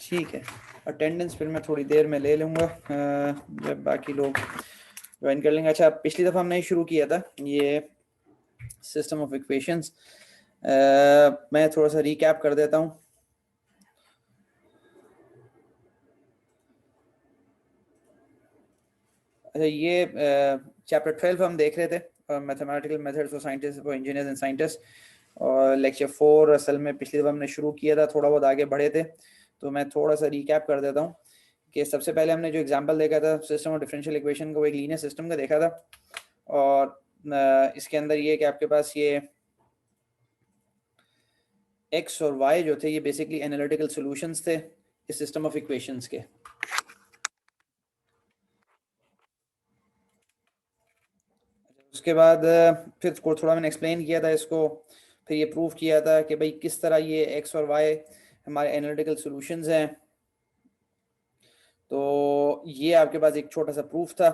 ठीक है, अटेंडेंस फिर मैं थोड़ी देर में ले लूँगा जब बाकी लोग ज्वाइन कर लेंगे। अच्छा, पिछली दफ़ा हमने शुरू किया था ये सिस्टम ऑफ इक्वेशंस, मैं थोड़ा सा रिकैप कर देता हूँ। अच्छा, ये चैप्टर 12 हम देख रहे थे, mathematical methods for scientist, for engineers and scientist, और लेक्चर 4 असल में पिछली दफ़ा हमने शुरू किया था, थोड़ा बहुत आगे बढ़े थे, तो मैं थोड़ा सा रिकैप कर देता हूँ कि सबसे पहले हमने जो एग्जांपल देखा था सिस्टम ऑफ डिफरेंशियल इक्वेशन को, एक लीनियर सिस्टम का देखा था, और इसके अंदर ये कि आपके पास ये एक्स और वाई जो थे ये बेसिकली एनालिटिकल सॉल्यूशंस थे इस सिस्टम ऑफ इक्वेशंस के। उसके बाद फिर थोड़ा मैंने एक्सप्लेन किया था इसको, फिर ये प्रूव किया था कि भाई किस तरह ये एक्स और वाई हमारे एनालिटिकल सॉल्यूशंस हैं। तो ये आपके पास एक छोटा सा प्रूफ था,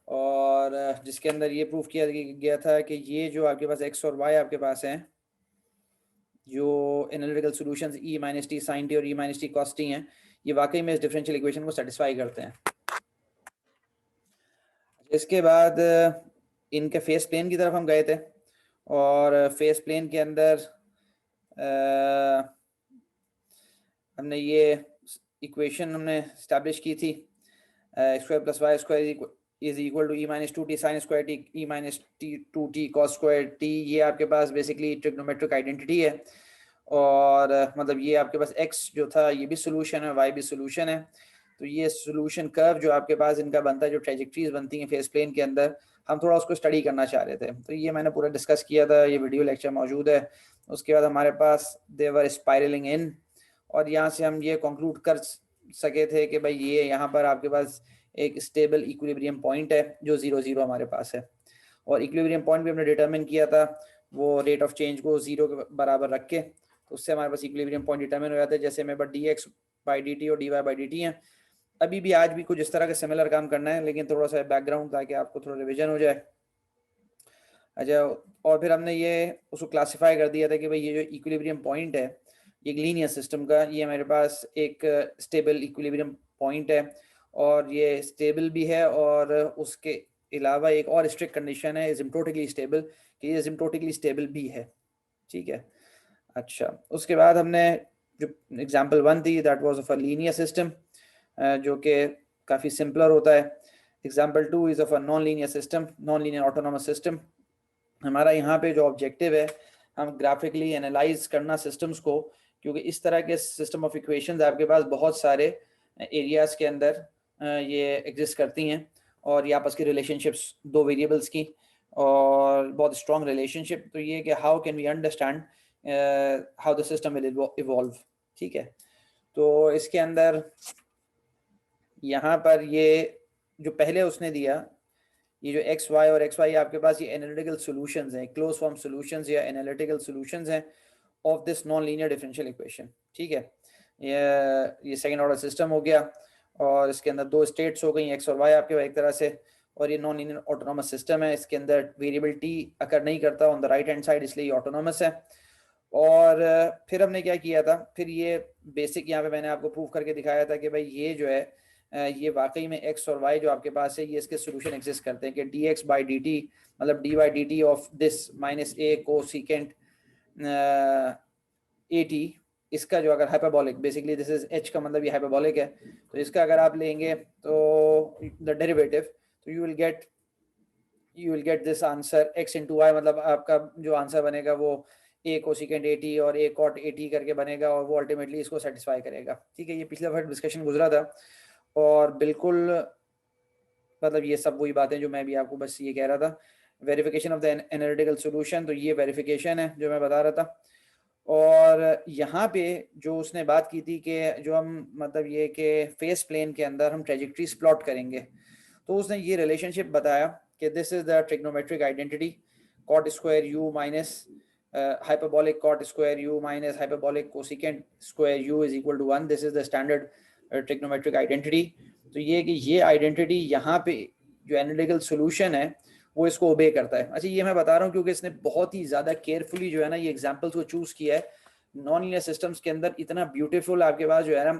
और जिसके अंदर ये प्रूफ किया गया था कि ये जो आपके पास एक्स और वाई आपके पास हैं, जो एनालिटिकल सॉल्यूशंस ई माइनस टी साइन टी और ई माइनस टी कॉस टी हैं, ये वाकई में इस डिफरेंशियल इक्वेशन को सेटिस्फाई करते हैं। इसके बाद इनके फेस प्लेन की तरफ हम गए थे, और फेस प्लेन के अंदर हमने ये इक्वेशन हमने स्टैब्लिश की थी, square plus y square is equal to e minus two t sine square t e minus t two t cos square t. ये आपके पास बेसिकली ट्रिग्नोमेट्रिक आइडेंटिटी है, और मतलब ये आपके पास x जो था ये भी सोल्यूशन है, y भी सोल्यूशन है। तो ये सोल्यूशन कर्व जो आपके पास इनका बनता है, जो ट्रेजेक्ट्रीज बनती हैं फेस प्लेन के अंदर, हम थोड़ा उसको स्टडी करना चाह रहे थे, तो ये मैंने पूरा डिस्कस किया था, ये वीडियो लेक्चर मौजूद है। उसके बाद हमारे पास देवर स्पाइरलिंग इन, और यहाँ से हम ये कंक्लूड कर सके थे कि भाई ये यहाँ पर आपके पास एक स्टेबल इक्विलिब्रियम पॉइंट है जो 0 0 हमारे पास है, और इक्विलिब्रियम पॉइंट भी हमने डिटरमिन किया था वो रेट ऑफ चेंज को 0 के बराबर रख के, तो उससे हमारे पास इक्विलिब्रियम पॉइंट डिटरमिन हो जाता है। जैसे मेरे पास dx बाई dt और dy बाई dt है, अभी भी आज भी कुछ इस तरह का सिमिलर काम करना है, लेकिन थोड़ा सा बैकग्राउंड ताकि आपको थोड़ा रिविजन हो जाए। अच्छा, और फिर हमने ये उसको क्लासिफाई कर दिया था कि भाई ये जो इक्विलिब्रियम पॉइंट है एक लीनियर सिस्टम का, ये मेरे पास एक स्टेबल इक्विलिब्रियम पॉइंट है, और ये स्टेबल भी है, और उसके अलावा एक और स्ट्रिक्ट कंडीशन है एसिम्प्टोटिकली स्टेबल, कि ये एसिम्प्टोटिकली स्टेबल भी है। ठीक है। अच्छा, उसके बाद हमने जो एग्जांपल 1 थी that was of a linear system, जो कि काफ़ी सिंपलर होता है। Example 2 is of a non linear system, non linear autonomous system. हमारा यहाँ पे जो ऑब्जेक्टिव है, हम ग्राफिकली एनालाइज करना सिस्टम्स को, क्योंकि इस तरह के सिस्टम ऑफ इक्वेशंस आपके पास बहुत सारे एरियाज के अंदर ये एग्जिस्ट करती हैं, और ये आपस की रिलेशनशिप्स दो वेरिएबल्स की, और बहुत स्ट्रॉन्ग रिलेशनशिप। तो ये कि how can we understand how the system will evolve. ठीक है, तो इसके अंदर यहाँ पर ये जो पहले उसने दिया, ये जो एक्स वाई और एक्स वाई आपके पास ये एनालिटिकल सॉल्यूशंस हैं, क्लोज फॉर्म सॉल्यूशंस या एनालिटिकल सॉल्यूशंस हैं of this non linear differential equation. ठीक है, ये सेकंड ऑर्डर सिस्टम हो गया, और इसके अंदर दो स्टेट्स हो गई, एक्स और वाई आपके एक तरह से, और ये नॉन लीनियर ऑटोनोमस सिस्टम है। इसके अंदर वेरिएबल टी अकर नहीं करता on the right hand side, इसलिए ये ऑटोनोमस है। और फिर हमने क्या किया था, फिर ये बेसिक यहाँ पे मैंने आपको प्रूव करके दिखाया था कि भाई ये जो है ये वाकई में एक्स और वाई जो आपके पास है ये इसके सोल्यूशन एग्जिस्ट करते हैं, कि D x by D T मतलब D by D T of this minus A को सीकेंट ए टी, इसका जो अगर hyperbolic, basically this is H का मतलब ये हाइपरबॉलिक है, तो इसका अगर आप लेंगे तो द डेरिवेटिव, तो you will get this answer x into y, मतलब आपका जो आंसर बनेगा वो ए कोसिकेंट ए टी और ए कॉट ए टी करके बनेगा, और वो अल्टीमेटली इसको सेटिस्फाई करेगा। ठीक है, ये पिछले बार डिस्कशन गुजरा था, और बिल्कुल मतलब ये सब वही बातें जो मैं भी आपको बस ये कह रहा था। Verification of the analytical solution, तो ये वेरिफिकेशन है जो मैं बता रहा था। और यहाँ पे जो उसने बात की थी कि जो हम मतलब ये कि फेस प्लेन के अंदर हम ट्रेजेक्ट्रीज प्लॉट करेंगे, तो उसने ये रिलेशनशिप बताया कि this is the trigonometric identity cot square u minus hyperbolic cot square u minus hyperbolic cosecant square u is equal to 1. This is the standard trigonometric identity. तो ये कि ये आइडेंटिटी यहाँ पे जो एनालिटिकल सॉल्यूशन है वो इसको ओबे करता है। अच्छा, ये मैं बता रहा हूँ क्योंकि इसने बहुत ही ज़्यादा केयरफुली जो है ना ये एग्जांपल्स को चूज़ किया है। नॉन लीनियर सिस्टम्स के अंदर इतना ब्यूटीफुल आपके पास जो है ना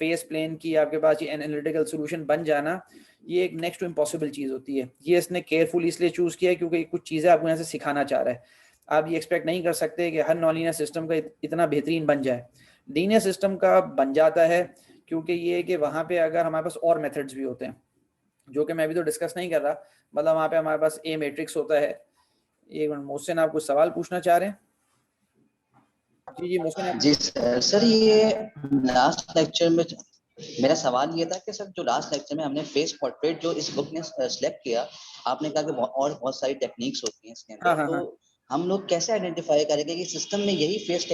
फेस प्लेन की आपके पास ये एनालिटिकल सोल्यूशन बन जाना, ये एक नेक्स्ट टू इम्पॉसिबल चीज होती है। ये इसने केयरफुल इसलिए चूज किया है क्योंकि कुछ चीजें आपको यहाँ से सिखाना चाह रहा है। आप ये एक्सपेक्ट नहीं कर सकते कि हर नॉन लीनियर सिस्टम का इतना बेहतरीन बन जाए। लीनियर सिस्टम का बन जाता है क्योंकि ये कि वहां पे अगर हमारे पास और मेथड्स भी होते हैं, जो कि मैं अभी तो डिस्कस नहीं कर रहा, मतलब वहां पे हमारे पास ए मैट्रिक्स होता है। एक मिनट, मोहसिन आप कुछ सवाल पूछना चाह रहे हैं? जी जी मोहसिन आप। जी सर, ये लास्ट लेक्चर में मेरा सवाल ये था कि सर जो लास्ट लेक्चर में हमने फेस पोर्ट्रेट जो इस बुक ने सिलेक्ट किया, आपने कहा कि और बहुत सारी टेक्निक्स होती हैं इसके अंदर, हाँ हाँ तो हाँ। हम लोग कैसे आइडेंटिफाई करेंगे कि सिस्टम में यही फेस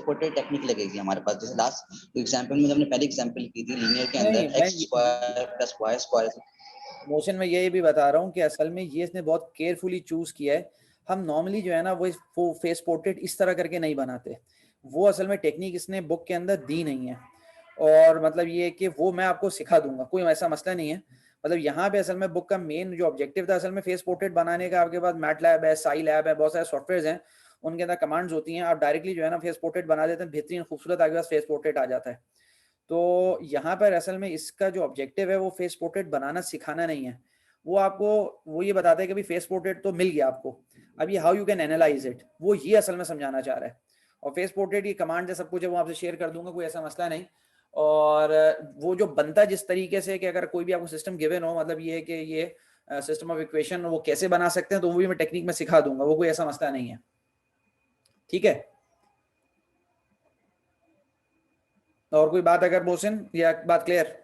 पोर्ट्रेट टेक्निक लगेगी हमारे पास? जैसे लास्ट एग्जांपल में हमने पहली एग्जांपल की थी लीनियर के नहीं अंदर मैं x square plus y square. Motion में यही भी बता रहा हूँ कि असल में ये इसने बहुत केयरफुली चूज किया है। हम नॉर्मली जो है ना वो फेस पोर्ट्रेट इस तरह करके नहीं बनाते। वो असल में टेक्निक इसने बुक के अंदर दी नहीं है। और मतलब ये कि वो मैं आपको सिखा दूंगा, कोई ऐसा मसला नहीं है। मतलब यहाँ पे असल में बुक का मेन जो ऑब्जेक्टिव था असल में फेस पोर्ट्रेट बनाने का, आपके पास मैट लैब है, साई लैब है, बहुत सारे सॉफ्टवेयर हैं, उनके अंदर कमांड्स होती हैं, आप डायरेक्टली जो है ना फेस पोर्ट्रेट बना देते हैं, बेहतरीन खूबसूरत आपके पास फेस पोर्ट्रेट आ जाता है। तो यहाँ पर असल में इसका जो ऑब्जेक्टिव है वो फेस पोर्ट्रेट बनाना सिखाना नहीं है। वो आपको वो ये बताता है कि भाई फेस पोर्ट्रेट तो मिल गया आपको, अब ये how you can analyse it, वो ये असल में समझाना चाह रहा है। और फेस पोर्ट्रेट ये कमांड है, सब कुछ है, वो आपसे शेयर कर दूंगा, कोई ऐसा मसला नहीं। और वो जो बनता जिस तरीके से कि अगर कोई भी आपको सिस्टम गिवन हो, मतलब ये है कि ये सिस्टम ऑफ इक्वेशन वो कैसे बना सकते हैं, तो वो भी मैं टेक्निक में सिखा दूंगा, वो कोई ऐसा मसला नहीं है। ठीक है, और कोई बात अगर मोहसिन, या बात क्लियर?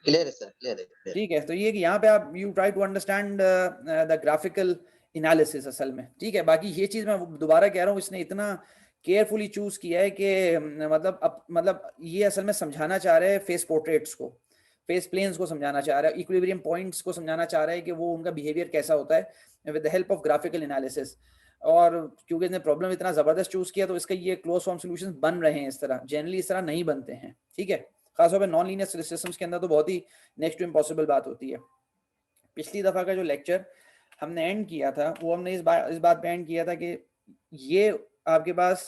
क्लियर है सर, क्लियर है। ठीक है, तो ये कि यहाँ पे आप you try to understand the graphical analysis असल में। ठीक है, बाकी ये चीज मैं दोबारा कह रहा हूँ, इसने इतना केयरफुली चूज किया है कि मतलब ये असल में समझाना चाह रहे हैं फेस पोर्ट्रेट्स को, फेस प्लेन्स को समझाना चाह रहा है, इक्विलिब्रियम पॉइंट्स को समझाना चाह रहा है कि वो उनका बिहेवियर कैसा होता है with the help of graphical analysis. और क्योंकि इसने प्रॉब्लम इतना जबरदस्त चूज किया, तो इसका ये क्लोज फॉर्म सॉल्यूशंस बन रहे हैं इस तरह, जनरली इस तरह नहीं बनते हैं। ठीक है, खासतौर पर नॉन लीनियर सिस्टम्स के अंदर तो बहुत ही नेक्स्ट टू इम्पॉसिबल बात होती है। पिछली दफा का जो लेक्चर हमने एंड किया था, वो हमने इस बात पे एंड किया था कि ये आपके पास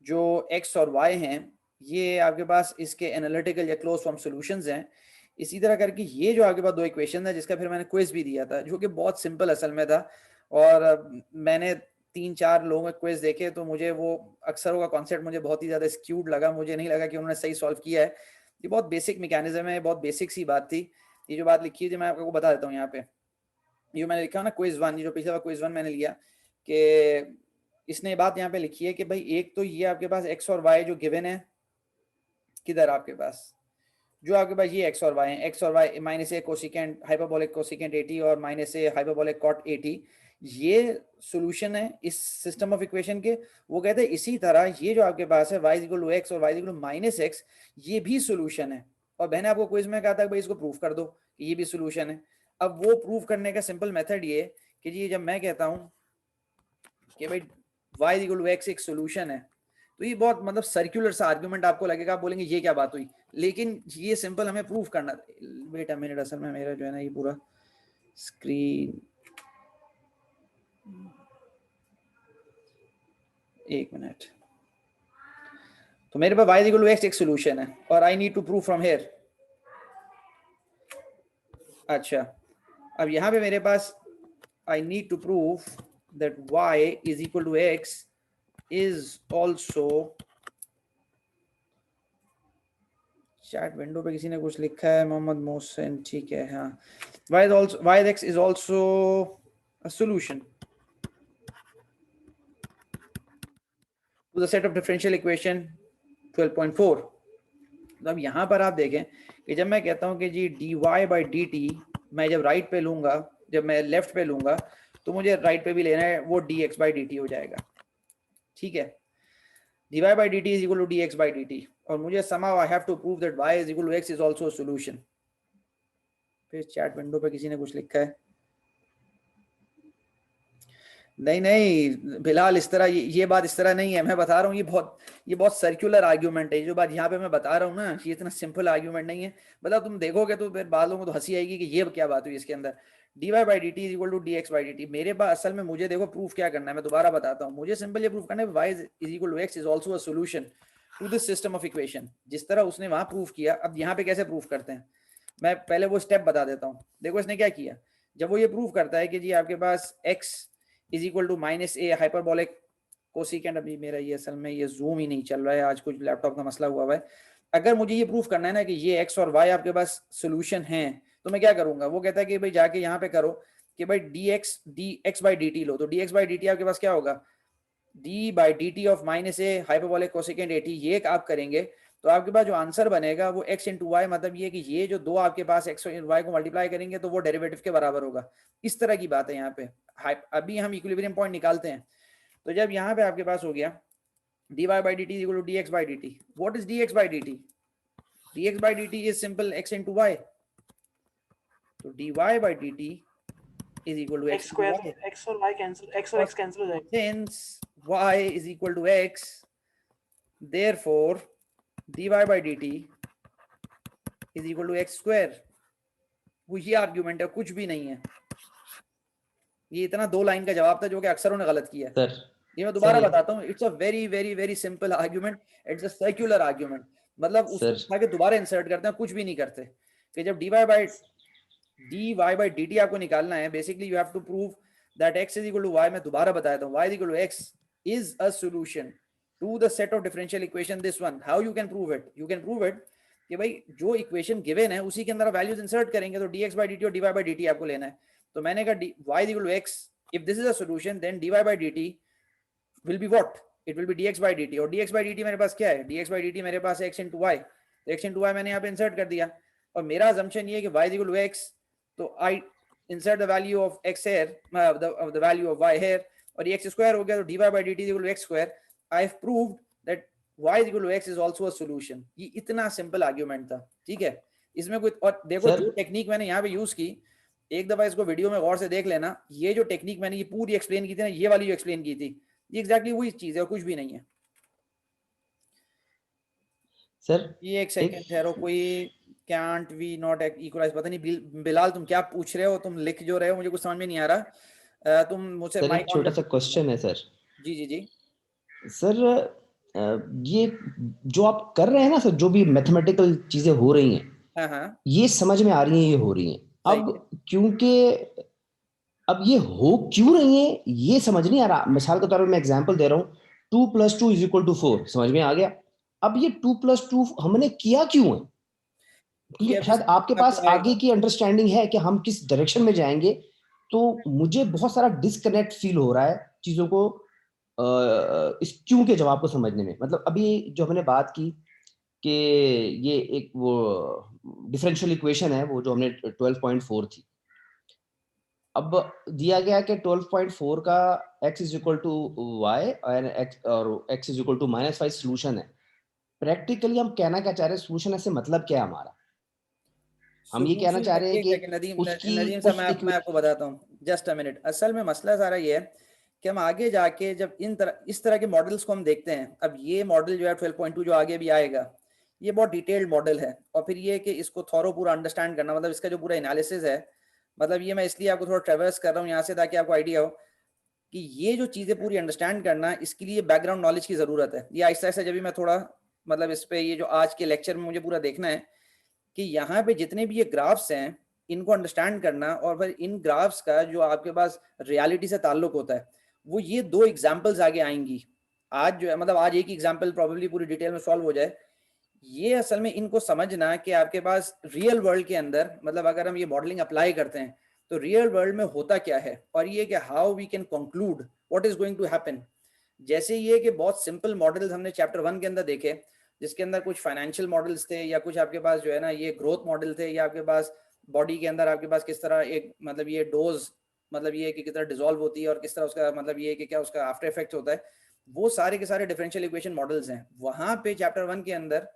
जो एक्स और वाई हैं, ये आपके पास इसके एनालिटिकल या क्लोज फॉर्म सॉल्यूशंस हैं। इसी तरह करके ये जो आपके पास दो इक्वेशन है, जिसका फिर मैंने क्विज भी दिया था, जो कि बहुत सिंपल असल में था। और मैंने 3-4 लोगों के क्विज देखे, तो मुझे वो अक्सरों का कॉन्सेप्ट मुझे बहुत ही ज़्यादा स्क्यूड लगा, मुझे नहीं लगा कि उन्होंने सही सॉल्व किया है। ये बहुत बेसिक मैकेनिज्म है, बहुत बेसिक सी बात थी। ये जो बात लिखी है, जो मैं आपको बता देता हूँ यहाँ पे, ये मैंने लिखा ना क्विज 1, ये जो पिछला क्विज 1 मैंने लिया, कि इसने बात यहाँ पे लिखी है कि भाई एक तो ये आपके पास एक्स और वाई जो गिवन है, किधर आपके पास जो आपके पास ये एक्स और वाई है, एक्स और वाई माइनस ए कोसिकेंट हाइपरबोलिक कोसिकेंट 80 और माइनस ए हाइपरबोलिक कॉट 80, ये सॉल्यूशन है इस सिस्टम ऑफ इक्वेशन के। वो कहते हैं इसी तरह ये जो आपके पास है y इक्वल टू एक्स और y equal to minus x, ये भी सॉल्यूशन है। और मैंने आपको क्विज में कहा था कि भाई इसको प्रूफ कर दो कि ये भी सॉल्यूशन है। अब वो प्रूफ करने का सिंपल मेथड ये कि जी जब मैं कहता हूँ कि भाई y इक्वल टू एक्स एक सॉल्यूशन है, तो ये बहुत मतलब सर्कुलर सा आर्गुमेंट आपको लगेगा, आप बोलेंगे ये क्या बात हुई, लेकिन ये सिंपल हमें प्रूफ करना। वेट अ मिनट, असल में मेरा जो है ना ये पूरा स्क्रीन, एक मिनट, तो मेरे पास y इक्वल टू एक्स एक सॉल्यूशन है और I need to prove from here. अच्छा, अब यहाँ पे मेरे पास I need to prove that y is equal to x is also, chat window पे किसी ने कुछ लिखा है, मोहम्मद मोहसिन, ठीक है, हाँ, y x is also a solution to the set of differential equation 12.4। तो अब यहाँ पर आप देखें कि जब मैं कहता हूँ कि जी dy by dt, मैं जब राइट पे लूंगा, जब मैं लेफ्ट पे लूंगा, तो मुझे राइट पे भी लेना है, वो dx by dt हो जाएगा। ठीक है, dy by dt is equal to dx by dt, और मुझे somehow I have to prove that y is equal to x is also a solution। फिर चैट विंडो पे किसी ने कुछ लिखा है, नहीं नहीं फिलहाल इस तरह ये बात इस तरह नहीं है, मैं बता रहा हूँ ये बहुत सर्कुलर आर्ग्यूमेंट है। जो बात यहाँ पे मैं बता रहा हूँ ना, ये इतना सिंपल आर्ग्यूमेंट नहीं है। मतलब तुम देखोगे तो फिर बाद लोगों को तो हंसी आएगी कि ये क्या बात हुई इसके अंदर। dy by D t is equal to d x by D t, मेरे पास असल में मुझे देखो प्रूफ क्या करना है, मैं दोबारा बताता हूँ। मुझे सिंपल ये प्रूफ करना है y is equal to x is also a solution to this system of equation, जिस तरह उसने वहां प्रूफ किया। अब यहाँ पे कैसे प्रूफ करते हैं, मैं पहले वो स्टेप बता देता हूँ। देखो इसने क्या किया, जब वो ये प्रूफ करता है कि जी आपके पास x is equal to minus a hyperbolic cosecant, अभी मेरा ये असल में ये जूम ही नहीं चल रहा है, आज कुछ लैपटॉप का मसला हुआ है। अगर मुझे ये प्रूफ करना है ना कि ये x और y आपके पास सोल्यूशन है, तो मैं क्या करूंगा, वो कहता है कि भाई जाके यहाँ पे करो कि भाई dx बाई dt लो, तो dx बाई dt आपके पास क्या होगा, d by dt of minus a hyperbolic cosecant at, ये आप करेंगे तो आपके पास जो आंसर बनेगा वो x इंटू वाई, मतलब ये कि ये जो दो आपके पास x और y को मल्टीप्लाई करेंगे तो वो डेरिवेटिव के बराबर होगा। इस तरह की बात है यहाँ पे। अभी हम इक्विलिब्रियम पॉइंट निकालते हैं, तो जब यहाँ पे आपके पास हो गया dy by dt is equal to dx by dt. What is dx by dt? dx by dt is simple x into y. So dy by dt is equal to x square, into y. x और y cancel, x और x cancel हो जाएगा। Since y is equal to x, therefore dy by dt is equal to x square. वो ये argument है, कुछ भी नहीं है। ये इतना दो लाइन का जवाब था जो कि अक्सरों ने गलत किया। सर ये मैं दोबारा बताता हूँ, it's a very very very simple argument, it's a circular argument. मतलब उसको उठा के दोबारा इंसर्ट करते हैं, कुछ भी नहीं करते। कि जब dy by dt आपको निकालना है, basically you have to prove that x is equal to y। मैं दोबारा बताया था, y is equal to x is a solution to the set of differential equation this one. How you can prove it, you can prove it कि भाई जो equation given है उसी के अंदर वैल्यूज इंसर्ट करेंगे, तो dx by dt और dy by dt आपको लेना है। तो मैंने कहा y is equal to x, if this is a solution then dy by dt will be what? It will be dx by dt, और dx by dt मेरे पास क्या है, dx by dt मेरे पास है x into y, तो x into y मैंने यहाँ पे इंसर्ट कर दिया। और मेरा assumption ये है कि y is equal to x, तो I insert the value of x here, the value of y here, और ये x square हो गया, तो dy by dt is equal to x square. I have proved that y is equal to x is also a solution. ये इतना simple argument था, ठीक है। इसमें कोई और देखो जो टेक्निक मैंने यहाँ पे यूज की, एक दफा इसको वीडियो में गौर से देख लेना। ये जो टेक्निक मैंने ये पूरी एक्सप्लेन की थी ना, ये वाली जो एक्सप्लेन की थी, ये एग्जैक्टली वही चीज है और कुछ भी नहीं है। सर ये एक सेकंड ठहरो, कोई कैंट वी नॉट इक्वलाइज, पता नहीं बिलाल तुम क्या पूछ रहे हो, तुम लिख जो रहे हो मुझे कुछ समझ में नहीं आ रहा। तुम मुझसे सर एक छोटा सा क्वेश्चन है सर। जी जी जी सर ये जो आप कर रहे हैं ना सर, जो भी मैथमेटिकल चीजें हो रही हैं, हाँ हाँ ये समझ में आ रही हैं, ये हो रही हैं। अब क्योंकि अब ये हो क्यों रही है ये समझ नहीं आ रहा। मिसाल के तौर पर मैं एग्जांपल दे रहा हूँ, 2 + 2 = 4 समझ में आ गया। अब ये 2 + 2 हमने किया क्यों है, क्योंकि शायद आपके पास आगे की अंडरस्टैंडिंग है कि हम किस डायरेक्शन में जाएंगे। तो मुझे बहुत सारा डिस्कनेक्ट फील हो रहा है चीजों को इस क्यों के जवाब को समझने में। मतलब अभी जो हमने बात की कि ये एक वो डिफरेंशियल इक्वेशन है, वो जो हमने 12.4 थी। अब दिया गया कि 12.4 का x is equal to y और x is equal to -5 solution है। प्रैक्टिकली हम कहना क्या चाह रहे हैं, सोल्यूशन ऐसे मतलब क्या है हमारा, हम ये कहना चाह रहे हैं कि नदीम साहब मैं आपको बताता हूँ, जस्ट अ मिनट। असल में मसला सारा ये है कि हम आगे जाके जब इस तरह के मॉडल्स को हम देखते हैं, अब ये मॉडल जो है 12.2 जो आगे भी आएगा, ये बहुत डिटेल्ड मॉडल है। और फिर ये कि इसको थॉरो पूरा अंडरस्टैंड करना, मतलब इसका जो पूरा एनालिसिस है, मतलब ये मैं इसलिए आपको थोड़ा ट्रेवर्स कर रहा हूँ यहाँ से ताकि आपको आइडिया हो कि ये जो चीजें पूरी अंडरस्टैंड करना, इसके लिए बैकग्राउंड नॉलेज की जरूरत है। ये आहिस्ता आहिस्ता जब भी मैं थोड़ा मतलब इस पे ये जो आज के लेक्चर में मुझे पूरा देखना है कि यहाँ पे जितने भी ये ग्राफ्स हैं इनको अंडरस्टैंड करना, और फिर इन ग्राफ्स का जो आपके पास रियलिटी से ताल्लुक होता है, वो ये दो एग्जाम्पल्स आगे आएंगी। आज जो है मतलब आज एक एग्जाम्पल प्रॉब्लली पूरी डिटेल में सॉल्व हो जाए। ये असल में इनको समझना कि आपके पास रियल वर्ल्ड के अंदर, मतलब अगर हम ये मॉडलिंग अप्लाई करते हैं तो रियल वर्ल्ड में होता क्या है, और ये कि how we can conclude what is going to happen. जैसे ये कि बहुत सिंपल मॉडल्स हमने चैप्टर 1 के अंदर देखे, जिसके अंदर कुछ फाइनेंशियल मॉडल्स थे, या कुछ आपके पास जो है ना ये ग्रोथ मॉडल थे, या आपके पास बॉडी के अंदर आपके पास किस तरह एक मतलब ये डोज, मतलब ये कि किस तरह डिसॉल्व होती है और किस तरह उसका मतलब ये कि क्या उसका आफ्टर इफेक्ट होता है, वो सारे के सारे डिफरेंशियल इक्वेशन मॉडल्स हैं। वहां पे चैप्टर 1 के अंदर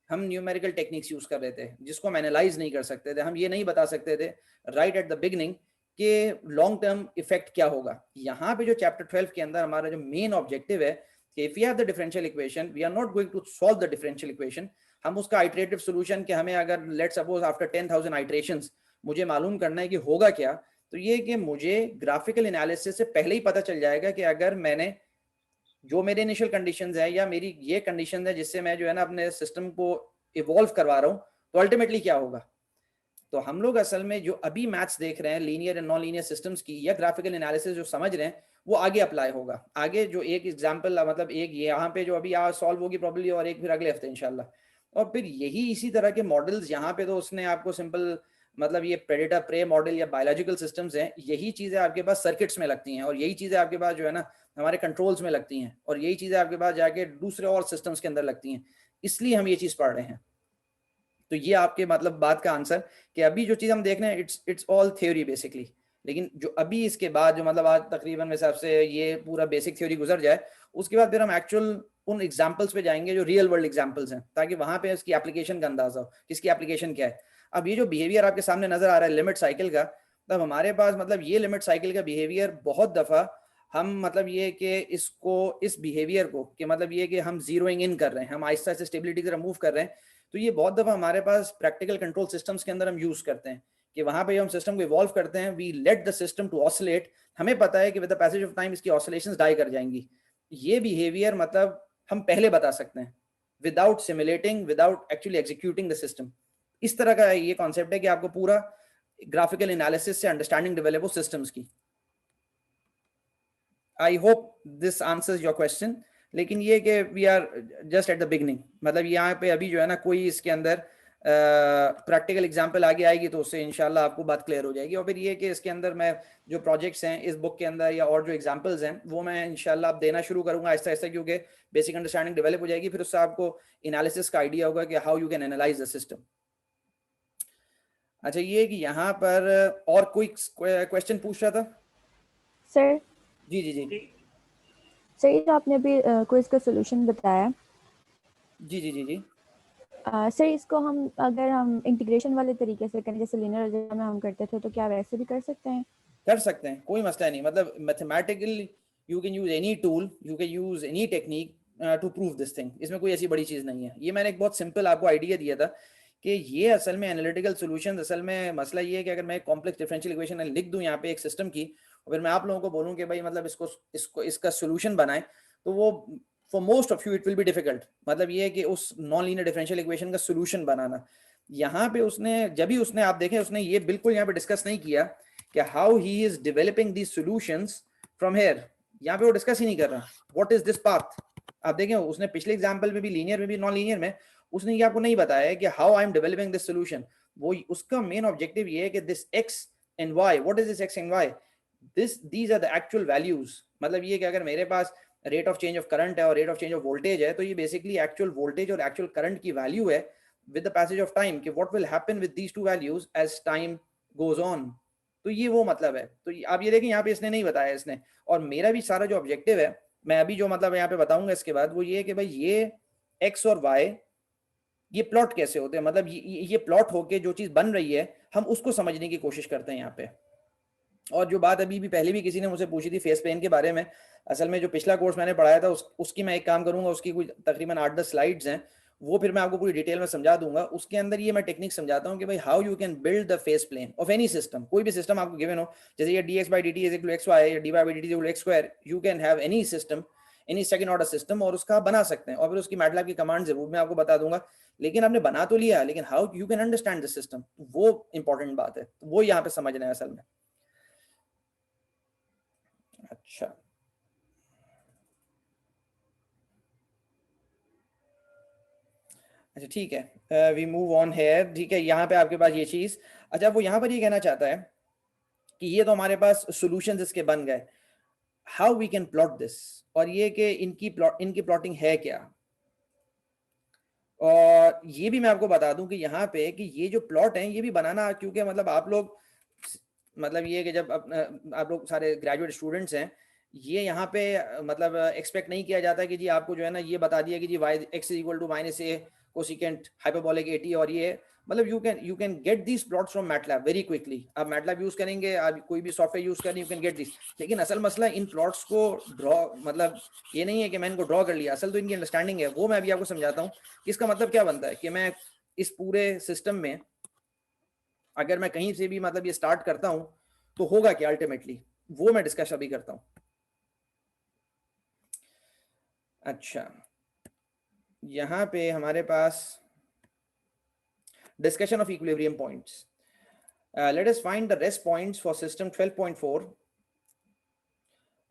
हम न्यूमेरिकल टेक्निक्स यूज कर रहे थे, जिसको हम एनालाइज नहीं कर सकते थे। हम ये नहीं बता सकते थे राइट एट द बिगनिंग कि लॉन्ग टर्म इफेक्ट क्या होगा। यहाँ पे जो चैप्टर 12 के अंदर हमारा जो मेन ऑब्जेक्टिव है कि if you have the differential equation, we are not going to solve the differential equation, हम उसका आइटरेटिव सॉल्यूशन कि हमें अगर लेट सपोज आफ्टर 10,000 आइटरेशंस मुझे मालूम करना है कि होगा क्या, तो ये कि मुझे ग्राफिकल एनालिसिस से पहले ही पता चल जाएगा कि अगर मैंने जो मेरे इनिशियल कंडीशंस है या मेरी ये कंडीशन है जिससे मैं जो है ना अपने सिस्टम को इवॉल्व करवा रहा हूँ, तो अल्टीमेटली क्या होगा। तो हम लोग असल में जो अभी मैथ्स देख रहे हैं linear and non linear systems की या ग्राफिकल एनालिसिस जो समझ रहे हैं, वो आगे अप्लाई होगा। आगे जो एक एग्जांपल मतलब एक यहाँ पे जो अभी आज सॉल्व होगी प्रॉब्लली, और एक फिर अगले हफ्ते इंशाल्लाह। और फिर यही इसी तरह के मॉडल्स यहाँ पे तो उसने आपको सिंपल मतलब ये प्रेडेटर प्रे मॉडल या बायोलॉजिकल सिस्टम्स हैं, यही चीजें आपके पास सर्किट्स में लगती हैं, और यही चीजें आपके पास जो है ना हमारे कंट्रोल्स में लगती हैं, और यही चीजें आपके पास जाके दूसरे और सिस्टम्स के अंदर लगती हैं। इसलिए हम ये चीज पढ़ रहे हैं। तो ये आपके मतलब बात का आंसर कि अभी जो चीज हम देख रहे हैं इट्स ऑल थ्योरी बेसिकली, लेकिन जो अभी इसके बाद जो मतलब आज तकरीबन मेरे हिसाब से ये पूरा बेसिक थ्योरी गुजर जाए, उसके बाद फिर हम एक्चुअल उन एग्जांपल्स पे जाएंगे जो रियल वर्ल्ड एग्जांपल्स हैं, ताकि वहां पे इसकी एप्लीकेशन का अंदाजा हो, इसकी एप्लीकेशन क्या है। अब ये जो बिहेवियर आपके सामने नजर आ रहा है लिमिट साइकिल का, तब हमारे पास मतलब ये लिमिट साइकिल का बिहेवियर बहुत दफा हम मतलब ये कि इसको इस बिहेवियर को कि मतलब ये कि हम जीरोइंग इन कर रहे हैं, हम आहिस्ता आहिस्ता स्टेबिलिटी की तरफ मूव कर रहे हैं। तो ये बहुत दफा हमारे पास प्रैक्टिकल कंट्रोल सिस्टम्स के अंदर हम यूज करते हैं कि वहां पे हम सिस्टम को इवॉल्व करते हैं, we let the system to oscillate. हमें पता है कि with the passage of time इसकी ऑसिलेशंस डाई कर जाएंगी। ये बिहेवियर मतलब हम पहले बता सकते हैं without simulating, without actually executing the system. इस तरह का ये कॉन्सेप्ट है कि आपको पूरा ग्राफिकल एनालिसिस से अंडरस्टैंडिंग डेवलप हो सिस्टम्स की। I hope this answers your question. लेकिन ये कि we are just at the beginning, मतलब यहाँ पे अभी जो है ना कोई इसके अंदर प्रैक्टिकल एग्जांपल आगे आएगी तो उससे इंशाल्लाह आपको बात क्लियर हो जाएगी। और फिर ये कि इसके अंदर मैं जो प्रोजेक्ट्स हैं इस बुक के अंदर या और जो एग्जांपल्स हैं वो मैं इंशाल्लाह आप देना शुरू करूंगा आहिस्ता आहिस्ता, क्योंकि बेसिक अंडरस्टैंडिंग डेवलप हो जाएगी, फिर उससे आपको एनालिसिस का आइडिया होगा कि how you can analyse the system. अच्छा, ये कि यहाँ पर और कोई क्वेश्चन पूछ रहा था सर? जी जी जी सर, ये जो आपने अभी क्विज का सॉल्यूशन बताया, जी जी जी जी सर इसको हम अगर हम इंटीग्रेशन वाले तरीके से करें जैसे लीनियर अलजेब्रा में हम करते थे, तो क्या वैसे भी कर सकते हैं? कर सकते हैं, कोई मसला नहीं। मतलब mathematical you can use any tool, you can use any technique to prove this thing. इसमें कोई ऐसी बड़ी चीज नहीं है। ये मैंने एक बहुत सिंपल आपको आइडिया दिया था कि ये असल में एनालिटिकल सॉल्यूशंस, असल में मसला ये है कि अगर मैं कॉम्प्लेक्स डिफरेंशियल इक्वेशन लिख दूं यहाँ पे एक सिस्टम की, और फिर मैं आप लोगों को बोलूं कि भाई मतलब इसको इसका सोल्यूशन बनाएं, तो वो for most of you it will be difficult. मतलब ये है कि उस नॉन लीनियर डिफरेंशियल इक्वेशन का सोल्यूशन बनाना। यहाँ पे उसने जब भी उसने आप देखें उसने ये बिल्कुल यहाँ पे डिस्कस नहीं किया कि how he is developing these solutions from here. यहाँ पे वो डिस्कस ही नहीं कर रहा व्हाट इज दिस पाथ। आप देखें उसने पिछले एग्जांपल में भी लीनियर में भी नॉन लीनियर में उसने ये आपको नहीं बताया कि how I am developing this solution. वो उसका मेन ऑब्जेक्टिव ये है कि this X and Y, what is this X and Y, these are the actual values. मतलब ये कि अगर मेरे पास rate of change of current है और rate of change of voltage है, तो ये बेसिकली एक्चुअल वोल्टेज और एक्चुअल करंट की वैल्यू है with the passage of time कि what will happen with these two values as time goes on। तो ये वो मतलब है। तो आप ये देखें यहाँ पे इसने नहीं बताया इसने, और मेरा भी सारा जो ऑब्जेक्टिव है मैं अभी जो मतलब यहाँ पे बताऊंगा इसके बाद वो ये है कि भाई ये x और y ये प्लॉट कैसे होते हैं। मतलब ये प्लॉट होके जो चीज बन रही है हम उसको समझने की कोशिश करते हैं यहाँ पे। और जो बात अभी भी पहले भी किसी ने मुझसे पूछी थी फेस पेन के बारे में, असल में जो पिछला कोर्स मैंने पढ़ाया था उसकी मैं एक काम करूंगा, उसकी कुछ तकरीबन 8-10 स्लाइड्स हैं, वो फिर मैं आपको पूरी डिटेल में समझा दूंगा। उसके अंदर ये मैं टेक्निक समझाता हूँ कि भाई how you can build the phase plane of any system. कोई भी सिस्टम आपको गिवन हो, जैसे ये dx/dt = xy या dy/dt = x², you can have any system, any second order system, और उसका बना सकते हैं। और फिर उसकी मैटलैब की कमांड्स है वो मैं आपको बता दूंगा। लेकिन आपने बना तो लिया, लेकिन how you can understand this system, वो इंपॉर्टेंट बात है, वो यहाँ पे समझना है असल में। अच्छा, अच्छा ठीक है, वी मूव ऑन हेयर। ठीक है, यहाँ पे आपके पास ये चीज, अच्छा वो यहाँ पर ये कहना चाहता है कि ये तो हमारे पास सॉल्यूशंस इसके बन गए, how we can plot this, और ये कि इनकी प्लॉटिंग है क्या। और ये भी मैं आपको बता दूं कि यहाँ पे कि ये जो प्लॉट हैं ये भी बनाना, क्योंकि मतलब आप लोग मतलब ये कि जब आप लोग सारे ग्रेजुएट स्टूडेंट्स हैं, ये यहाँ पे मतलब एक्सपेक्ट नहीं किया जाता कि जी आपको जो है ना ये बता दिया कि जी x = -a कोसिकेंट हाइपरबोलिक 80, और ये मतलब you can get this plots from MATLAB very quickly. आप मैटलैब यूज करेंगे, आप कोई भी सॉफ्टवेयर यूज करें, यू कैन गेट दिस। लेकिन असल मसला इन प्लॉट्स को ड्रॉ, मतलब ये नहीं है कि मैंने इनको ड्रॉ कर लिया, असल तो इनकी अंडरस्टैंडिंग है, वो मैं अभी आपको समझाता हूँ कि इसका मतलब क्या बनता है। कि मैं इस पूरे सिस्टम में अगर मैं कहीं से भी मतलब ये स्टार्ट करता हूँ तो होगा क्या अल्टीमेटली, वो मैं डिस्कस अभी करता हूँ। अच्छा, यहाँ पे हमारे पास discussion of equilibrium points. Let us find the rest points for system 12.4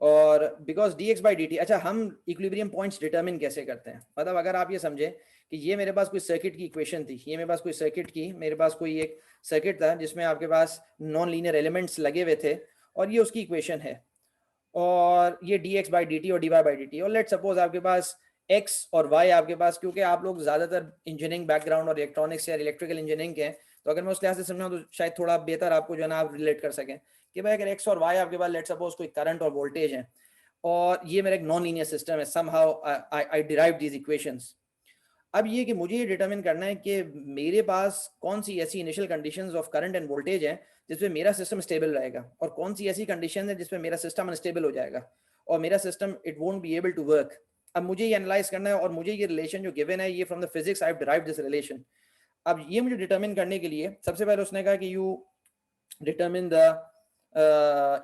और because dx by dt, अच्छा हम इक्विलिब्रियम पॉइंट्स डिटरमिन कैसे करते हैं, मतलब अगर आप ये समझे कि ये मेरे पास कोई सर्किट की इक्वेशन थी, ये मेरे पास कोई सर्किट की, मेरे पास कोई एक सर्किट था जिसमें आपके पास नॉन लीनियर एलिमेंट्स लगे हुए थे और ये उसकी इक्वेशन है और ये dx by dt और dy by dt और लेट सपोज आपके पास x और y आपके पास, क्योंकि आप लोग ज्यादातर इंजीनियरिंग बैकग्राउंड और इलेक्ट्रॉनिक्स या इलेक्ट्रिकल इंजीनियरिंग के हैं, तो अगर मैं उस लिहाज से समझाऊं तो शायद थोड़ा बेहतर आपको जो है ना आप रिलेट कर सकें कि भाई अगर x और y आपके पास लेट सपोज कोई करंट और वोल्टेज है और ये मेरा एक नॉन लीनियर सिस्टम है, somehow I derive these equations. अब ये कि मुझे ये डिटरमिन करना है कि मेरे पास कौन सी ऐसी initial conditions of current end voltage है जिसमें मेरा सिस्टम स्टेबल रहेगा और कौन सी ऐसी कंडीशन है जिसमें मेरा सिस्टम अनस्टेबल हो जाएगा और मेरा system it won't be able to work. अब मुझे ये एनालाइज करना है और मुझे ये रिलेशन जो गिवन है ये from the physics I have derived this relation. अब ये मुझे डिटरमिन करने के लिए सबसे पहले उसने कहा कि you determine the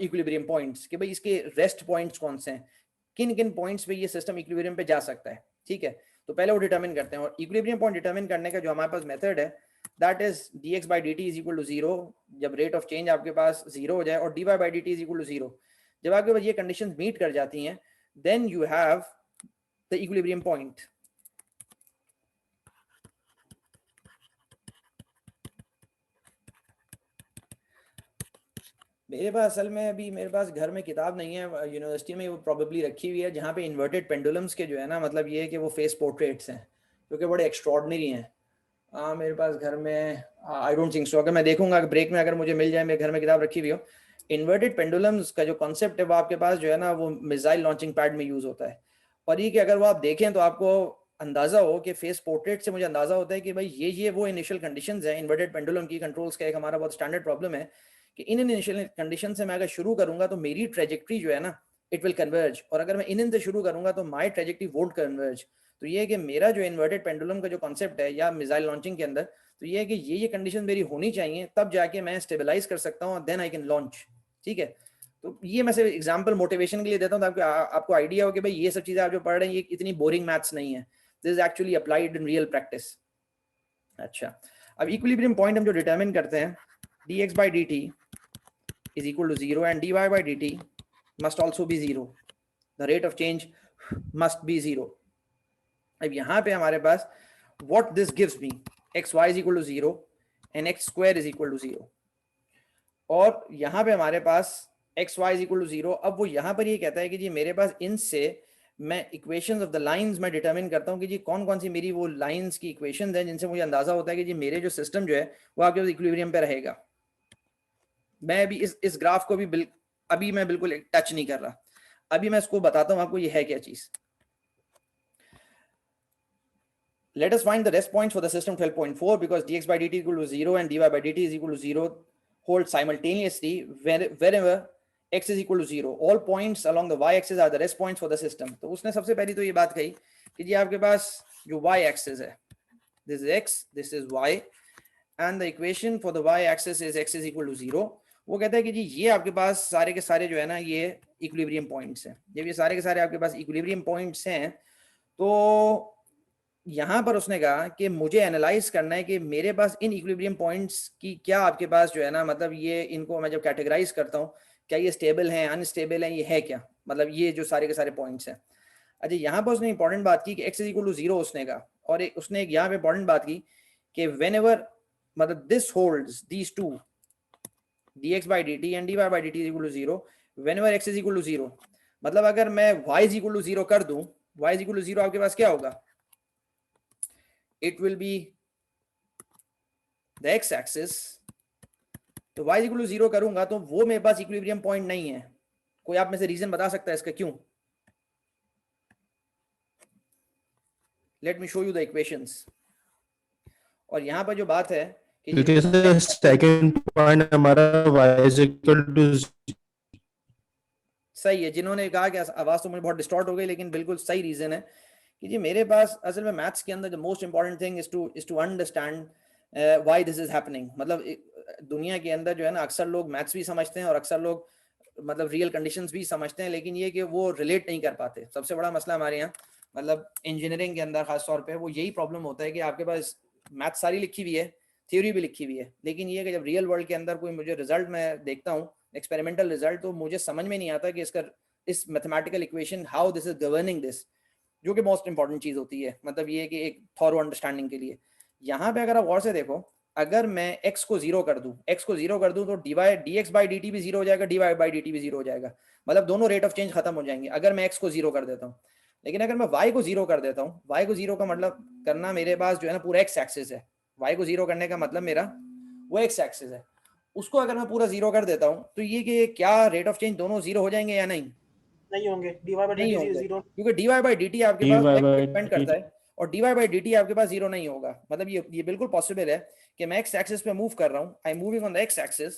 equilibrium points, कि भाई इसके रेस्ट पॉइंट्स कौन से हैं, किन किन पॉइंट्स पे ये सिस्टम इक्विलिब्रियम पे जा सकता है। ठीक है, तो पहले वो डिटरमिन करते हैं और इक्विलिब्रियम पॉइंट डिटरमिन करने का जो हमारे पास मेथड है that is dx by dt is equal to 0, जब रेट ऑफ चेंज आपके पास 0 हो जाए, और dy by dt is equal to 0, जब आपके पास ये कंडीशंस मीट कर जाती हैं then you have the equilibrium point. मेरे पास असल में अभी मेरे पास घर में किताब नहीं है, यूनिवर्सिटी में वो प्रॉबेबली रखी हुई है जहाँ पे इन्वर्टेड पेंडुलम्स के जो है ना मतलब ये है कि वो फेस पोर्ट्रेट्स हैं क्योंकि बड़े एक्स्ट्रॉर्डनरी हैं। मेरे पास घर में आई डोंट थिंक सो, अगर मैं देखूंगा ब्रेक में अगर मुझे मिल जाए, मेरे घर में किताब रखी हुई हो। इन्वर्टेड पेंडुलम्स का जो कॉन्सेप्ट है वो आपके पास जो है ना वो मिसाइल लॉन्चिंग पैड में यूज होता है और ये कि अगर वो आप देखें तो आपको अंदाजा हो कि फेस पोर्ट्रेट से मुझे अंदाजा होता है कि भाई ये वो इनिशियल कंडीशंस हैं इन्वर्टेड पेंडुलम की। कंट्रोल्स का एक हमारा बहुत स्टैंडर्ड प्रॉब्लम है कि इन इनिशियल कंडीशन से मैं अगर शुरू करूंगा तो मेरी ट्रेजेक्ट्री जो है ना इट विल कन्वर्ज, और अगर मैं इन से शुरू करूंगा तो माई ट्रेजेक्ट्री वोंट कन्वर्ज। तो ये है कि मेरा जो इन्वर्टेड पेंडुलम का जो कॉन्सेप्ट है या मिसाइल लॉन्चिंग के अंदर, तो ये है कि ये कंडीशन मेरी होनी चाहिए तब जाके मैं स्टेबलाइज कर सकता हूँ, देन आई कैन लॉन्च। ठीक है, तो ये मैं सिर्फ एग्जांपल मोटिवेशन के लिए देता हूँ ताकि आपको आइडिया हो कि भाई ये सब चीजें आप जो पढ़ रहे हैं ये इतनी बोरिंग मैथ्स नहीं है, this is actually applied in real practice. अच्छा, अब इक्विलिब्रियम पॉइंट हम जो डिटरमिन करते हैं dx by dt is equal to 0 and dy by dt must also be 0, the rate of change must be 0। अब यहाँ पे हमारे पास what this gives me, xy is equal to 0 and x square is equal to 0, और यहाँ पे हमारे पास xy is equal to 0। अब वो यहाँ पर ये कहता है कि जी मेरे पास इनसे मैं इक्वेशंस ऑफ द लाइंस में डिटरमिन करता हूँ कि जी कौन कौन सी मेरी वो लाइंस की इक्वेशंस हैं जिनसे मुझे अंदाजा होता है कि जी मेरे जो सिस्टम जो है वो आपके पास इक्विलिब्रियम पे रहेगा। मैं अभी इस ग्राफ को भी अभी मैं बिल्कुल टच नहीं कर रहा, अभी मैं इसको बताता हूँ आपको ये है क्या चीज। Let us find the rest points for the system 12.4 because dx by dt is equal to 0 and dy by dt is equal to 0 hold simultaneously wherever x is equal to 0. All points along the y axis are the rest points for the system। तो उसने सबसे पहली तो ये बात कही कि जी आपके पास जो y axis है, this is x, this is y and the equation for the y axis is x is equal to 0। वो कहता है कि जी ये आपके पास सारे के सारे जो है ना ये इक्विलिब्रियम पॉइंट्स हैं। जब ये सारे के सारे आपके पास इक्विलिब्रियम पॉइंट्स हैं तो यहाँ पर उसने कहा कि मुझे एनालाइज करना है कि मेरे पास इन इक्विलिब्रियम पॉइंट्स की क्या आपके पास जो है ना मतलब ये इनको मैं जब कैटेगराइज करता हूँ क्या ये स्टेबल हैं अनस्टेबल हैं, ये है क्या, मतलब ये जो सारे के सारे पॉइंट्स हैं। अच्छा, यहाँ पर उसने इंपॉर्टेंट बात की कि x इज इक्वल टू 0 उसने कहा, और उसने एक यहाँ पे इंपॉर्टेंट बात की कि व्हेनेवर मतलब this holds these two dx by dt and dy by dt is equal to 0 whenever x is equal to 0। मतलब अगर मैं y is equal to 0 कर दूं, y is equal to 0 आपके पास क्या होगा, it will be the x axis। तो y is equal to 0 करूंगा तो वो मेरे पास इक्विलिब्रियम पॉइंट नहीं है। कोई आप में से रीजन बता सकता है इसका क्यों? Let me show you the equations. और यहाँ पर जो बात है क्योंकि सेकंड पॉइंट हमारा y is equal to सही है, जिन्होंने कहा कि आवाज तो मुझे बहुत डिस्टॉर्ट हो गई, लेकिन बिल्कुल सही रीजन है कि जी मेरे पास असल में मैथ्स के अंदर the most important thing is to understand why this is happening. मतलब दुनिया के अंदर जो है ना अक्सर लोग मैथ्स भी समझते हैं और अक्सर लोग मतलब रियल कंडीशंस भी समझते हैं, लेकिन ये कि वो रिलेट नहीं कर पाते। सबसे बड़ा मसला हमारे यहाँ मतलब इंजीनियरिंग के अंदर खास तौर पे वो यही प्रॉब्लम होता है कि आपके पास मैथ सारी लिखी हुई है, थ्योरी भी लिखी हुई है, लेकिन ये कि जब रियल वर्ल्ड के अंदर कोई मुझे रिजल्ट मैं देखता हूँ, एक्सपेरिमेंटल रिजल्ट, तो मुझे समझ में नहीं आता कि इसका इस mathematical equation how this is governing this, जो कि मोस्ट इंपॉर्टेंट चीज होती है, मतलब ये कि एक थॉरो अंडरस्टैंडिंग के लिए। यहाँ पे अगर आप गौर से देखो, अगर मैं x को जीरो कर दूं तो dx बाई dt भी जीरो हो जाएगा, dy बाई dt भी जीरो हो जाएगा, मतलब दोनों रेट ऑफ चेंज खत्म हो जाएंगे अगर मैं x को जीरो कर देता हूँ। लेकिन अगर मैं y को जीरो कर देता हूँ, y को जीरो का मतलब करना मेरे पास जो है ना पूरा x एक्सिस है, y को जीरो करने का मतलब मेरा वो x एक्सिस है, उसको अगर मैं पूरा जीरो कर देता हूँ तो ये कि क्या रेट ऑफ चेंज दोनों जीरो हो जाएंगे या नहीं? नहीं होंगे, dy by नहीं dt होंगे, जीरो। क्योंकि dy बाई dt आपके dy पास by x पे डिपेंड करता dt है और dy बाई dt आपके पास जीरो नहीं होगा। मतलब ये बिल्कुल पॉसिबल है कि मैं x एक्सिस पे मूव कर रहा हूँ, I am moving on the x axis,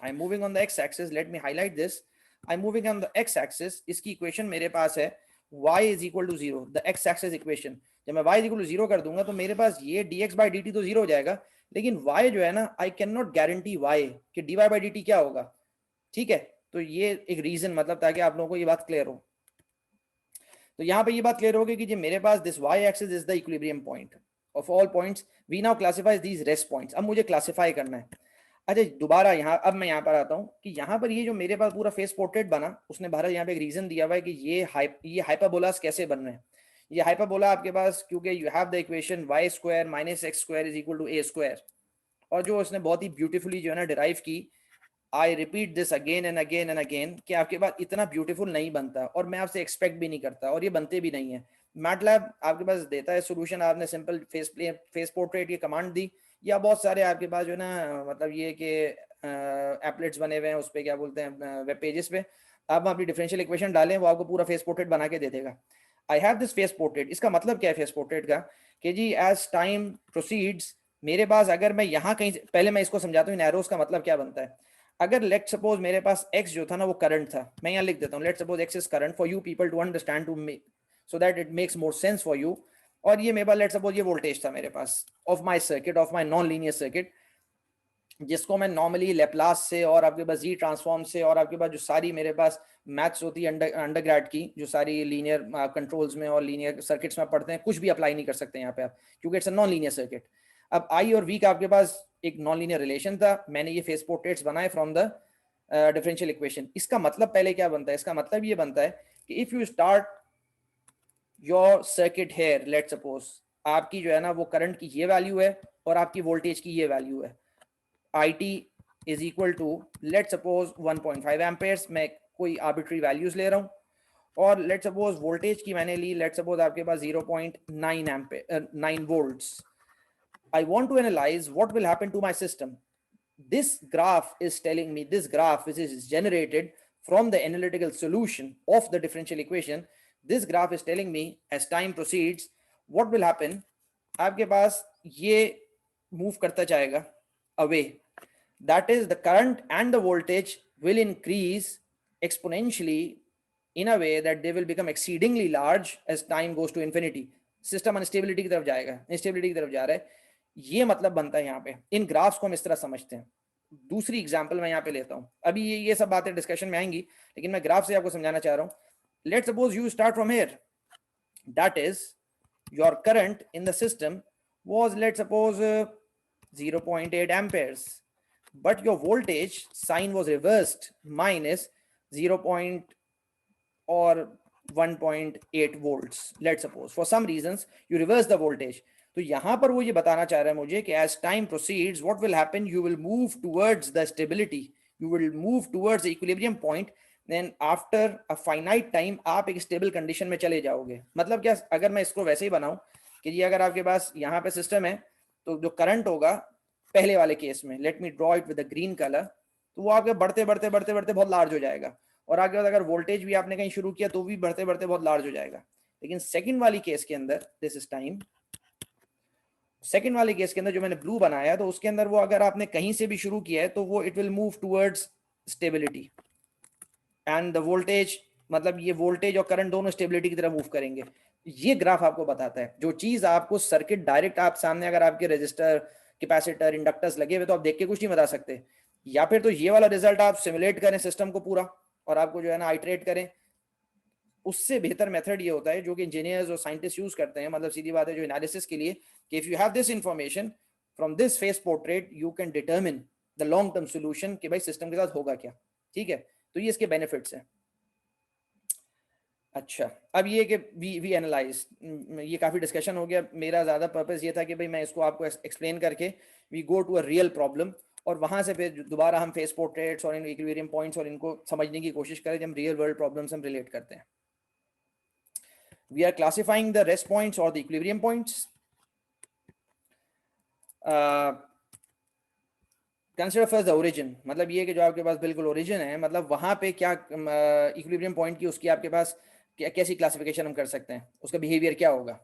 I am moving on the x axis, let me highlight this, I am moving on the x axis. इसकी इक्वेशन मेरे पास है y is equal to zero, the x axis equation. जब मैं y is equal to zero कर दूंगा तो मेरे पास ये dx बाई dt तो जीरो हो जाएगा, लेकिन y जो है ना, I can not guarantee y कि dy बाई dt क्या होगा, ठीक है? तो ये एक रीजन, मतलब ताकि आप लोगों को ये बात क्लियर हो। तो यहाँ पे ये बात क्लियर होगी कि जो मेरे पास this y axis is the equilibrium point of all points, we now classify these rest points. अब मुझे क्लासिफाई करना है। अच्छा दोबारा यहाँ, अब मैं यहाँ पर आता हूँ कि यहाँ पर ये जो मेरे पास पूरा फेस पोर्ट्रेट बना, उसने भारत यहाँ पे एक रीजन दिया हुआ है कि ये हाइपरबोलास कैसे बन रहे हैं। ये हाइपरबोला आपके पास, क्योंकि you have the equation y square minus x square is equal to a square, और जो उसने बहुत ही ब्यूटीफुली जो है ना डिराइव की, I repeat this again and again and again, कि आपके पास इतना ब्यूटीफुल नहीं बनता और मैं आपसे एक्सपेक्ट भी नहीं करता और ये बनते भी नहीं है। मैटलैब आपके पास देता है सोल्यूशन, आपने सिंपल फेस पोर्ट्रेट की कमांड दी, या बहुत सारे आपके पास जो है ना, मतलब ये कि एप्लेट्स बने हुए हैं उस पर, क्या बोलते हैं, वेब पेजेस पे, आप अपनी डिफरेंशियल इक्वेशन डालें, वो आपको पूरा फेस पोर्ट्रेट बना के दे देगा। I have this face portrait. इसका मतलब क्या है फेस पोर्ट्रेट का, कि जी एज टाइम प्रोसीड्स मेरे पास, अगर मैं यहाँ कहीं, पहले मैं इसको समझाता हूँ एरोस का मतलब क्या बनता है। अगर लेट सपोज मेरे पास x जो था ना वो करंट था, मैं यहाँ लिख देता हूँ, let suppose x is current for you people to understand, to make so that it makes more sense for you. और ये मेरे पास लेट सपोज ये वोल्टेज था मेरे पास of my circuit, of my non linear circuit, जिसको मैं नॉर्मली लेप्लास से और आपके पास जी ट्रांसफॉर्म से और आपके पास जो सारी मेरे पास मैथ्स होती है अंडरग्रेड की, जो सारी लीनियर कंट्रोल्स में और लीनियर सर्किट्स में पढ़ते हैं, कुछ भी अप्लाई नहीं कर सकते यहाँ पे आप, क्योंकि it's a non linear circuit. अब आई और वी का आपके पास एक नॉन लीनियर रिलेशन था, मैंने ये फेस पोर्ट्रेट्स बनाए फ्रॉम द डिफरेंशियल इक्वेशन। इसका मतलब पहले क्या बनता है, इसका मतलब ये बनता है कि if you start your circuit here, let suppose आपकी जो है ना वो करंट की ये वैल्यू है और आपकी वोल्टेज की ये वैल्यू है, IT is equal to let suppose 1.5 amperes, मैं कोई आर्बिट्री वैल्यूज ले रहा हूँ, और लेट सपोज वोल्टेज की मैंने ली लेट सपोज आपके पास 0.9 ampere 9 volts. I want to analyze what will happen to my system. This graph is telling me, this graph which is generated from the analytical solution of the differential equation, this graph is telling me as time proceeds what will happen. आपके पास ये move करता जाएगा away, that is the current and the voltage will increase exponentially in a way that they will become exceedingly large as time goes to infinity. System instability की तरफ जाएगा, instability की तरफ जा रहा है, ये मतलब बनता है यहाँ पे। इन ग्राफ्स को हम इस तरह समझते हैं। दूसरी एग्जांपल मैं यहाँ पे लेता हूँ, अभी ये सब बातें डिस्कशन में आएंगी, लेकिन मैं ग्राफ से आपको समझाना चाह रहा हूँ। Let suppose you start from here, that is your current in the system was let suppose 0.8 amperes, but your voltage sign was reversed, minus 0. or 1.8 volts, let's suppose for some reasons you reverse the voltage. तो यहाँ पर वो ये बताना चाह रहा है मुझे कि as time proceeds what will happen, you will move towards the stability, you will move towards the equilibrium point, then after a finite time आप एक stable condition में चले जाओगे। मतलब क्या, अगर मैं इसको वैसे ही बनाऊं कि जी अगर आपके पास यहाँ पे सिस्टम है तो जो करंट होगा पहले वाले केस में, let me draw it with the green colour, तो वो आपके बढ़ते बढ़ते बढ़ते बढ़ते बहुत लार्ज हो जाएगा, और आगे अगर वोल्टेज भी आपने कहीं शुरू किया तो भी बढ़ते बढ़ते बहुत लार्ज हो जाएगा। लेकिन सेकंड वाली केस के अंदर, दिस इज टाइम, सेकंड वाले केस के अंदर जो मैंने ब्लू बनाया तो उसके अंदर वो अगर आपने कहीं से भी शुरू किया है तो वो it will move towards stability, and the voltage, मतलब ये वोल्टेज और करंट दोनों स्टेबिलिटी की तरफ मूव करेंगे। ये ग्राफ आपको बताता है, जो चीज आपको सर्किट डायरेक्ट आप सामने, अगर आपके रजिस्टर, कैपेसिटर, इंडक्टर्स लगे हुए तो आप देख के कुछ नहीं बता सकते, या फिर तो ये वाला रिजल्ट आप सिमुलेट करें सिस्टम को पूरा और आपको जो है ना आइटरेट करें, उससे बेहतर मेथड ये होता है जो कि इंजीनियर्स और साइंटिस्ट यूज करते हैं, मतलब सीधी बात है जो एनालिसिस के लिए, कि if you have this information from this face portrait you can determine the long term solution कि भाई सिस्टम के साथ होगा क्या। ठीक है, तो ये इसके बेनिफिट्स हैं। अच्छा, अब ये कि वी एनालाइज, ये काफ़ी डिस्कशन हो गया, मेरा ज़्यादा पर्पस ये था कि भाई मैं इसको आपको एक्सप्लेन करके we go to a real problem, और वहाँ से फिर दोबारा हम फेस पोर्ट्रेट्स और इन इक्विलिब्रियम पॉइंट्स और इनको समझने की कोशिश करें, जब हम रियल वर्ल्ड प्रॉब्लम्स हम रिलेट करते हैं। We are classifying the rest points और the equilibrium points. Consider first the origin, मतलब ये कि जो आपके पास बिल्कुल ओरिजिन है, मतलब वहाँ पे क्या इक्विलिब्रियम पॉइंट की उसकी आपके पास कैसी क्लासिफिकेशन हम कर सकते हैं, उसका बिहेवियर क्या होगा।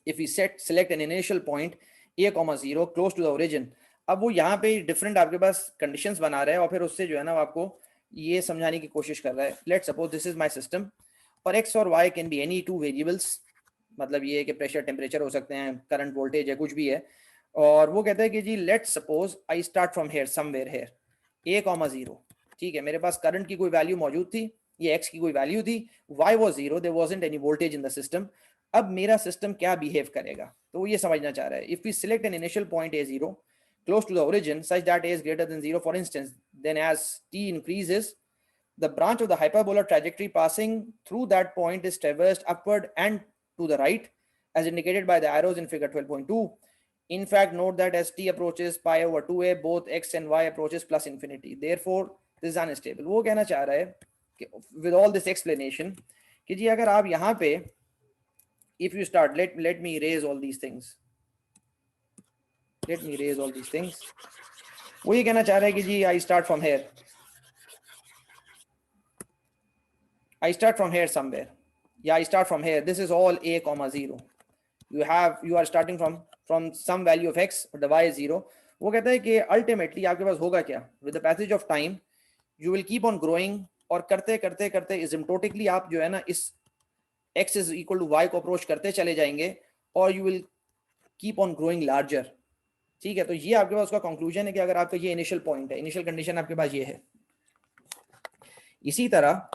If we select an initial point a,0 close to the origin, अब वो यहाँ पे डिफरेंट आपके पास कंडीशंस बना रहा है और फिर उससे जो है ना आपको ये समझाने की कोशिश कर रहा है। Let's suppose this is my system और x और y can be any two variables, मतलब ये है कि प्रेशर टेम्परेचर हो सकते हैं, करंट वोल्टेज है, कुछ भी है। और वो कहता है कि जी let's suppose I start from here somewhere here a,0, ठीक है, मेरे पास करंट की कोई वैल्यू मौजूद थी, ये x की कोई वैल्यू थी, y was 0, there wasn't any voltage in the system। अब मेरा सिस्टम क्या बिहेव करेगा, तो वो ये समझना चाह रहा है। If we select an initial point a0 close to the origin such that a is greater than 0 for instance, then as t increases the branch of the hyperbola trajectory passing through that point is traversed upward and to the right as indicated by the arrows in figure 12.2। In fact, note that as t approaches pi over 2a both x and y approaches plus infinity, therefore this is unstable। वो कहना चाह रहा है कि with all this explanation कि जी अगर आप यहाँ पे if you start, let me erase all these things, वो ये कहना चाह रहा है कि जी I start from here somewhere, yeah I start from here, this is all a,0, you are starting from some value of x or the y is 0। वो कहता है कि अल्टीमेटली आपके पास होगा क्या, with the passage of time you will keep on growing, और करते करते करते एसिम्प्टोटिकली आप जो है ना इस x is equal to y को अप्रोच करते चले जाएंगे और you will keep on growing larger. ठीक है, तो ये आपके पास उसका कंक्लूजन है कि अगर आपका ये इनिशियल पॉइंट है, इनिशियल कंडीशन आपके पास ये है। इसी तरह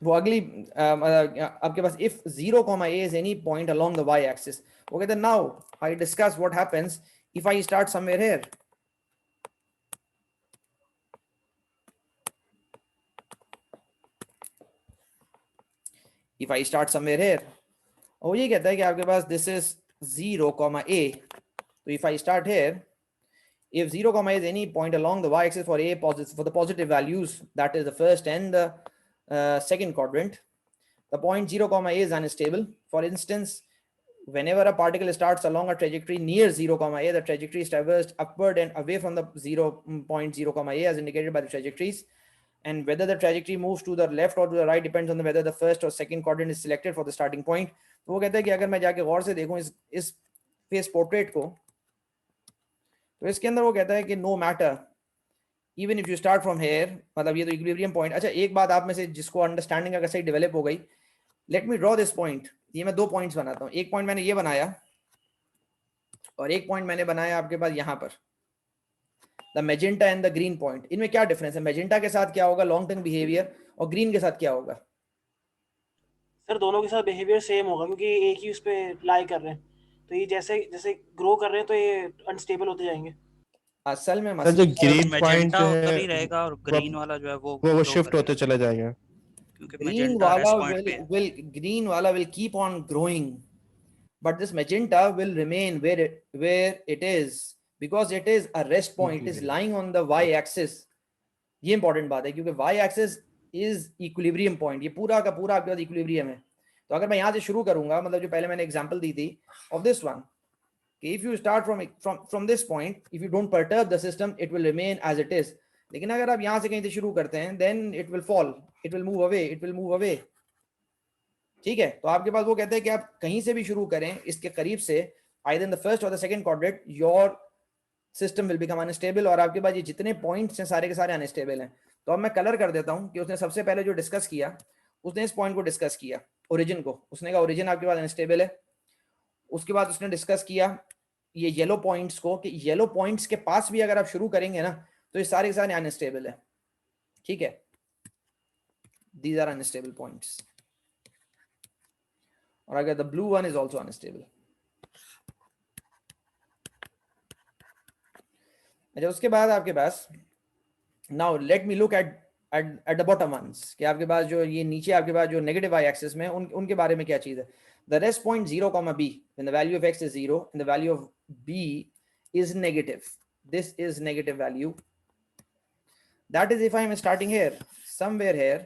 वो अगली आपके पास if 0, a is any point along the y axis, वो कहते हैं now I discuss what happens if I start somewhere here। if I start somewhere here, और ये कहता है कि आपके पास this is 0, a, तो if I start here, if 0, a is any point along the y axis for a positive, for the positive values, that is the first and the second quadrant, the point 0, a is unstable। For instance, whenever a particle starts along a trajectory near 0, a, the trajectory is traversed upward and away from the 0.0, a as indicated by the trajectories, and whether the trajectory moves to the left or to the right depends on whether the first or second quadrant is selected for the starting point। तो वो कहता है कि अगर मैं जाके गौर से देखूं इस फेस पोर्ट्रेट को, तो इसके अंदर वो कहता है कि no matter even if you start from here, मतलब ये तो इक्विलिब्रियम पॉइंट। अच्छा, एक बात आप में से जिसको अंडरस्टैंडिंग अगर सही डेवलप हो गई, let me draw this point. ये मैं 2 पॉइंट्स बनाता हूँ, एक पॉइंट मैंने ये बनाया और एक पॉइंट मैंने बनाया आपके पास यहाँ पर, the magenta and the green point. इनमें क्या डिफरेंस है, मैजेंटा के साथ क्या होगा लॉन्ग टर्म बिहेवियर और ग्रीन के साथ क्या होगा? सर दोनों के साथ बिहेवियर सेम होगा क्योंकि एक ही उस पे लाई कर रहे हैं, तो ये जैसे जैसे ग्रो कर रहे हैं तो ये अनस्टेबल होते जाएंगे। असल में सर जो मसला ग्रीन पॉइंट मैजेंटा जो उधर ही है रहेगा और ग्रीन वाला जो है वो वो grow शिफ्ट होते करेगा, चले जाएंगे, क्योंकि green मैजेंटा वाला रेस्ट पॉइंट पे है। green वाला will keep on growing, but this magenta will remain where it is because it is a rest point, it is lying on the y axis। ये इंपॉर्टेंट बात है क्योंकि y axis is equilibrium point, ये पूरा का पूरा आपके पास equilibrium है। तो अगर मैं यहाँ से शुरू करूंगा, मतलब जो पहले मैंने एग्जांपल दी थी of this one, if you start from this point, if you don't perturb the system it will remain as it is। लेकिन अगर आप यहाँ से कहीं से शुरू करते हैं then it will fall, it will move away। ठीक है, तो आपके पास वो कहते हैं कि आप कहीं से भी शुरू करें इसके करीब से, either in the first or the second quadrant, your system will become unstable, और आपके पास ये जितने पॉइंट्स हैं सारे के सारे अनस्टेबल हैं। तो अब मैं कलर कर देता हूं कि उसने सबसे पहले जो डिस्कस किया, उसने इस पॉइंट को डिस्कस किया, ओरिजिन को। उसने कहा ओरिजिन आपके पास अनस्टेबल है। उसके बाद उसने डिस्कस किया ये येलो पॉइंट्स को, कि येलो पॉइंट्स के पास भी अगर आप शुरू करेंगे ना तो ये सारे के सारे अनस्टेबल है। ठीक है, these are unstable points. और अगर the blue one is also unstable. अच्छा, उसके बाद आपके पास now let me look at the bottom ones कि आपके पास जो ये नीचे आपके पास जो नेगेटिव y एक्सिस में उनके बारे में क्या चीज है. The rest point 0, b when the value of x is 0 and the value of b is negative. This is negative value. That is if I am starting here somewhere here.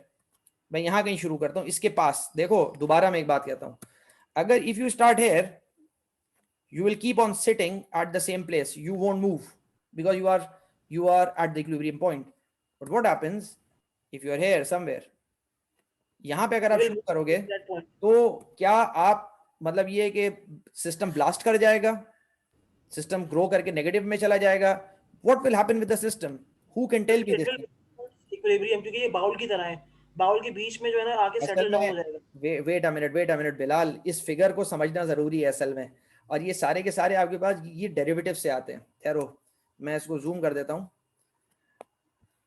मैं यहाँ कहीं शुरू करता हूँ इसके पास. देखो दोबारा मैं एक बात कहता हूँ, अगर if you start here you will keep on sitting at the same place, you won't move because you are at the equilibrium point. But what happens if you are here somewhere, यहाँ पे अगर आप शुरू करोगे तो क्या आप मतलब ये कि सिस्टम ब्लास्ट कर जाएगा, सिस्टम ग्रो करके नेगेटिव में चला जाएगा? What will happen with the system? Who can tell me this? Equilibrium, क्योंकि ये बाउल की तरह है, बाउल के बीच में जो है ना आके सेटल डाउन हो जाएगा. वेट अ मिनट बिलाल, इस फिगर को समझना जरूरी है असल में, और ये सारे के सारे आपके पास ये डेरिवेटिव से आते हैं. ठहरो मैं इसको जूम कर देता हूँ.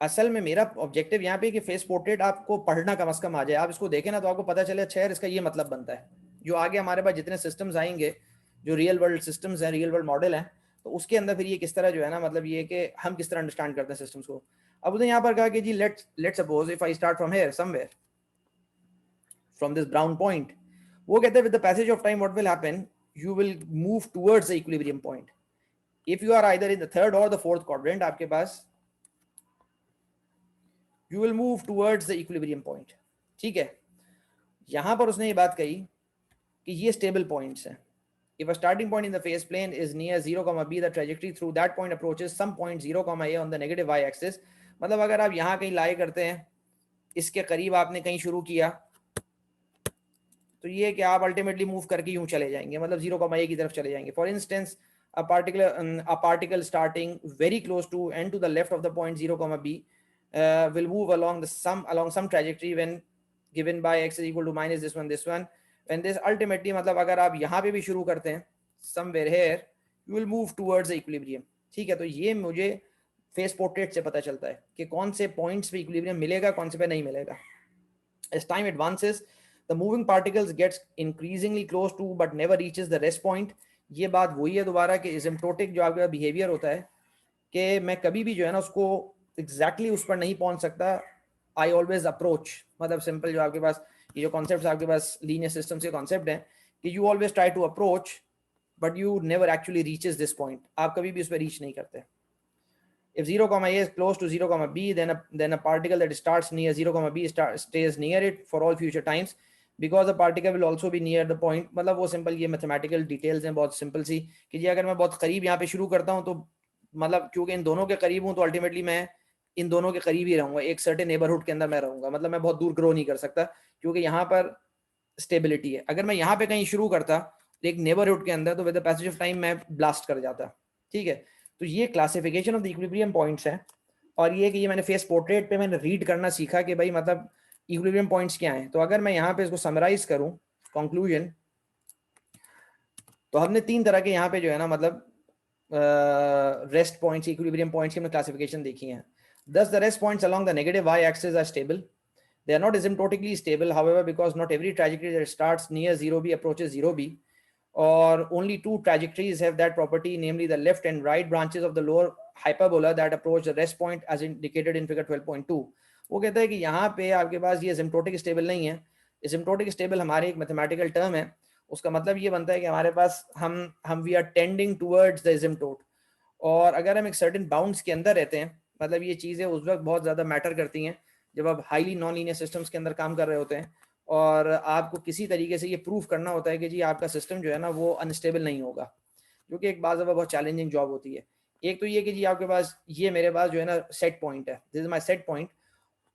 असल में मेरा ऑब्जेक्टिव यहाँ पे कि फेस पोर्ट्रेट आपको पढ़ना कम से कम आ जाए. आप इसको देखें ना तो आपको पता चले अच्छा यार इसका ये मतलब बनता है. जो आगे हमारे पास जितने सिस्टम्स आएंगे, जो रियल वर्ल्ड सिस्टम्स हैं, रियल वर्ल्ड मॉडल हैं, तो उसके अंदर फिर ये किस तरह जो है ना मतलब ये कि हम किस तरह अंडरस्टैंड करते हैं सिस्टम्स को. अब उसने यहाँ पर कहा कि जी let's suppose if I start from here somewhere from this brown point. वो कहते हैं with the passage of time what will happen, you will move towards the equilibrium point. If you are either in the third or the fourth quadrant, आपके पास you will move towards the equilibrium point. ठीक है, यहां पर उसने ये बात कही कि ये स्टेबल पॉइंट्स हैं. If a starting point in the phase plane is near 0, b, the trajectory through that point approaches some point 0, a on the negative y axis. मतलब अगर आप यहाँ कहीं लाई करते हैं, इसके करीब आपने कहीं शुरू किया, तो ये कि आप अल्टीमेटली मूव करके यूं चले जाएंगे, मतलब 0, a की तरफ चले जाएंगे. For instance a particle starting very close to and to the left of the point 0, b will move along some trajectory when given by x is equal to minus this one, when this ultimately मतलब अगर आप यहाँ पे भी शुरू करते हैं somewhere here, you will move towards the equilibrium. ठीक है, तो ये मुझे फेस पोर्ट्रेट से पता चलता है कि कौन से पॉइंट्स पे इक्विलिब्रियम मिलेगा, कौन से पे नहीं मिलेगा. As time advances, the moving particles gets increasingly close to but never reaches the rest point. ये बात वही है दोबारा कि एसिम्प्टोटिक जो आपका बिहेवियर होता है कि मैं कभी भी जो है ना उसको एग्जैक्टली उस पर नहीं पहुंच सकता. आई ऑलवेज अप्रोच, मतलब सिंपल जो आपके पास ये जो कॉन्सेप्ट आपके पास लीनियर सिस्टम के कॉन्सेप्ट है कि you always try to approach but you never actually reaches this point. आप कभी भी उस पर रीच नहीं करते. If 0, a is close to 0, b, then a particle that starts near 0, b stays near it for all future times because the particle will also be near the point. मतलब वो simple ये mathematical details हैं बहुत simple सी कि जी अगर मैं बहुत करीब यहाँ पे शुरू करता हूँ तो मतलब क्योंकि इन दोनों के करीब हूँ तो अल्टीमेटली मैं इन दोनों के करीब ही रहूंगा, एक सर्टेन नेबरहुड के अंदर मैं रहूंगा. मतलब मैं बहुत दूर ग्रो नहीं कर सकता क्योंकि यहाँ पर स्टेबिलिटी है. अगर मैं यहाँ पे कहीं शुरू करता एक नेबरहुड के अंदर तो with the passage of time मैं ब्लास्ट कर जाता. ठीक है, तो ये classification of the equilibrium points है. और ये कि ये मैंने फेस पोर्ट्रेट पे मैंने रीड करना सीखा कि भाई मतलब इक्विलिब्रियम पॉइंट्स क्या हैं. तो अगर मैं यहाँ पे इसको समराइज करूँ कंक्लूजन, तो हमने 3 तरह के यहाँ पे जो है ना मतलब रेस्ट पॉइंट्स, इक्विलिब्रियम पॉइंट्स की हमने क्लासिफिकेशन देखी है. Thus, the rest points along the negative y-axis are stable. They are not asymptotically stable, however, because not every trajectory that starts near 0b approaches 0b, or only 2 trajectories have that property, namely the left and right branches of the lower hyperbola that approach the rest point as indicated in figure 12.2. वो कहता है कि यहाँ पे आपके पास ये asymptotic stable नहीं है. Asymptotic stable हमारी एक mathematical term है. उसका मतलब ये बनता है कि हमारे पास हम we are tending towards the asymptote. और अगर हम एक certain bounds के अंदर रहते हैं, मतलब ये चीज़ें उस वक्त बहुत ज़्यादा मैटर करती हैं जब आप हाईली नॉन लीनियर सिस्टम्स के अंदर काम कर रहे होते हैं और आपको किसी तरीके से ये प्रूफ करना होता है कि जी आपका सिस्टम जो है ना वो अनस्टेबल नहीं होगा, जो कि एक बाज़ बहुत चैलेंजिंग जॉब होती है. एक तो ये कि जी आपके पास ये मेरे पास जो है ना सेट पॉइंट है, this is my set point.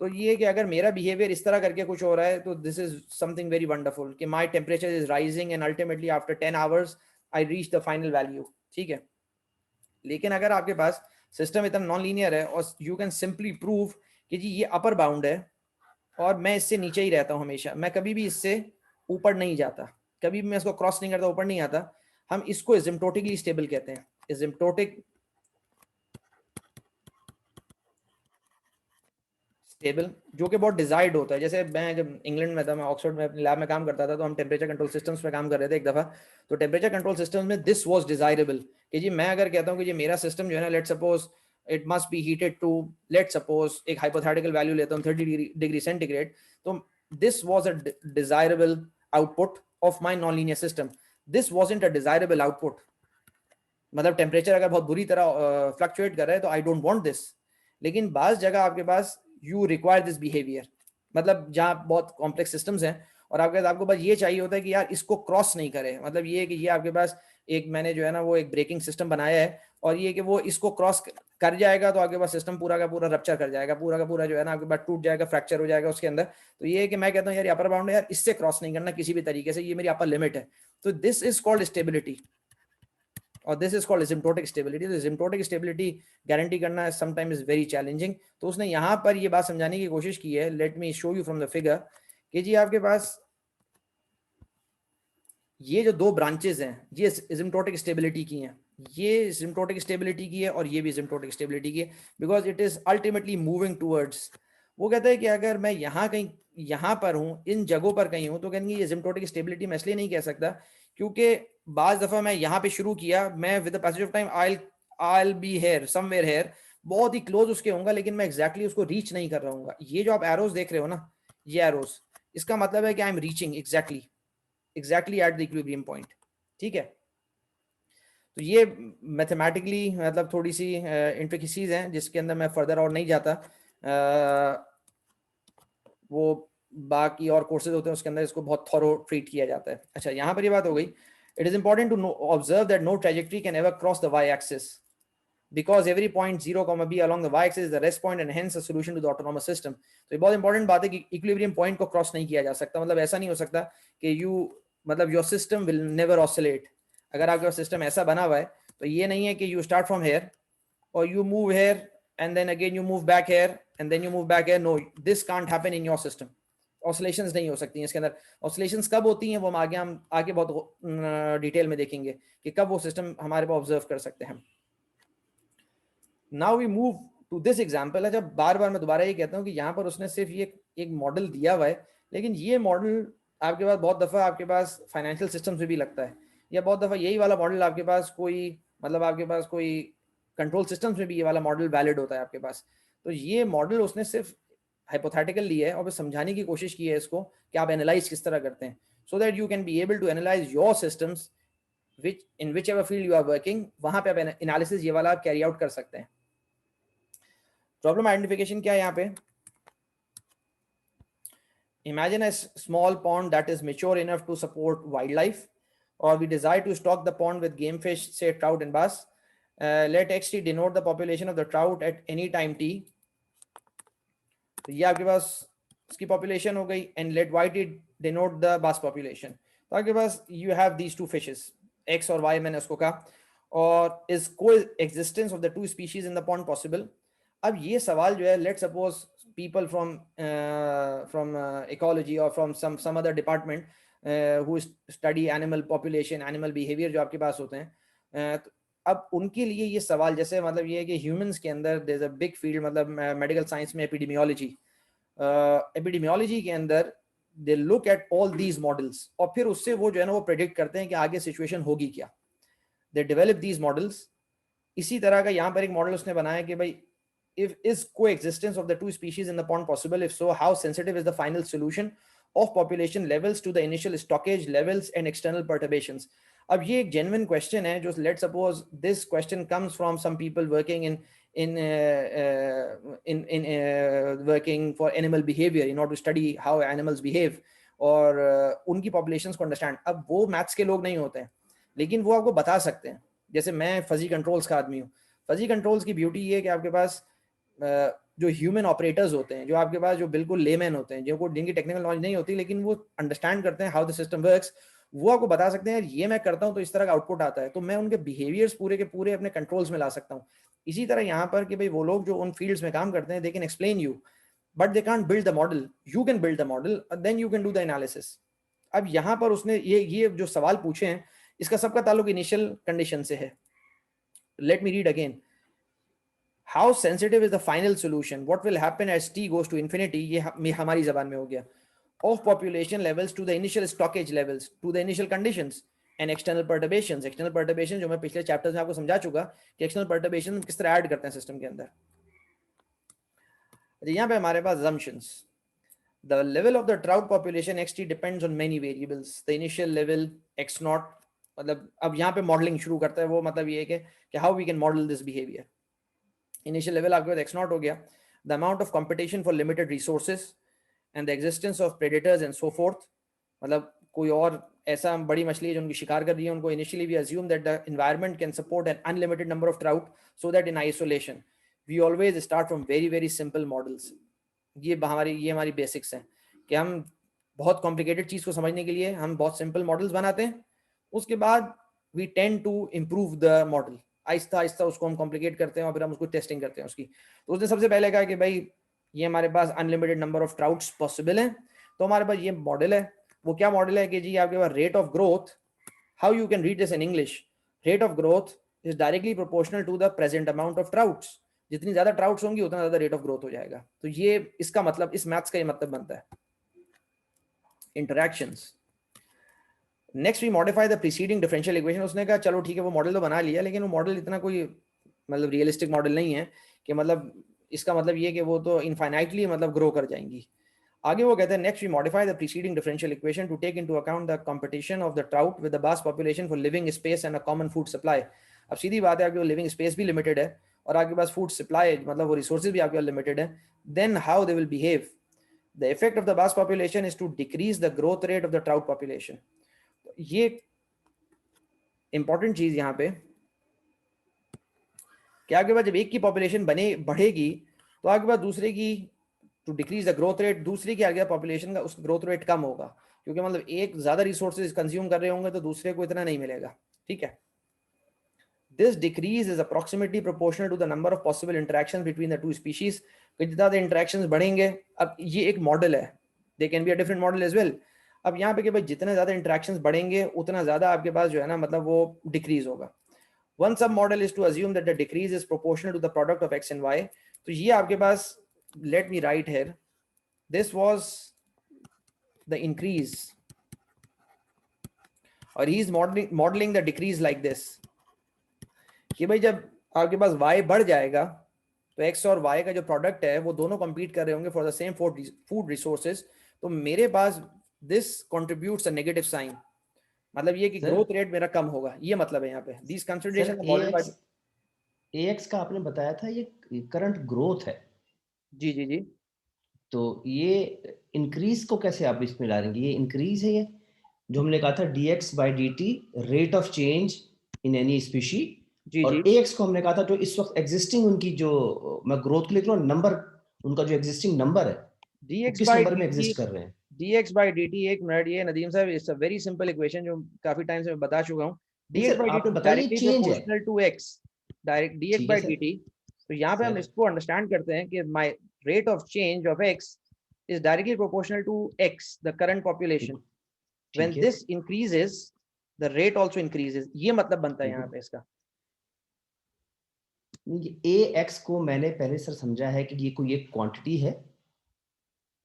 तो ये कि अगर मेरा बिहेवियर इस तरह करके कुछ हो रहा है तो this is something very wonderful कि my temperature is rising and ultimately after 10 hours I reach the final value. ठीक है, लेकिन अगर आपके पास सिस्टम इतना नॉन लीनियर है और यू कैन सिंपली प्रूव कि जी ये अपर बाउंड है और मैं इससे नीचे ही रहता हूँ हमेशा, मैं कभी भी इससे ऊपर नहीं जाता, कभी भी मैं इसको क्रॉस नहीं करता, ऊपर नहीं आता. हम इसको एसिम्प्टोटिकली स्टेबल कहते हैं. एसिम्प्टोटिक स्टेबल, जो कि बहुत डिजायर्ड होता है। जैसे मैं जब इंग्लैंड में था, मैं ऑक्सफोर्ड में अपने लैब में काम करता था, तो हम टेम्परेचर कंट्रोल सिस्टम्स पे काम कर रहे थे एक दफा। तो टेम्परेचर कंट्रोल सिस्टम्स में दिस वाज डिजायरेबल कि जी मैं अगर कहता हूँ कि जी मेरा सिस्टम जो है ना, let suppose it must be heated to, let suppose एक हाइपोथेटिकल वैल्यू लेता हूँ 30 डिग्री सेंटीग्रेड, तो this was a desirable output of my non linear system. This wasn't a desirable output, मतलब टेम्परेचर अगर बहुत बुरी तरह फ्लक्चुएट कर रहा है तो आई डोंट वांट दिस। लेकिन बाज जगह आपके पास यू रिक्वायर दिस बिहेवियर, मतलब जहाँ बहुत कॉम्प्लेक्स सिस्टम्स हैं और आपको बस ये चाहिए होता है कि यार इसको क्रॉस नहीं करे, मतलब ये कि ये आपके पास एक मैंने जो है ना वो एक ब्रेकिंग सिस्टम बनाया है और ये कि वो इसको क्रॉस कर जाएगा तो आपके पास सिस्टम पूरा का पूरा रप्चर कर जाएगा, पूरा का पूरा जो है ना आपके पास टूट जाएगा, फ्रैक्चर हो जाएगा उसके अंदर। तो ये है कि मैं कहता हूँ यार अपर बाउंड है यार, इससे क्रॉस नहीं करना किसी भी तरीके से, ये मेरी अपर लिमिट है। तो दिस इज कॉल्ड स्टेबिलिटी और this is called asymptotic stability. तो एसिम्प्टोटिक स्टेबिलिटी गारंटी करना समटाइम इज वेरी चैलेंजिंग। तो उसने यहाँ पर ये बात समझाने की कोशिश की है, let me show you from the figure, कि जी आपके पास ये जो दो ब्रांचेस हैं ये एसिम्प्टोटिक स्टेबिलिटी की हैं, ये एसिम्प्टोटिक स्टेबिलिटी की है और ये भी एसिम्प्टोटिक स्टेबिलिटी की है, because it is ultimately moving towards. वो कहता है कि अगर मैं यहाँ कहीं यहाँ पर हूँ, इन जगहों पर कहीं हूँ, तो कहेंगे ये एसिम्प्टोटिक स्टेबिलिटी मैं इसलिए नहीं कह सकता क्योंकि बाज दफा मैं यहाँ पे शुरू किया, मैं with the passage of time I be here somewhere hair, बहुत ही क्लोज उसके होऊंगा, लेकिन मैं एग्जैक्टली उसको रीच नहीं कर रहा हूँ। ये जो आप एरोज देख रहे हो ना, ये एरोज, इसका मतलब है कि I am reaching exactly at the equilibrium point. ठीक है, तो ये मैथमेटिकली मतलब थोड़ी सी इंट्रिकेसीज हैं जिसके अंदर मैं फर्दर और नहीं जाता। वो बाकी और कोर्सेज होते हैं उसके अंदर इसको बहुत थॉरो ट्रीट किया जाता है। अच्छा, यहाँ पर ये बात हो गई, it is important to observe that no trajectory can ever cross the y axis because every point 0, b along the y-axis is the rest point and hence a solution to the autonomous system। तो ये बहुत important बात है कि equilibrium point को cross नहीं किया जा सकता। मतलब ऐसा नहीं हो सकता कि मतलब your system will never oscillate. अगर आपका सिस्टम ऐसा बना हुआ है तो ये नहीं है कि यू स्टार्ट फ्रॉम हेयर और you move here and then again you move back here and then you move back here. No, this can't happen in your system. Oscillations नहीं हो सकती हैं इसके अंदर। ऑसिलेशंस कब होती हैं वो हम आगे बहुत डिटेल में देखेंगे कि कब वो सिस्टम हमारे पास ऑब्जर्व कर सकते हैं। Now we move to this example है। जब बार बार मैं दोबारा ये कहता हूँ कि यहाँ पर उसने सिर्फ ये एक मॉडल दिया हुआ है, लेकिन ये मॉडल आपके पास बहुत दफ़ा आपके पास फाइनेंशियल सिस्टम से भी लगता है, या बहुत दफ़ा यही वाला मॉडल आपके पास कोई मतलब आपके पास कोई कंट्रोल सिस्टम्स में भी ये वाला मॉडल वैलिड होता है आपके पास। तो ये मॉडल उसने सिर्फ हाइपोथेटिकल लिया है और फिर समझाने की कोशिश की है इसको कि आप एनालाइज किस तरह करते हैं, so that you can be able to analyse your systems which in which ever field you are working, वहाँ पे आप एनालिसिस ये वाला कैरी आउट कर सकते हैं। प्रॉब्लम आइडेंटिफिकेशन क्या है यहाँ पे? Imagine a small pond that is mature enough to support wildlife, or we desire to stock the pond with game fish, say trout and bass. Let xt denote the population of the trout at any time t. तो ये आपके पास इसकी population हो गई, and let yt denote the bass population. तो आपके पास you have these two fishes, x और y मैंने उसको कहा, और is coexistence of the two species in the pond possible? अब ये सवाल जो है, let's suppose people from ecology or from some other department who study animal population, animal behavior जो आपके पास होते हैं, तो अब उनके लिए ये सवाल जैसे मतलब ये है कि ह्यूमंस के अंदर there's a big field, मतलब मेडिकल साइंस में एपिडेमियोलॉजी के अंदर they look at all these models और फिर उससे वो जो है ना वो प्रेडिक्ट करते हैं कि आगे सिचुएशन होगी क्या। they develop these models। इसी तरह का यहाँ पर एक मॉडल उसने बनाया कि भाई if is coexistence of the two species in the pond possible, if so how sensitive is the final solution of population levels to the initial stockage levels and external perturbations। अब ये एक genuine question है जो let's suppose this question comes from some people working in working for animal behavior in order to study how animals behave और उनकी populations को understand। अब वो maths के लोग नहीं होते हैं लेकिन वो आपको बता सकते हैं। जैसे मैं फजी कंट्रोल्स का आदमी हूँ, फजी कंट्रोल्स की ब्यूटी ये है कि आपके पास जो ह्यूमन ऑपरेटर्स होते हैं, जो आपके पास जो बिल्कुल लेमैन होते हैं, जिनकी टेक्निकल नॉलेज नहीं होती लेकिन वो अंडरस्टैंड करते हैं हाउ द सिस्टम वर्क्स, वो आपको बता सकते हैं ये मैं करता हूँ तो इस तरह का आउटपुट आता है, तो मैं उनके बिहेवियर्स पूरे के पूरे अपने कंट्रोल्स में ला सकता हूँ। इसी तरह यहाँ पर कि भाई वो लोग जो उन फील्ड्स में काम करते हैं, they can explain you but they can't build the model, you can build the model then you can do the analysis. अब यहाँ पर उसने ये जो सवाल पूछे हैं इसका सबका ताल्लुक इनिशियल कंडीशन से है। Let me read again. How sensitive is the final solution, what will happen as t goes to infinity, ये हमारी जबान में हो गया, of population levels to the initial stockage levels to the initial conditions and external perturbations. External perturbation जो मैं पिछले chapters में आपको समझा चुका कि एक्सटर्नल पर्टर्बेशन किस तरह ऐड करते हैं सिस्टम के अंदर। यहाँ पे हमारे पास assumptions, the level of the trout population xt depends on many variables, the initial level x naught, मतलब अब यहाँ पे मॉडलिंग शुरू करता है वो, मतलब ये है कि how we can model this behavior। initial level आपके पास x naught हो गया, the amount of competition for limited resources and the existence of predators and so forth, मतलब कोई और ऐसा बड़ी मछली है जो उनकी शिकार कर रही है उनको, initially we assume that the environment can support an unlimited number of trout so that in isolation we always start from very very simple models। ये हमारी बेसिक्स हैं कि हम बहुत कॉम्प्लिकेटेड चीज को समझने के लिए हम बहुत सिंपल मॉडल्स बनाते हैं, उसके बाद we tend to improve the model, आहिस्ता आहिस्ता उसको हम कॉम्प्लिकेट करते हैं और फिर हम उसको टेस्टिंग करते हैं उसकी। तो उसने सबसे पहले कहा कि भाई ये हमारे पास unlimited number of trouts possible हैं, तो हमारे पास ये मॉडल है। वो क्या मॉडल है कि जी आपके पास rate of growth, how you can read this in English, rate of growth is directly proportional to the present amount of trouts, जितनी ज्यादा ट्राउट्स होंगी उतना ज्यादा रेट ऑफ ग्रोथ हो जाएगा। तो ये इसका मतलब, इस मैथ्स का ये मतलब बनता है। Interactions, next we modify the preceding differential equation. उसने कहा चलो ठीक है वो मॉडल तो बना लिया, लेकिन वो मॉडल इतना कोई मतलब रियलिस्टिक मॉडल नहीं है कि मतलब इसका मतलब ये कि वो तो इनफाइनाइटली मतलब ग्रो कर जाएंगी। आगे वो कहते हैं next we modify the preceding differential equation to take into account the competition of the trout with the वास्ट population for living space and a common food supply. अब सीधी बात है आपकी लिविंग स्पेस भी लिमिटेड है और आपके पास फूड सप्लाई मतलब वो रिसोर्सेज भी आपके पास लिमिटेड है, then how they will behave. The effect of the वास्ट population is to decrease the growth rate of the trout population. ये इंपॉर्टेंट चीज यहाँ पे कि आपके पास जब एक की पॉपुलेशन बढ़ेगी तो आपके पास दूसरे की to decrease the growth rate, दूसरे की आगे पॉपुलेशन का उस ग्रोथ रेट कम होगा, क्योंकि मतलब एक ज्यादा रिसोर्सेज कंज्यूम कर रहे होंगे तो दूसरे को इतना नहीं मिलेगा। ठीक है, this decrease is approximately proportional to the number of possible interactions between the two species। जितना ज़्यादा interactions बढ़ेंगे, अब ये एक मॉडल है, they can be a different model as well। अब यहाँ पे कि भाई जितने ज़्यादा interactions बढ़ेंगे उतना ज़्यादा आपके पास जो है ना मतलब वो decrease होगा। One sub model is to assume that the decrease is proportional to the product of x and y। तो ये आपके पास, let me write here, this was the increase और he is modeling the decrease like this कि भाई जब आपके पास y बढ़ जाएगा तो x और y का जो प्रोडक्ट है वो दोनों compete कर रहे होंगे for the same food resources, तो मेरे पास this contributes a negative sign, मतलब ये कि ग्रोथ रेट मेरा कम होगा, ये मतलब है यहाँ पे। दिस कंसीडरेशन ax का आपने बताया था ये करंट ग्रोथ है, जी जी जी, तो ये इंक्रीज को कैसे आप इसमें ला रहे हैं? ये इंक्रीज है, ये जो हमने कहा था dx by dt rate of change in any species, जी और जी, ax को हमने कहा था जो इस वक्त एग्जिस्टिंग उनकी जो मैं ग्रोथ के लिए लिख रहा हूँ नंबर, उनका जो एग्जिस्टिंग नंबर है वो किस नंबर में एग्जिस्ट कर रहे हैं। dx by dt, एक मिनट, ये नदीम साहब it's a very simple equation जो काफी टाइम से मैं बता चुका हूँ। dx by आप dt बताइए डायरेक्टली चेंज है, proportional to x, direct dx ठीक है by सर। dt। तो यहाँ पे हम सर इसको अंडरस्टैंड करते हैं कि my rate of change of x is directly proportional to x, the current population। When ठीक है, this increases, the rate also increases। ये मतलब बनता है यहाँ पे इसका। ax को मैंने पहले सर समझा है कि ये कोई एक क्वांटिटी है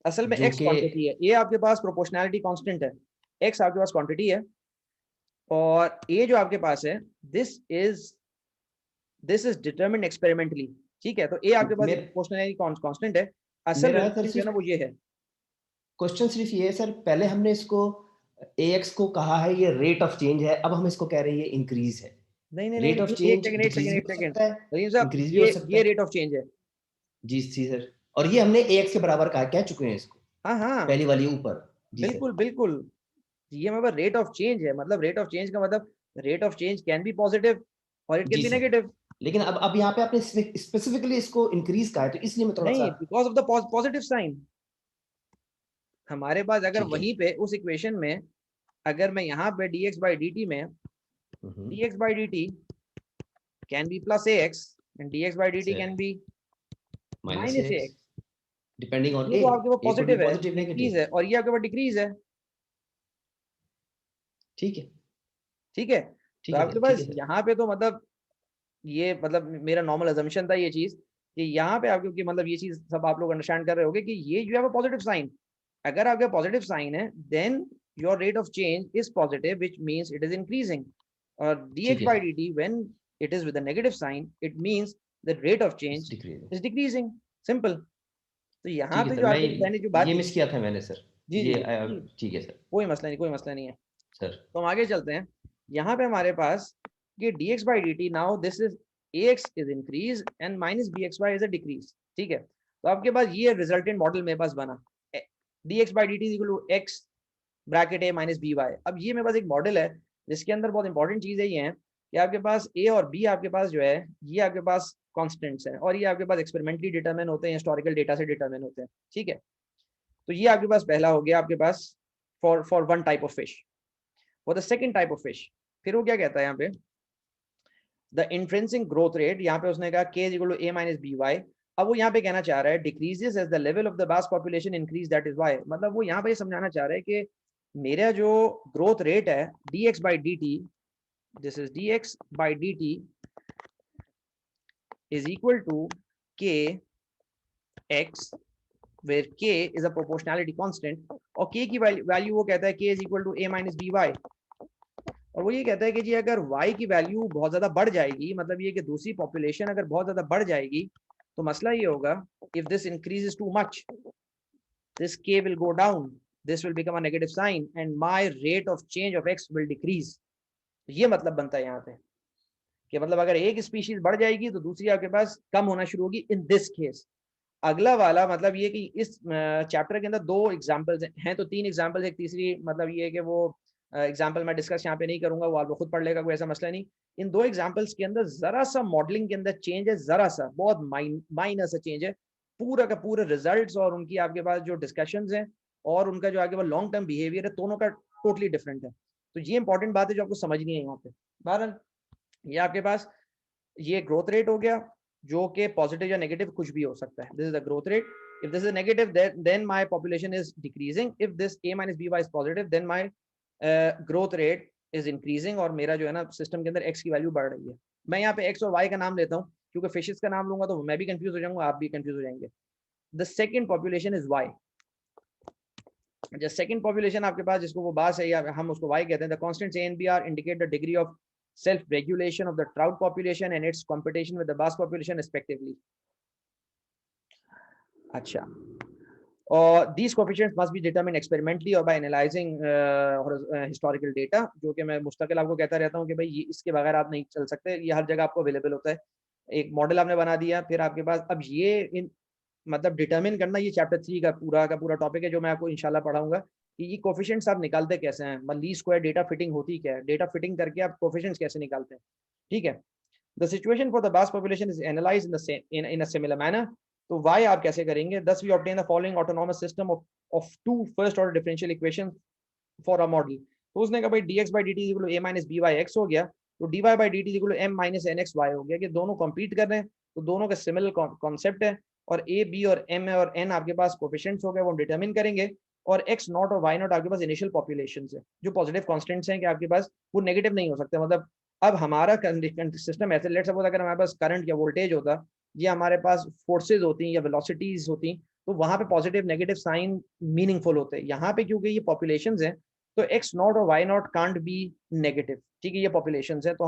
असल में जो x कि क्वांटिटी है, ये आपके पास प्रोपोर्शनैलिटी कांस्टेंट है, x आपके पास क्वांटिटी है और a जो आपके पास है दिस इज डिटरमिन्ड एक्सपेरिमेंटली। ठीक है, तो a आपके पास प्रोपोर्शनैलिटी कांस्टेंट है, असल मेरा रिलेशन जो है ना वो ये है। क्वेश्चन सिर्फ ये है सर, पहले हमने इसको ax को कहा है ये रेट ऑफ चेंज है, अब हम इसको कह रहे हैं ये इंक्रीज है। नहीं नहीं रेट नहीं, ऑफ एक चेंज सेकंड डिक्रीज भी हो सकता है, रहीम साहब, इंक्रीज भी हो सकता ये है। रेट ऑफ चेंज है। जी सर, और ये हमने ax के बराबर कह चुके हैं इसको, हाँ हाँ पहली वाली ऊपर। जी बिल्कुल बिल्कुल, ये मतलब रेट ऑफ चेंज है, मतलब रेट ऑफ चेंज का मतलब rate of change can be positive और it can be sir, negative. लेकिन अब यहाँ पे आपने स्पेसिफिकली इसको इंक्रीज कहा है, तो इसलिए मैं थोड़ा नहीं, सा because of the positive sign. हमारे पास अगर ठीक है। वहीं पे उस इक्वेशन में अगर मैं यहाँ पे dx by dt में dx by dt can be plus ax and dx by dt Sir, can be minus minus ax ax। Depending on ये a, तो आपके पास a could be पॉजिटिव है, positive इंक्रीज negative। है, और ये आपके पास decrease है। ठीक है, ठीक है, तो आपके ठीक पास है सर। यहाँ पे तो मतलब ये मतलब मेरा नॉर्मल अजम्पशन था ये चीज कि यहाँ पे आप, क्योंकि मतलब ये चीज सब आप लोग अंडरस्टैंड कर रहे होगे कि ये जो है पॉजिटिव साइन, अगर आपका पॉजिटिव साइन है then your rate of change is positive which means it is increasing, और dx by dt when it is with a negative sign it means the rate of change is decreasing, simple। तो यहाँ पे जो आपके मैंने जो बात ये मिस किया था मैंने सर, जी ये जी ठीक है सर, कोई मसला नहीं, कोई मसला नहीं है सर। तो हम आगे चलते हैं। यहाँ पे हमारे पास ये dx by dt now this is ax is increase and minus bxy is a decrease, ठीक है। तो आपके पास ये रिजल्टेंट मॉडल मेरे पास बना dx by dt is equal to x bracket a minus by। अब ये मेरे पास एक मॉडल है जिसके अंदर बहुत इंपॉर्टेंट चीजें ये हैं कि आपके पास a और b आपके पास जो है ये आपके पास कॉन्स्टेंट्स हैं और ये आपके पास एक्सपेरिमेंटली डिटरमिन होते हैं, हिस्टोरिकल डेटा से डिटरमिन होते हैं, ठीक है। तो ये आपके पास पहला हो गया आपके पास for one type of fish. For the second type of fish फिर वो क्या कहता है यहाँ पे, द इंट्रिंसिक ग्रोथ रेट, यहाँ पे उसने कहा k is equal to a minus by। अब वो यहाँ पे कहना चाह रहा है decreases as the level of the bass population increase that is y, मतलब वो यहाँ पे समझाना चाह रहा है कि मेरा जो ग्रोथ रेट है dx by dt, this is dx by dt is equal to k x where k is a proportionality constant, और k की वैल्यू वो कहता है k is equal to a minus by। और वो ये कहता है कि जी अगर y की वैल्यू बहुत ज्यादा बढ़ जाएगी, मतलब ये कि दूसरी पॉपुलेशन अगर बहुत ज्यादा बढ़ जाएगी तो मसला ये होगा if this increases too much this k will go down, this will become a negative sign and my rate of change of x will decrease। ये मतलब बनता है यहाँ पे कि मतलब अगर एक स्पीशीज बढ़ जाएगी तो दूसरी आपके पास कम होना शुरू होगी इन दिस केस। अगला वाला मतलब ये कि इस चैप्टर के अंदर दो एग्जांपल्स हैं, तो तीन एग्जांपल्स, एक तीसरी मतलब ये है कि वो एग्जांपल मैं डिस्कस यहाँ पे नहीं करूंगा, वो आप खुद पढ़ लेगा, कोई ऐसा मसला नहीं। इन दो एग्जांपल्स के अंदर जरा सा मॉडलिंग के अंदर चेंज है, जरा सा बहुत माइनर सा चेंज है, पूरा का पूरा रिजल्ट्स और उनकी आपके पास जो डिस्कशंस हैं और उनका जो आगे लॉन्ग टर्म बिहेवियर है दोनों का टोटली डिफरेंट है। तो ये इंपॉर्टेंट बात है जो आपको समझनी है यहाँ पे। बहरहाल ये आपके पास ये ग्रोथ रेट हो गया जो कि पॉजिटिव या नेगेटिव कुछ भी हो सकता है, this is the growth rate. If this is negative then my population is decreasing, if this a minus by is positive then my growth rate is increasing, और मेरा जो है ना सिस्टम के अंदर x की वैल्यू बढ़ रही है। मैं यहाँ पे x और y का नाम लेता हूँ क्योंकि फिशेस का नाम लूंगा तो मैं भी कंफ्यूज हो जाऊंगा, आप भी कंफ्यूज हो जाएंगे। The second population is y, जो सेकंड पॉपुलेशन आपके पास जिसको वो बास है या हम उसको y कहते हैं। The constants a and b are indicate the degree of self regulation of the trout population and its competition with the bass population respectively। अच्छा, और these coefficients must be determined experimentally or by analyzing historical data, जो कि मैं मुस्तकिल आपको कहता रहता हूँ कि भाई ये इसके बगैर आप नहीं चल सकते, ये हर जगह आपको अवेलेबल होता है। एक मॉडल आपने बना दिया, फिर आपके पास अब ये इन मतलब डिटरमिन करना, ये चैप्टर 3 का पूरा टॉपिक है जो मैं आपको इंशाल्लाह पढ़ाऊंगा कि ये कोफिशिएंट्स आप निकालते कैसे हैं, मतलब लीस्ट स्क्वायर डेटा फिटिंग होती क्या है, डेटा फिटिंग करके आप कोफिशिएंट्स कैसे निकालते हैं, ठीक है। The situation for the bass population is analysed in a similar manner. तो y आप कैसे करेंगे, thus we obtain the following autonomous system of two first order differential equations for a model। तो उसने कहा भाई dx by dt is equal to a minus b by x हो गया, तो dy by dt is equal to m minus nx y हो गया, कि दोनों compete कर रहे हैं तो दोनों का सिमिलर कॉन्सेप्ट है, और a b और m और n आपके पास कोफिशिएंट्स हो गए, वो हम डिटरमिन करेंगे, और x नॉट और y नॉट आपके पास इनिशियल पॉपुलेशंस है जो पॉजिटिव कांस्टेंट्स हैं कि आपके पास वो नेगेटिव नहीं हो सकते। मतलब अब हमारा सिस्टम ऐसे, लेट्स सपोज अगर हमारे पास करंट या वोल्टेज होता या हमारे पास फोर्सेज होती या वेलोसिटीज होती तो वहां पे पॉजिटिव नेगेटिव साइन मीनिंगफुल होते हैं। यहाँ पे क्योंकि ये पॉपुलेशंस हैं तो x नॉट और y not can't be negative, ठीक है, ये पॉपुलेशंस हैं, तो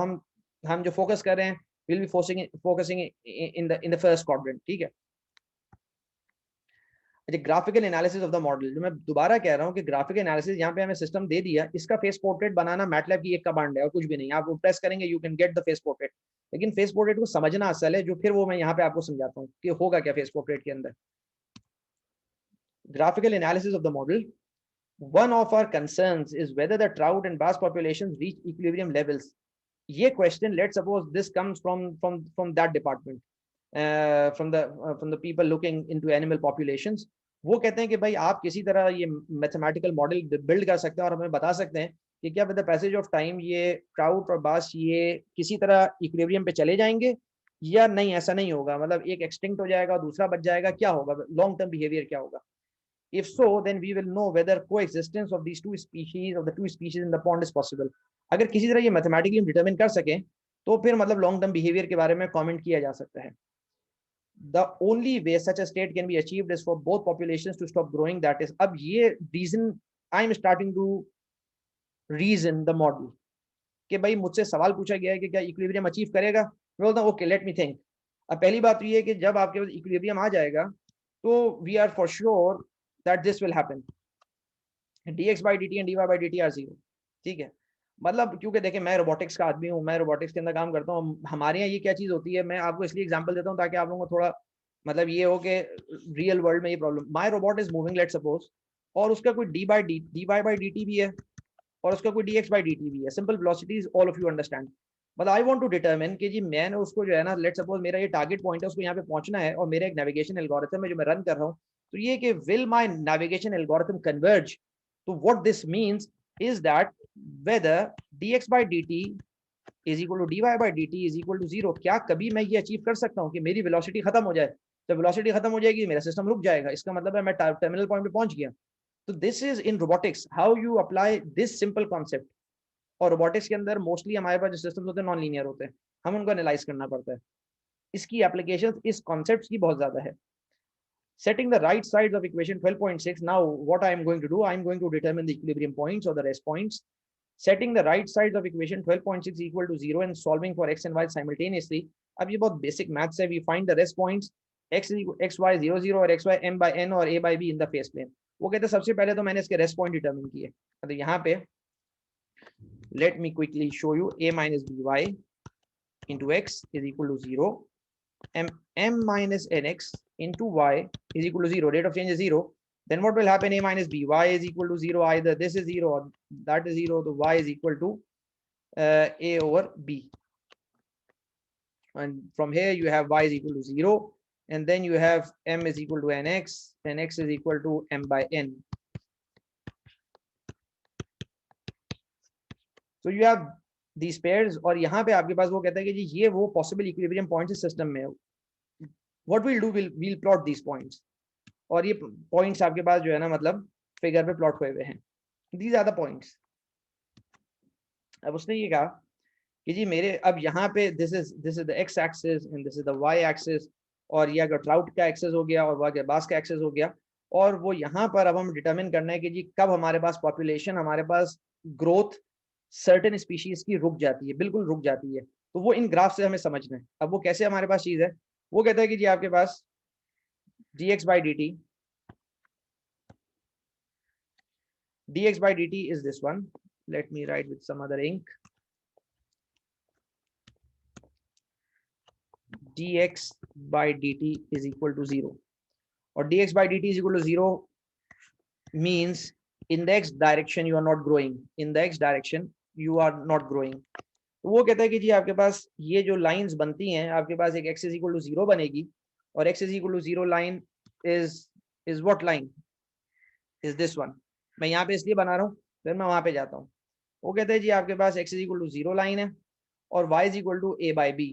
हम जो फोकस कर रहे हैं will be focusing in the first quadrant, ठीक है। अच्छा, graphical analysis of the model, जो मैं दोबारा कह रहा हूँ कि ग्राफिकल एनालिसिस यहाँ पे हमें सिस्टम दे दिया, इसका फेस पोर्ट्रेट बनाना मैटलैब की एक कमांड है और कुछ भी नहीं, आप प्रेस करेंगे you can get the face portrait, लेकिन फेस पोर्ट्रेट को समझना असल है, जो फिर वो मैं यहाँ पे आपको समझाता हूँ कि होगा क्या फेस पोर्ट्रेट के अंदर। Graphical analysis of the model, one of our concerns is whether the trout and bass populations reach equilibrium levels. ये question let's suppose this comes from that department, from the people looking into animal populations। वो कहते हैं कि भाई आप किसी तरह ये मैथमेटिकल मॉडल बिल्ड कर सकते हैं और हमें बता सकते हैं कि क्या with the passage of time ये ट्राउट और बास ये किसी तरह इक्विलिब्रियम पे चले जाएंगे या नहीं, ऐसा नहीं होगा, मतलब एक एक्सटिंक्ट हो जाएगा दूसरा बच जाएगा, क्या होगा लॉन्ग टर्म बिहेवियर क्या होगा। If so then we will know whether coexistence of these two species of the two species in the pond is possible. अगर किसी तरह ये मैथमेटिकली डिटरमिन कर सकें तो फिर मतलब लॉन्ग टर्म बिहेवियर के बारे में कमेंट किया जा सकता है। the only way such a state can be achieved is for both populations to stop growing. That is, अब ये reason I am starting to reason the model कि भाई मुझसे सवाल पूछा गया है कि क्या इक्विलिब्रियम अचीव करेगा, मैं बोलता हूँ ओके लेट मी थिंक। अब पहली बात तो ये है कि जब आपके पास इक्विलिब्रियम आ जाएगा तो we are for sure that this will happen, dx by dt and dy by dt are 0, ठीक है। मतलब क्योंकि देखिए मैं रोबोटिक्स का आदमी हूँ, मैं रोबोटिक्स के अंदर काम करता हूँ, हमारे यहाँ ये क्या चीज होती है, मैं आपको इसलिए एग्जांपल देता हूँ ताकि आप लोगों को थोड़ा मतलब ये हो कि रियल वर्ल्ड में ये problem, my robot is moving let's suppose, और उसका कोई dy by dt भी है और उसका कोई dx by dt भी है, simple velocities all of you understand. मतलब आई वांट टू डिटरमिन कि जी मैंने उसको जो है ना, लेट्स सपोज मेरा ये टारगेट पॉइंट है, उसको यहाँ पे पहुंचना है और मेरा एक नेविगेशन एल्गोरिथम है जो मैं रन कर रहा हूँ, तो ये कि will my navigation algorithm converge, तो what this means is that whether dx by dt is equal to dy by dt is equal to 0, क्या कभी मैं ये अचीव कर सकता हूँ कि मेरी वेलोसिटी खत्म हो जाए, जब वेलोसिटी खत्म हो जाएगी मेरा सिस्टम रुक जाएगा, इसका मतलब है मैं टर्मिनल पॉइंट पे पहुंच गया। तो this is in robotics how you apply this simple concept. और रोबोटिक्स के अंदर मोस्टली हमारे पास जो सिस्टम्स होते हैं नॉन लीनियर होते हैं, हम उनको एनालाइज करना पड़ता है, इसकी एप्लीकेशन इस कॉन्सेप्ट की बहुत ज्यादा है। Setting the right sides of equation 12.6, now what I am going to do, I am going to determine the equilibrium points or the rest points. Setting the right sides of equation 12.6 equal to 0 and solving for x and y simultaneously. अब ये बहुत basic maths है, we find the rest points x y 0 0 और x y m by n और a by b in the face plane। वो कहते हैं सबसे पहले तो मैंने इसके रेस्ट पॉइंट डिटरमिन किए, तो यहाँ पे let me quickly show you a minus by into x is equal to 0, m minus nx into y is equal to 0, rate of change is 0, then what will happen, a minus b, y is equal to 0, either this is 0 or that is 0, so y is equal to a over b, and from here you have y is equal to 0, and then you have m is equal to nx and x is equal to m by n. So you have these pairs, और यहाँ पे आपके पास वो कहता है कि जी ये वो possible equilibrium points इस system में, what we'll do, we'll plot these points, और ये points आपके पास जो है ना मतलब फिगर पे प्लॉट हुए हुए हैं, these are the points। अब उसने ये कहा कि जी मेरे अब यहाँ पे this is the x axis and this is the y axis, और ये अगर ट्राउट का एक्सेस हो गया और वह अगर बास का एक्सेस हो गया, और वो यहाँ पर अब हम डिटरमिन करना है कि जी कब हमारे पास पॉपुलेशन, हमारे पास ग्रोथ सर्टेन स्पीशीज की रुक जाती है, बिल्कुल रुक जाती है, तो वो इन ग्राफ से हमें समझना है। अब वो कैसे हमारे पास चीज है, वो कहता है कि जी आपके पास dx by dt is this one, let me write with some other ink, dx by dt is equal to 0, or dx by dt is equal to 0 means in the x direction you are not growing, in the x direction you are not growing। तो वो कहता है कि जी आपके पास ये जो लाइंस बनती हैं, आपके पास एक x is equal to 0 बनेगी, और x is equal to 0 line is what line is this one, मैं यहाँ पे इसलिए बना रहा हूँ, फिर मैं वहां पे जाता हूँ। वो कहते हैं जी आपके पास x is equal to 0 line है और y is equal to a by b,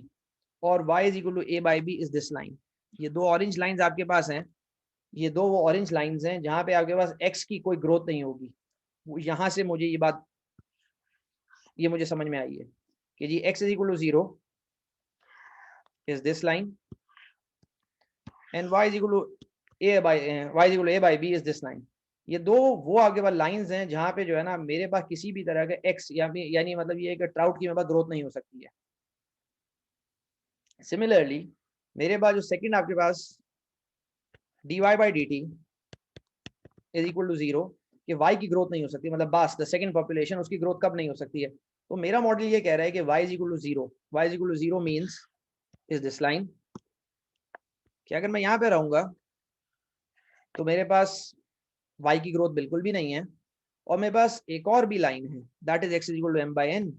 और y is equal to a by b is this line। ये दो ऑरेंज लाइंस आपके पास हैं, ये दो वो ऑरेंज लाइंस हैं जहां पे आपके पास x की कोई ग्रोथ नहीं होगी। यहां से मुझे ये बात ये मुझे समझ में आई है कि जी x is equal to 0 is this line and y is equal to a by b is this line। ये दो वो आगे वाले लाइंस हैं जहां पे जो है ना मेरे पास किसी भी तरह का x यानी मतलब ये कि ट्राउट की मेरे पास ग्रोथ नहीं हो सकती है। सिमिलरली मेरे पास जो सेकंड आपके पास dy by dt is equal to 0 कि y की ग्रोथ नहीं हो सकती, मतलब बस द सेकंड पॉपुलेशन उसकी ग्रोथ कब नहीं हो सकती है, तो मेरा मॉडल ये कह रहा है कि y is equal to 0, y is equal to 0 means is this line कि अगर मैं यहाँ पे रहूंगा तो मेरे पास y की ग्रोथ बिल्कुल भी नहीं है, और मेरे पास एक और भी लाइन है that is x is equal to m by n।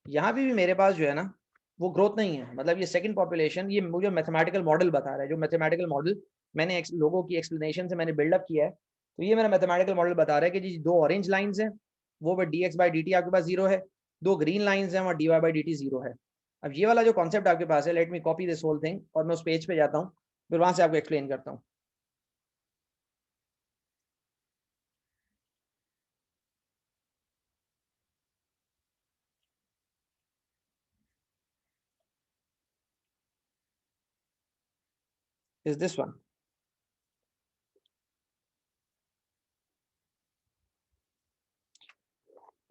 यहाँ पे भी मेरे पास जो है ना वो ग्रोथ नहीं है, मतलब ये सेकंड पॉपुलेशन, ये मुझे मैथमेटिकल मॉडल बता रहा है, जो मैथमेटिकल मॉडल मैंने लोगों की एक्सप्लेनेशन से मैंने बिल्डअप किया है, तो ये मेरा मैथमेटिकल मॉडल बता रहा है कि जी दो ऑरेंज लाइंस हैं वो dx by dt आपके पास 0 है, दो ग्रीन लाइंस हैं और dy by dt 0 है। अब ये वाला जो कॉन्सेप्ट आपके पास है, let me copy this whole thing, और मैं उस पेज पे जाता हूँ, फिर वहां से आपको एक्सप्लेन करता हूँ। is this one.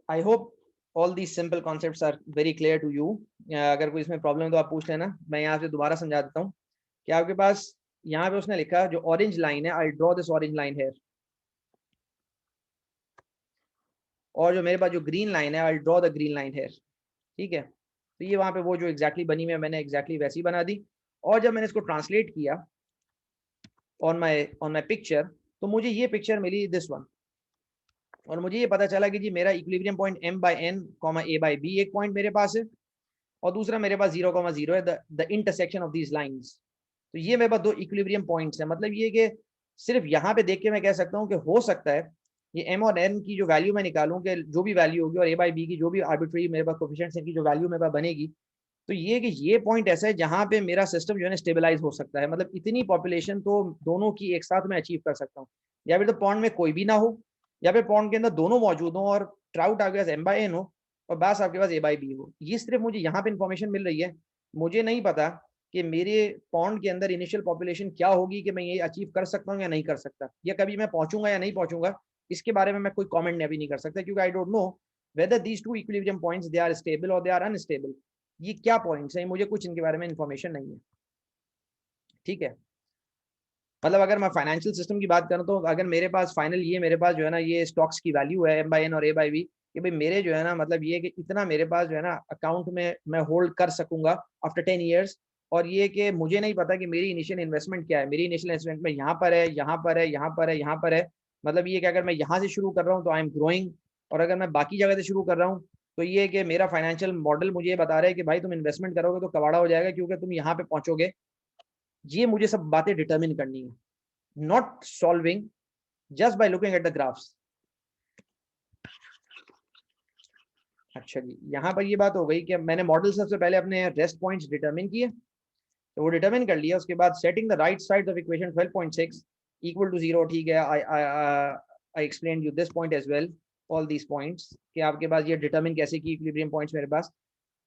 I hope all these simple concepts are very clear to you. अगर कोई इसमें प्रॉब्लम है तो आप पूछ लेना, मैं यहाँ से दोबारा समझा देता हूँ कि आपके पास यहाँ पे उसने लिखा जो ऑरेंज लाइन है, I draw this orange line here, और जो मेरे पास जो ग्रीन लाइन है, I draw the green line here, ठीक है। तो ये वहाँ पे वो जो एग्जैक्टली बनी हुई है मैंने एग्जैक्टली वैसी बना दी, और जब मैंने इसको ट्रांसलेट किया ऑन माई पिक्चर तो मुझे ये पिक्चर मिली दिस वन, और मुझे ये पता चला कि जी मेरा इक्विलिब्रियम पॉइंट m/n, a/b एक पॉइंट मेरे पास है, और दूसरा मेरे पास 0,0 है, the intersection of these lines. तो ये मेरे पास दो इक्विलिब्रियम पॉइंट्स हैं। मतलब ये कि सिर्फ यहाँ पे देख के मैं कह सकता हूँ कि हो सकता है ये m और n की जो वैल्यू मैं निकालूं कि जो भी वैल्यू होगी, और a/b की जो भी आर्बिट्री मेरे पास कोफिशिएंट्स की जो वैल्यू मेरे पास बनेगी, तो ये कि ये पॉइंट ऐसा है जहाँ पे मेरा सिस्टम जो है स्टेबलाइज हो सकता है। मतलब इतनी पॉपुलेशन तो दोनों की एक साथ मैं अचीव कर सकता हूँ, या फिर तो पॉन्ड में कोई भी ना हो, या फिर पॉन्ड के अंदर दोनों मौजूद हो और ट्राउट आपके पास m/n हो और बास आपके पास a/b हो। ये सिर्फ मुझे यहाँ पे इन्फॉर्मेशन मिल रही है, मुझे नहीं पता कि मेरे पॉन्ड के अंदर इनिशियल पॉपुलेशन क्या होगी कि मैं ये अचीव कर सकता हूँ या नहीं कर सकता, या कभी मैं पहुंचूंगा या नहीं पहुंचूंगा, इसके बारे में मैं कोई कमेंट अभी नहीं कर सकता, क्योंकि I don't know whether these two equilibrium points they are stable और दे आर अनस्टेबल। ये क्या पॉइंट्स हैं, मुझे कुछ इनके बारे में इंफॉर्मेशन नहीं है, ठीक है। मतलब अगर मैं फाइनेंशियल सिस्टम की बात करूं तो अगर मेरे पास फाइनल ये मेरे पास जो है ना ये स्टॉक्स की वैल्यू है m/n और a/b, कि भाई मेरे जो है ना मतलब ये कि इतना मेरे पास जो है ना अकाउंट में मैं होल्ड कर सकूंगा आफ्टर 10 ईयर्स, और ये कि मुझे नहीं पता कि मेरी इनिशियल इन्वेस्टमेंट क्या है, मेरी इनिशियल इन्वेस्टमेंट यहाँ पर है, यहाँ पर है, यहाँ पर है, यहाँ पर है। मतलब ये कि अगर मैं यहाँ से शुरू कर रहा हूँ तो आई एम ग्रोइंग, और अगर मैं बाकी जगह से शुरू कर रहा हूँ तो ये कि मेरा फाइनेंशियल मॉडल मुझे ये बता रहा है कि भाई तुम इन्वेस्टमेंट करोगे तो कबाड़ा हो जाएगा, क्योंकि तुम यहाँ पे पहुंचोगे। ये मुझे सब बातें डिटरमिन करनी है, not solving just by looking at the graphs। अच्छा जी, यहाँ पर ये बात हो गई कि मैंने मॉडल सबसे पहले अपने रेस्ट पॉइंट्स डिटरमिन किए, तो वो डिटरमिन कर लिया। उसके बाद setting the right side of equation 12.6 equal to 0, ठीक है। I explain you this point as well, all these points कि आपके पास ये डिटरमिन कैसे की इक्विलिब्रियम पॉइंट्स मेरे पास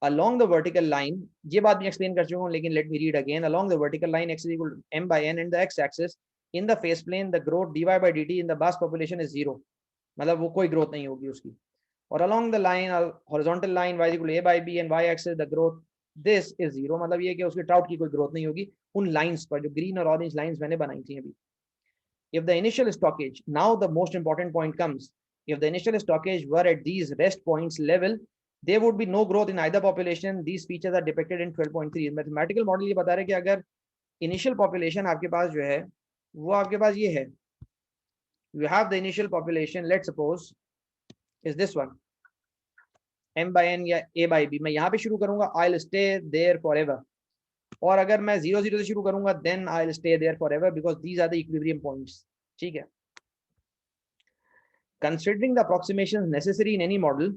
along the vertical line, ये बात मैं एक्सप्लेन कर चुका हूँ, लेकिन let me read again। along the vertical line x is equal to m/n and the x axis in the phase plane the growth dy by dt in the vast population is 0, मतलब वो कोई growth नहीं होगी उसकी। और along the line horizontal line y is equal to a/b and y axis the growth this is 0, मतलब ये कि उसके ट्राउट की कोई ग्रोथ नहीं होगी उन लाइंस पर जो ग्रीन और ऑरेंज लाइंस मैंने बनाई थी अभी। if the initial stockage, now the most important point comes, if the initial stockage were at these rest points level, there would be no growth in either population। these features are depicted in 12.3। Mathematical model ये बता रहा है कि अगर initial population आपके पास जो है वो आपके पास ये है, you have the initial population, let's suppose is this one m/n या a/b, मैं यहाँ पे शुरू करूंगा, I'll stay there forever। और अगर मैं 0,0 से शुरू करूंगा then I'll stay there forever because these are the equilibrium points, ठीक है। considering the approximations necessary in any model,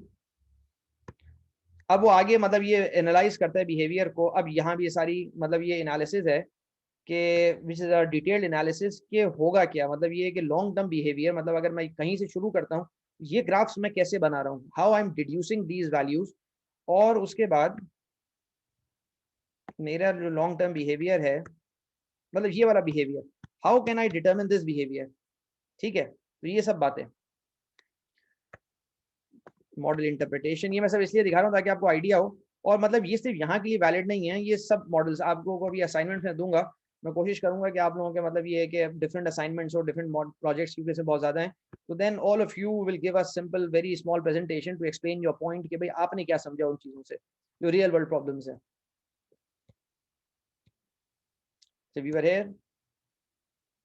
अब वो आगे मतलब ये एनालाइज करता है बिहेवियर को। अब यहाँ भी ये सारी मतलब ये एनालिसिस है कि which is a detailed analysis के होगा क्या, मतलब ये कि लॉन्ग टर्म बिहेवियर, मतलब अगर मैं कहीं से शुरू करता हूँ ये ग्राफ्स मैं कैसे बना रहा हूँ, how I am deducing these values, और उसके बाद मेरा जो लॉन्ग टर्म बिहेवियर है मतलब ये वाला behaviour, how can I determine this behaviour, ठीक है। तो ये सब बातें मॉडल इंटरप्रिटेशन ये मैं सब इसलिए दिखा रहा हूँ ताकि आपको आइडिया हो। और मतलब ये सिर्फ यहाँ के लिए वैलिड नहीं है, ये सब मॉडल्स आपको को भी असाइनमेंट में दूंगा, मैं कोशिश करूंगा कि आप लोगों के मतलब ये है कि डिफरेंट असाइनमेंट्स और डिफरेंट प्रोजेक्ट्स क्योंकि से बहुत ज्यादा हैं, तो then all of you will give a simple very small presentation to explain your point कि भाई आपने क्या समझा उन चीजों से जो रियल वर्ल्ड प्रॉब्लम्स है। So we were here.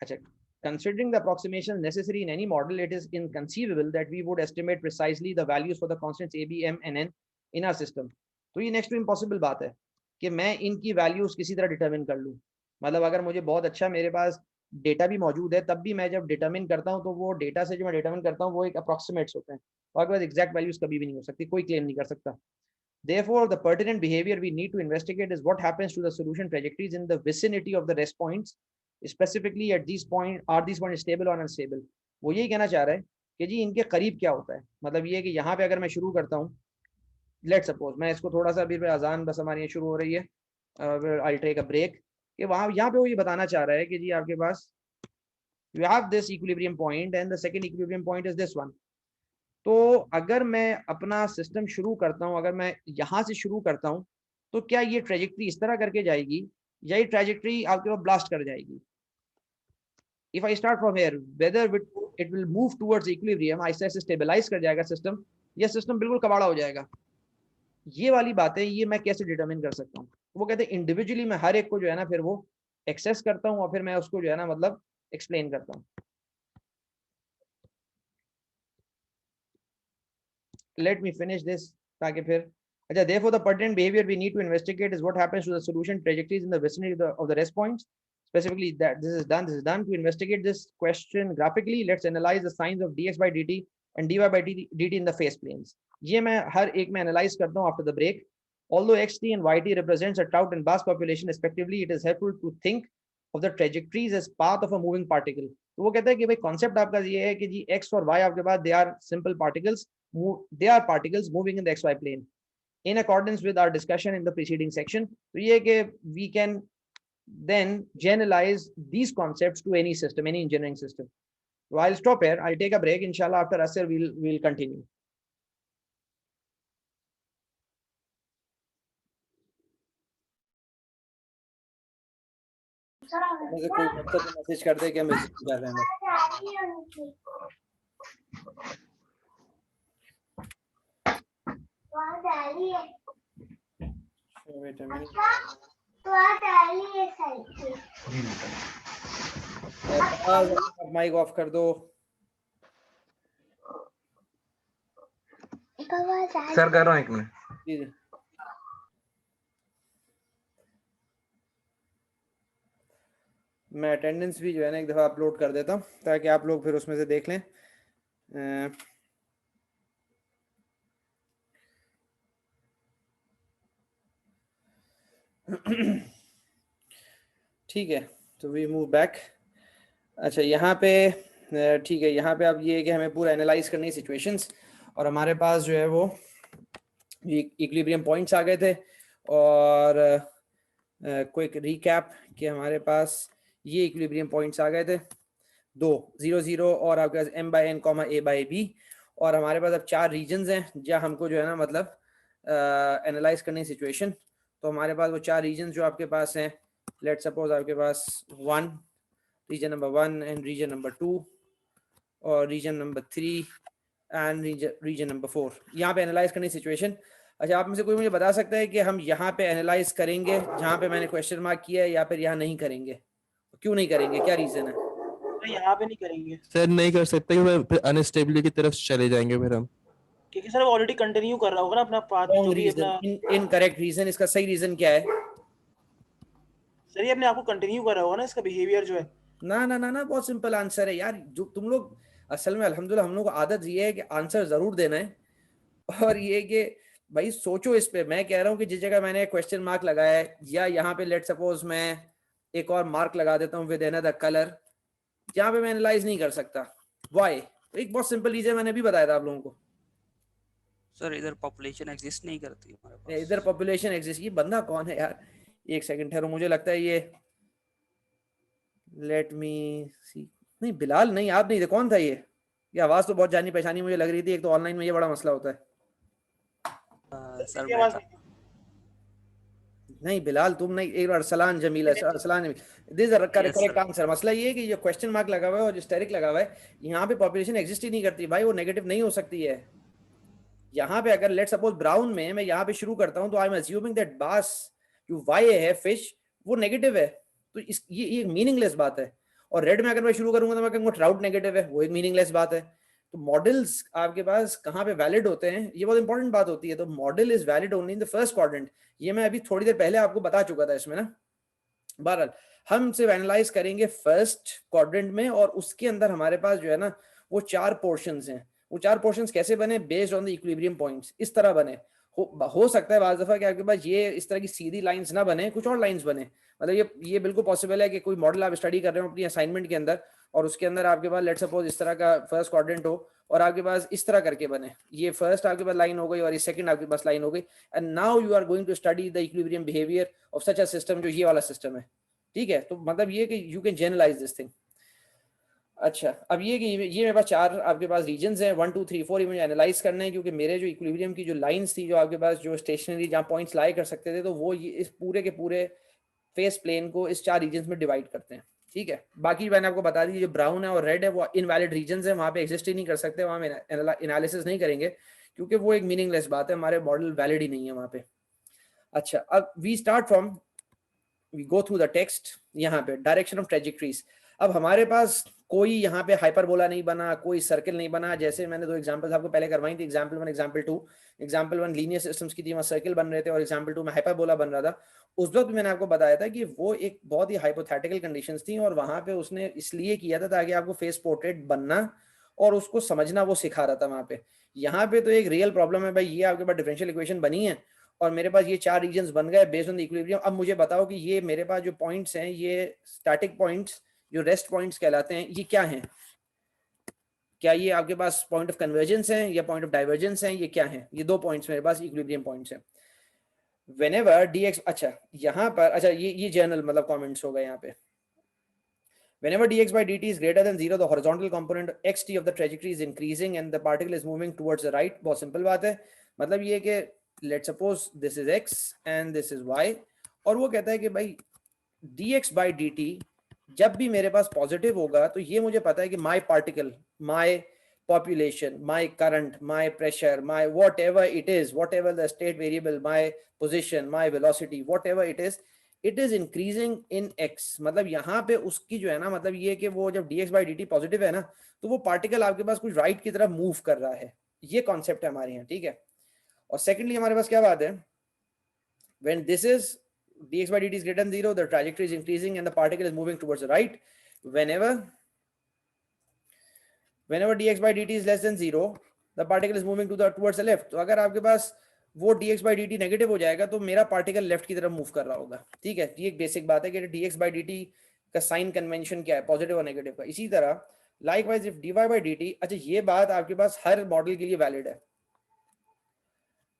अच्छा, considering the approximations necessary in any model, it is inconceivable that we would estimate precisely the values for the constants a, b, m and n in our system। तो ये next to impossible बात है कि मैं इनकी values किसी तरह determine कर लूँ। मतलब अगर मुझे बहुत अच्छा मेरे पास डेटा भी मौजूद है तब भी मैं जब डिटरमिन करता हूँ तो वो डेटा से जो मैं डिटरमिन करता हूँ वो एक अप्रॉक्सीमेट्स होते हैं, और आपके पास एग्जैक्ट वैल्यूज कभी भी नहीं हो सकती, कोई क्लेम नहीं कर सकता। Therefore, the pertinent behavior we need to investigate is what happens to the solution trajectories in the vicinity of the rest points, specifically at these points, are these points stable or unstable। वो यही कहना चाह रहा है कि जी इनके करीब क्या होता है, मतलब ये कि यहाँ पे अगर मैं शुरू करता हूँ, लेट सपोज मैं इसको थोड़ा सा अभी अजान बस हमारी शुरू हो रही है, I'll take a break। कि वहां यहाँ पे वो ये बताना चाह रहा है कि जी आपके पास you have this equilibrium point and the second equilibrium point is this one. तो अगर मैं अपना सिस्टम शुरू करता हूं, अगर मैं यहां से शुरू करता हूं, तो क्या ये ट्रेजेक्ट्री इस तरह करके जाएगी या ये ट्रेजेक्ट्री आपके पास ब्लास्ट कर जाएगी? If I start from here, whether it will move towards equilibrium, आहिस्ते आहिस्ते स्टेबलाइज कर जाएगा सिस्टम, या सिस्टम बिल्कुल कबाड़ा हो जाएगा? ये वाली बातें ये मैं कैसे डिटरमिन कर सकता हूँ? वो कहते हैं इंडिविजुअली मैं हर एक को जो है ना फिर वो एक्सेस करता हूँ और फिर मैं उसको जो है ना मतलब एक्सप्लेन करता हूँ. Let me finish this ताकि फिर अच्छा, therefore the pertinent behavior we need to investigate is what happens to the solution trajectories in the vicinity of the rest points. Specifically, that this is done. To investigate this question graphically, let's analyze the signs of dx by dt and dy by dt in the phase planes. ये मैं हर एक में analyze करता हूँ after the break. Although xt and yt represents a trout and bass population respectively, it is helpful to think of the trajectories as path of a moving particle. तो वो कहता है कि भाई concept आपका ये है कि जी x और y आपके पास they are simple particles. They are particles moving in the xy plane in accordance with our discussion in the preceding section. So ये कि we can then generalize these concepts to any system, any engineering system. So I'll stop here. I'll take a break. Inshallah, after Asr, we'll continue. मुझे कोई message कर दे कि हम कर रहे हैं. Wait a minute. Mic off कर दो. सर कर रहा हूँ 1 मिनट. जी जी. मैं अटेंडेंस भी जो है ना एक दफ़ा अपलोड कर देता हूँ ताकि आप लोग फिर उसमें से देख लें. ठीक है, तो वी मूव बैक. अच्छा, यहाँ पे ठीक है, यहाँ पे अब ये है कि हमें पूरा एनालाइज करनी है सिचुएशंस और हमारे पास जो है वो इक्विलिब्रियम पॉइंट्स आ गए थे और क्विक रिकैप कि हमारे पास ये इक्विलिब्रियम पॉइंट्स आ गए थे 2 0 0 और आपके पास m by n comma a by b और हमारे पास अब 4 रीजन्स हैं जहाँ हमको जो है ना मतलब एनालाइज करनी है सिचुएशन. तो हमारे पास वो 4 रीजन जो आपके पास हैं, लेट सपोज आपके पास 1 region number 1 and region number 2 और region number 3 and region number 4. यहाँ पे एनालाइज करनी सिचुएशन. अच्छा, आप में से कोई मुझे बता सकता है कि हम यहाँ पे एनालाइज करेंगे जहाँ पे मैंने क्वेश्चन मार्क किया है या फिर यहाँ नहीं करेंगे? क्यों नहीं करेंगे, क्या रीजन है? तो यहाँ पे नहीं करेंगे सर नहीं कर सकते क्योंकि अनस्टेबिलिटी की तरफ चले जाएंगे फिर हम, क्योंकि सर वो ऑलरेडी कंटिन्यू कर रहा होगा ना अपना पाथ जो भी अपना. Incorrect region. इसका सही रीजन क्या है? सर ये अपने आप को कंटिन्यू कर रहा होगा ना, इसका बिहेवियर जो है. ना ना ना ना, बहुत सिंपल आंसर है यार. जो तुम लोग असल में अल्हम्दुलिल्लाह हम लोग को आदत ये है कि आंसर जरूर देना है और ये कि भाई सोचो इस पे. मैं कह रहा हूँ कि जिस जगह मैंने क्वेश्चन मार्क लगाया है या यहाँ पे लेट सपोज मैं एक और मार्क लगा देता हूँ विद अनदर कलर, जहाँ पे मैं एनालाइज नहीं कर सकता. व्हाई? एक बहुत सिंपल रीजन मैंने भी बताया था आप लोगों को. सर इधर पॉपुलेशन एग्जिस्ट नहीं करती हमारे पास. इधर पॉपुलेशन एग्जिस्ट. ये बंदा कौन है यार? एक सेकंड ठहरो, मुझे लगता है ये लेट मी सी. नहीं बिलाल नहीं, आप नहीं थे. कौन था ये आवाज तो बहुत जानी पहचानी मुझे लग रही थी. एक तो ऑनलाइन में ये बड़ा मसला होता है. सर मैं था. नहीं बिलाल तुम नहीं. एक बार Arsalan Jamil, Arsalan Jamil. This is correct answer. मसला ये है कि ये क्वेश्चन मार्क लगा हुआ है और जो स्टेरिक लगा हुआ है, यहाँ पे पॉपुलेशन एग्जिस्ट ही नहीं करती भाई. वो नेगेटिव नहीं हो सकती है. यहाँ पे अगर लेट सपोज ब्राउन में मैं यहाँ पे शुरू करता हूँ तो आई एम अज्यूमिंग दैट बास जो वाई है फिश वो नेगेटिव है. तो ये मीनिंगलेस बात है. और रेड में अगर मैं शुरू करूंगा तो मैं कहूँगा ट्राउट नेगेटिव है, वो एक मीनिंगलेस बात है. तो मॉडल्स आपके पास कहाँ पे वैलिड होते हैं, ये बहुत इंपॉर्टेंट बात होती है. तो model is valid only in the first quadrant. ये मैं अभी थोड़ी देर पहले आपको बता चुका था इसमें ना. बहरहाल हम सिर्फ एनालाइज करेंगे फर्स्ट क्वाड्रेंट में और उसके अंदर हमारे पास जो है ना वो 4 पोर्शंस हैं. वो 4 पोर्शंस कैसे बने? Based on the equilibrium points. इस तरह बने. हो सकता है बाज़ दफा कि आपके पास ये इस तरह की सीधी लाइंस ना बने, कुछ और लाइंस बने. मतलब ये बिल्कुल पॉसिबल है कि कोई मॉडल आप स्टडी कर रहे हो अपनी असाइनमेंट के अंदर और उसके अंदर आपके पास लेट सपोज इस तरह का फर्स्ट क्वाड्रेंट हो और आपके पास इस तरह करके बने. ये फर्स्ट आपके पास लाइन हो गई और ये सेकंड आपके पास लाइन हो गई. And now you are going to study the equilibrium behaviour of such a system जो ये वाला सिस्टम है. ठीक है, तो मतलब ये कि you can generalise this thing. अच्छा, अब ये कि ये मेरे पास 4 आपके पास रीजंस हैं, 1 2 3 4, ये मुझे एनालाइज करना है, क्योंकि मेरे जो इक्विलिब्रियम की जो लाइंस थी, जो आपके पास जो स्टेशनरी जहाँ पॉइंट्स लाई कर सकते थे, तो वो ये इस पूरे के पूरे फेस प्लेन को इस 4 रीजन्स में डिवाइड करते हैं। ठीक है, बाकी मैंने आपको बता दी जो ब्राउन है और रेड है वो इनवैलिड रीजन्स है, वहाँ पे एग्जिस्ट ही नहीं कर सकते, वहाँ में एनालिसिस नहीं करेंगे, क्योंकि वो एक मीनिंगलेस बात है, हमारे मॉडल वैलिड ही नहीं है वहाँ पे। अच्छा, अब we start from, we go through the text. यहाँ पे डायरेक्शन ऑफ ट्रेजेक्टरीज, अब हमारे पास कोई यहाँ पे हाइपरबोला नहीं बना, कोई सर्कल नहीं बना, जैसे मैंने 2 एग्जांपल्स आपको पहले करवाई थी, example 1 example 2। Example 1 linear systems की थी, वहाँ सर्कल बन रहे थे, और एग्जांपल 2 में हाइपरबोला बन रहा था। उस वक्त मैंने आपको बताया था कि वो एक बहुत ही हाइपोथेटिकल कंडीशंस थी, और वहां पे उसने इसलिए किया था ताकि आपको फेस पोर्ट्रेट बनना और उसको समझना वो सिखा रहा था वहां पे। यहाँ पे तो एक रियल प्रॉब्लम है भाई, ये आपके पास डिफरेंशियल इक्वेशन बनी है और मेरे पास ये 4 रीजन्स बन गए बेस्ड ऑन द इक्विलिब्रियम। अब मुझे बताओ कि ये मेरे पास जो पॉइंट्स हैं, ये स्टैटिक पॉइंट्स जो रेस्ट पॉइंट्स कहलाते हैं, ये क्या हैं? क्या ये आपके पास पॉइंट ऑफ कन्वर्जेंस हैं या पॉइंट ऑफ डाइवर्जेंस हैं? ये क्या हैं? ये 2 पॉइंट्स मेरे पास इक्विलिब्रियम पॉइंट्स हैं। whenever dx, अच्छा यहाँ पर, अच्छा ये जनरल मतलब कमेंट्स हो गए यहाँ पे। whenever dx by dt is greater than 0, the horizontal component xt of the trajectory is increasing and the particle is moving towards the right। बहुत सिंपल बात है, मतलब ये कि let's suppose this is x and this is y, और वो कहता है कि भाई dx by dt जब भी मेरे पास पॉजिटिव होगा तो ये मुझे पता है कि my particle, my population, my current, my pressure, my whatever it is, whatever the state variable, my position, my velocity, whatever it is increasing in x। मतलब यहाँ पे उसकी जो है ना, मतलब ये कि वो जब dx by dt पॉजिटिव है ना, तो वो पार्टिकल आपके पास कुछ राइट की तरफ मूव कर रहा है, ये कॉन्सेप्ट है हमारे यहाँ। ठीक है, और सेकेंडली हमारे पास क्या बात है, when this is dx by dt is greater than 0, the trajectory is increasing and the particle is moving towards the right। whenever dx by dt is less than 0, the particle is moving towards the left। तो अगर आपके पास वो dx by dt negative हो जाएगा तो मेरा particle left की तरफ मूव कर रहा होगा। ठीक है, ये एक बेसिक बात है कि dx by dt का साइन कन्वेंशन क्या है, पॉजिटिव और नेगेटिव का। इसी तरह likewise if dy by dt, अच्छा ये बात आपके पास हर मॉडल के लिए वैलिड है।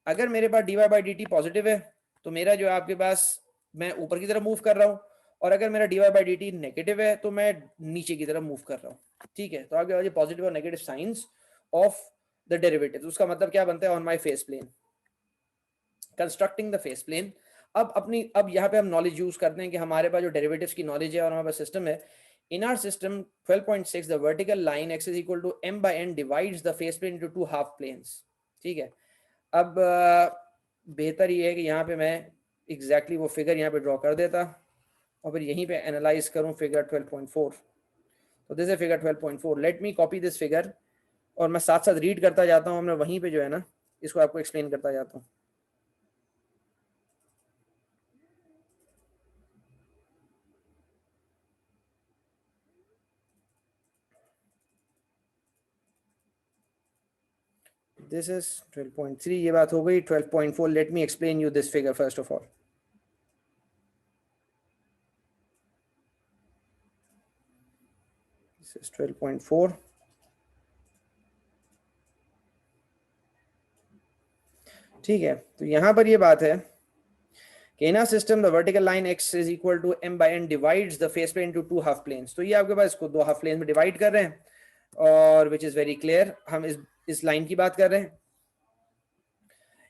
अगर मेरे पास dy by dt पॉजिटिव है तो मेरा जो आपके पास मैं ऊपर की तरफ मूव कर रहा हूँ, और अगर मेरा dy by dt नेगेटिव है तो मैं नीचे की तरफ मूव कर रहा हूँ। ठीक है, तो आपके पास पॉजिटिव और negative signs of the derivatives, उसका मतलब क्या बनता है, on my phase plane, constructing the phase plane. अब यहाँ पे हम नॉलेज यूज करते हैं कि हमारे पास जो डेरिवेटिव्स की नॉलेज है और हमारे पास सिस्टम है। In our system 12.6 the vertical line x is equal to m by n divides the face plane into 2 half planes। ठीक है, अब बेहतर ये है कि यहाँ पे मैं एग्जैक्टली वो फिगर यहाँ पे ड्रॉ कर देता और फिर यहीं पे एनालाइज करूँ फिगर 12.4। तो दिस है figure 12.4। Late me copy this figure और मैं साथ साथ रीड करता जाता हूँ, मैं वहीं पे जो है ना इसको आपको एक्सप्लेन करता जाता हूँ। This is 12.3, ये बात हो गई। 12.4, let me explain you this figure first of all। This is 12.4। ठीक है, तो यहाँ पर ये बात है कि in our system the vertical line x is equal to m by n divides the face plane into 2 half planes। तो ये आपके पास इसको 2 हाफ प्लेन में डिवाइड कर रहे हैं, और which is very clear, हम इस लाइन की बात कर रहे हैं।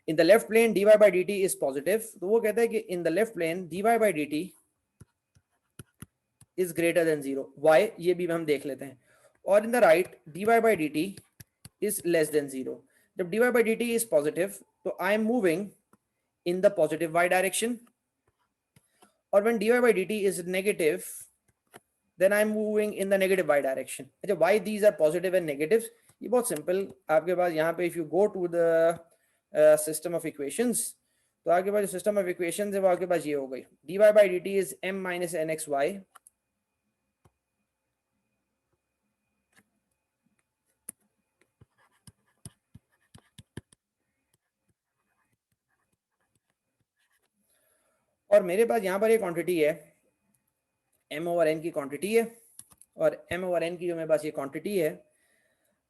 In the left plane dy by dt is positive, तो वो कहता है कि in the left plane dy by dt is greater than 0। why, ये भी हम देख लेते हैं। और in the right dy by dt is less than 0। जब dy by dt is positive तो I am moving in the positive y direction, or when dy by dt is negative then I am moving in the negative y direction। अच्छा, why these are positive and negatives, ये बहुत simple आपके पास यहाँ पे if you go to the system of equations, तो आपके पास जो system of equations है वो आपके पास ये हो गई, dy by dt is m minus nxy और मेरे पास यहाँ पर एक क्वांटिटी है m over n की क्वांटिटी है, और m over n की जो मेरे पास ये क्वांटिटी है,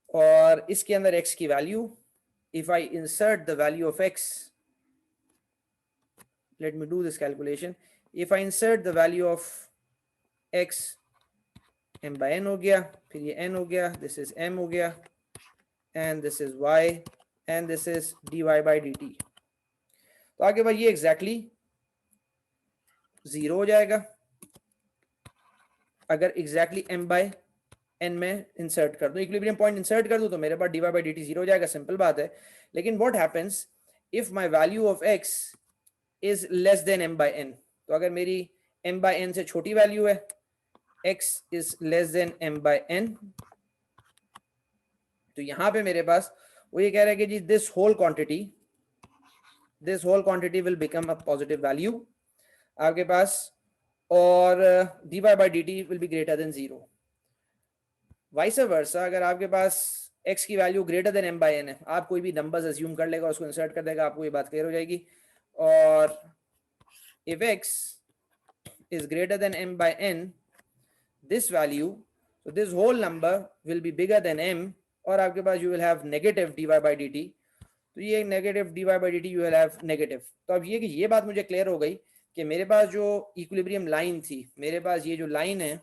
और इसके अंदर x की value, if I insert the value of x, let me do this calculation, if I insert the value of x m by n हो गया, फिर ये n हो गया, दिस इज m हो गया, and this is y and this is dy by dt। तो आगे भाई ये एग्जैक्टली 0 हो जाएगा अगर एग्जैक्टली m by n में इंसर्ट कर दो, इक्विलिब्रियम पॉइंट इंसर्ट कर दो तो मेरे पास dy by dt 0 हो जाएगा, सिंपल बात है। लेकिन what happens if my value of x is less then m by n, तो अगर मेरी m by n से छोटी वैल्यू है, x is less then m by n, तो यहां पे मेरे पास वो ये कह रहा है कि जी this whole quantity will become a positive value आपके पास, और dy by dt will be greater than 0। Vice versa, अगर आपके पास x की value greater than m by n है, आप कोई भी नंबर्स अज्यूम कर लेगा, उसको इंसर्ट कर देगा, आपको ये बात क्लियर हो जाएगी। और if x is greater than m by n, this value, so this whole number will be bigger than m, और आपके पास you will have negative dy by dt, तो ये negative dy by dt you will have negative। तो अब ये कि ये बात मुझे क्लियर हो गई कि मेरे पास जो इक्विलिब्रियम लाइन थी, मेरे पास ये जो लाइन है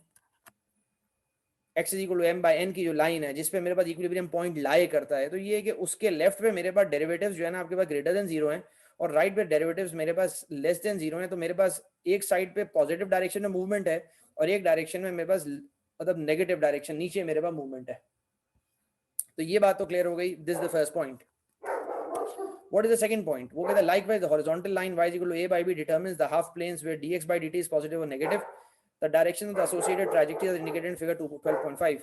x is equal to m by n की जो लाइन है, जिसपे मेरे पास इक्विलिब्रियम पॉइंट लाई करता है, तो ये है कि उसके लेफ्ट पे मेरे पास डेरिवेटिव्स जो है ना आपके पास ग्रेटर देन 0 है, और राइट पे डेरिवेटिव्स मेरे पास लेस देन 0 है। तो मेरे पास एक साइड पे पॉजिटिव डायरेक्शन में मूवमेंट है और एक डायरेक्शन में मेरे पास मतलब नेगेटिव डायरेक्शन नीचे मेरे पास मूवमेंट है। तो ये बात तो क्लियर हो गई, this the first point. What is the second point? वो कहता है likewise the horizontal line y is equal to a by b determines the half planes where dx by dt is positive or negative. The direction of the associated trajectory is indicated in figure 12.5.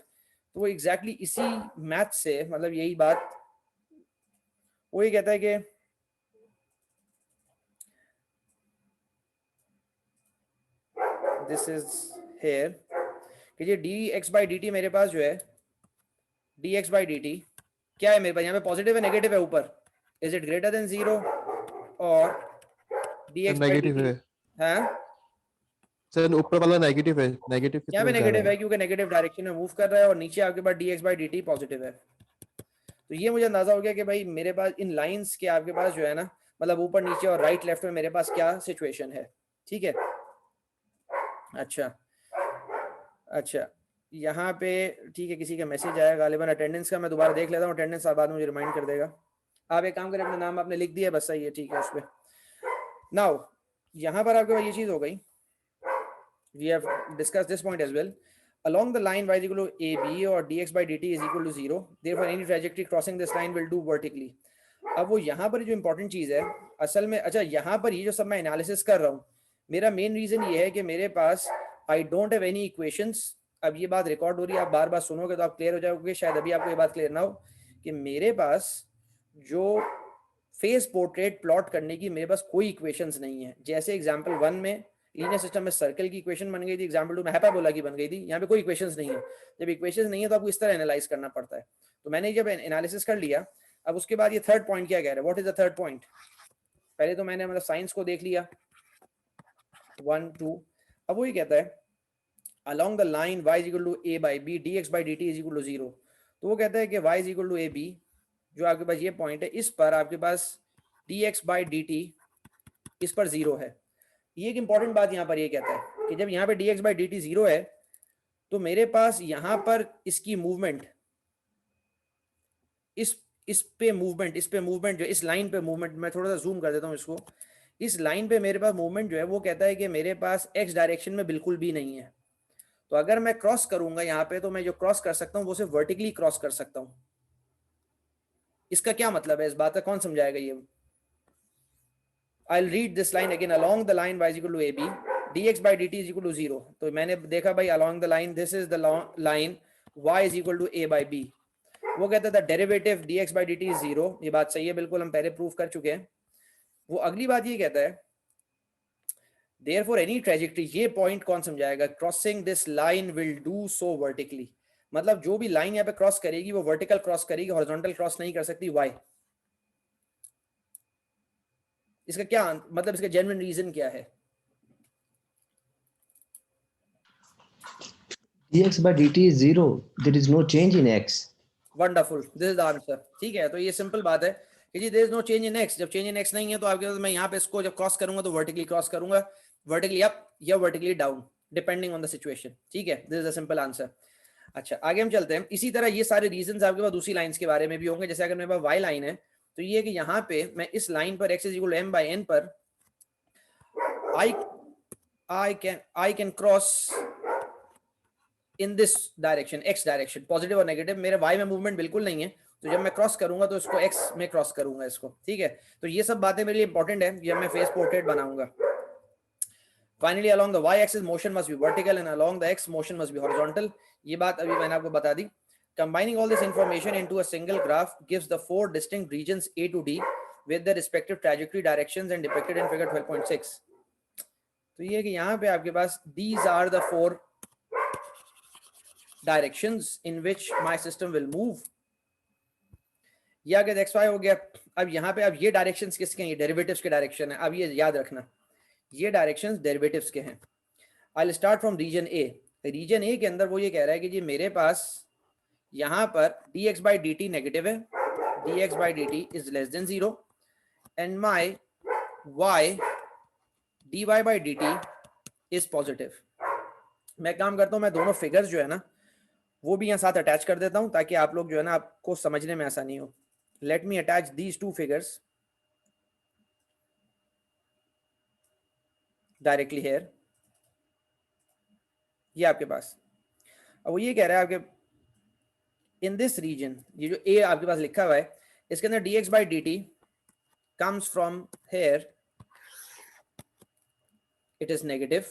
तो वो exactly इसी math से मतलब यही बात वो ये कहता है कि this is here कि ये dx by dt मेरे पास जो है dx by dt क्या है मेरे पास, यहाँ पे पॉजिटिव है नेगेटिव है ऊपर, is it greater than 0 और dx by नेगेटिव dt है हाँ सर, ऊपर वाला नेगेटिव है, नेगेटिव यहाँ पे नेगेटिव है क्योंकि नेगेटिव डायरेक्शन में मूव कर रहा है, और नीचे आपके पास dx by dt पॉजिटिव है। तो ये मुझे अंदाजा हो गया कि भाई मेरे पास इन लाइंस के आपके पास जो है ना मतलब ऊपर नीचे और राइट लेफ्ट में मेरे पास क्या सिचुएशन है, ठीक है। अच्छा यहाँ पे ठीक है, किसी का मैसेज आया गालिबन अटेंडेंस का, मैं दोबारा देख लेता हूँ, अटेंडेंस बाद में मुझे रिमाइंड कर देगा। आप एक काम करें, अपना नाम आपने लिख दिया बस, सही है, ठीक है। उस पर नाउ यहाँ पर आपके पास ये चीज हो गई, we have discuss this point as well. Along the line y is equal to AB or dx by dt is equal to 0, therefore any trajectory crossing this line will do vertically। अब वो यहाँ पर जो important चीज है असल में, अच्छा यहाँ पर ये जो सब मैं एनालिसिस कर रहा हूँ, मेरा मेन रीजन ये है कि मेरे पास I don't have any equations. अब ये बात रिकॉर्ड हो रही है, आप बार बार सुनोगे तो आप क्लियर हो जाओगे, शायद अभी आपको ये बात क्लियर ना हो कि मेरे पास जो फेस पोर्ट्रेट प्लॉट करने की मेरे पास कोई इक्वेशंस नहीं है। जैसे एग्जांपल 1 में लीनियर सिस्टम में सर्कल की इक्वेशन बन गई थी, एग्जांपल 2 में हाइपरबोला की बन गई थी, यहाँ पे कोई इक्वेशंस नहीं है। जब इक्वेशंस नहीं है तो आपको इस तरह एनालाइज करना पड़ता है। तो मैंने जब एनालिसिस कर लिया, अब उसके बाद ये थर्ड पॉइंट क्या कह रहा है, what is the third point. पहले तो मैंने मतलब साइंस को देख लिया 1 2, अब वो ये कहता है along the line y is equal to a by b dx by dt is equal to 0। तो वो कहता है कि y is equal to ab, जो आपके पास ये पॉइंट है, इस पर आपके पास dx by dt इस पर 0 है। ये एक इंपॉर्टेंट बात यहाँ पर ये कहता है कि जब यहाँ पे dx by dt 0 है तो मेरे पास यहाँ पर इसकी मूवमेंट इस पे मूवमेंट जो इस लाइन पे मूवमेंट, मैं थोड़ा सा जूम कर देता हूँ इसको, इस लाइन पे मेरे पास मूवमेंट जो है वो कहता है कि मेरे पास x डायरेक्शन में बिल्कुल भी नहीं है। तो अगर मैं क्रॉस करूंगा यहाँ पे तो मैं जो क्रॉस कर सकता हूँ वो सिर्फ वर्टिकली क्रॉस कर सकता हूँ। इसका क्या मतलब है, इस बात का कौन समझाएगा ये। I'll read this line again, along the line y is equal to ab dx by dt is equal to 0। तो मैंने देखा भाई along the line, this is the line y is equal to a by b। वो कहता था derivative dx by dt is 0, ये बात सही है बिल्कुल, हम पहले प्रूफ कर चुके हैं। वो अगली बात ये कहता है therefore any trajectory, ये पॉइंट कौन समझाएगा, crossing this line will do so vertically। मतलब जो भी लाइन यहाँ पे क्रॉस करेगी वो वर्टिकल क्रॉस करेगी, हॉरिजॉन्टल क्रॉस नहीं कर सकती। why? इसका क्या मतलब, इसका जेन्युइन रीजन क्या है। dx by dt is 0, there is no change in x। Wonderful, this is the answer. ठीक है, तो ये सिंपल बात है कि जी there is no change in x। जब चेंज इन x नहीं है तो आपके पास मैं यहाँ पे इसको जब क्रॉस करूंगा तो वर्टिकली क्रॉस करूंगा, वर्टिकली अप या vertically down. Depending on the situation. ठीक है, this is a simple answer. अच्छा आगे हम चलते हैं। इसी तरह ये सारे रीजंस आपके पास दूसरी लाइंस के बारे में भी होंगे। जैसे अगर मेरे पास वाई लाइन है तो ये कि यहाँ पे मैं इस लाइन पर x = m/n पर I can cross in this direction, x direction, positive और नेगेटिव। मेरे y में मूवमेंट बिल्कुल नहीं है, तो जब मैं क्रॉस करूंगा तो इसको x में क्रॉस करूंगा इसको। ठीक है, तो ये सब बातें मेरे लिए इंपॉर्टेंट है जब मैं फेस पोर्ट्रेट बनाऊंगा। Finally, along the y-axis motion must be vertical and along the x motion must be horizontal. ये बात अभी मैंने आपको बता दी। Combining all this information into a single graph gives the 4 distinct regions A to D with their respective trajectory directions and depicted in figure 12.6. तो ये कि यहाँ पे आपके पास these are the 4 directions in which my system will move. ये आगे xy हो गया। अब यहाँ पे अब ये डायरेक्शंस किसके हैं? ये डेरिवेटिव्स के डायरेक्शन है। अब ये याद रखना, ये डायरेक्शंस डेरिवेटिव्स के हैं। I'll start from region A. Region A के अंदर वो ये कह रहा है कि जी मेरे पास यहाँ पर dx/dt नेगेटिव है, dx/dt is less then 0 and my y dy/dt is positive. मैं काम करता हूँ, मैं दोनों फिगर्स जो है ना वो भी यहाँ साथ अटैच कर देता हूँ ताकि आप लोग जो है ना आपको समझने में आसानी हो। Let me attach these 2 figures directly here. ये आपके पास अब वो ये कह रहा है आपके इन दिस रीजन, ये जो ए आपके पास लिखा हुआ है इसके अंदर dx/dt comes from here, it is negative,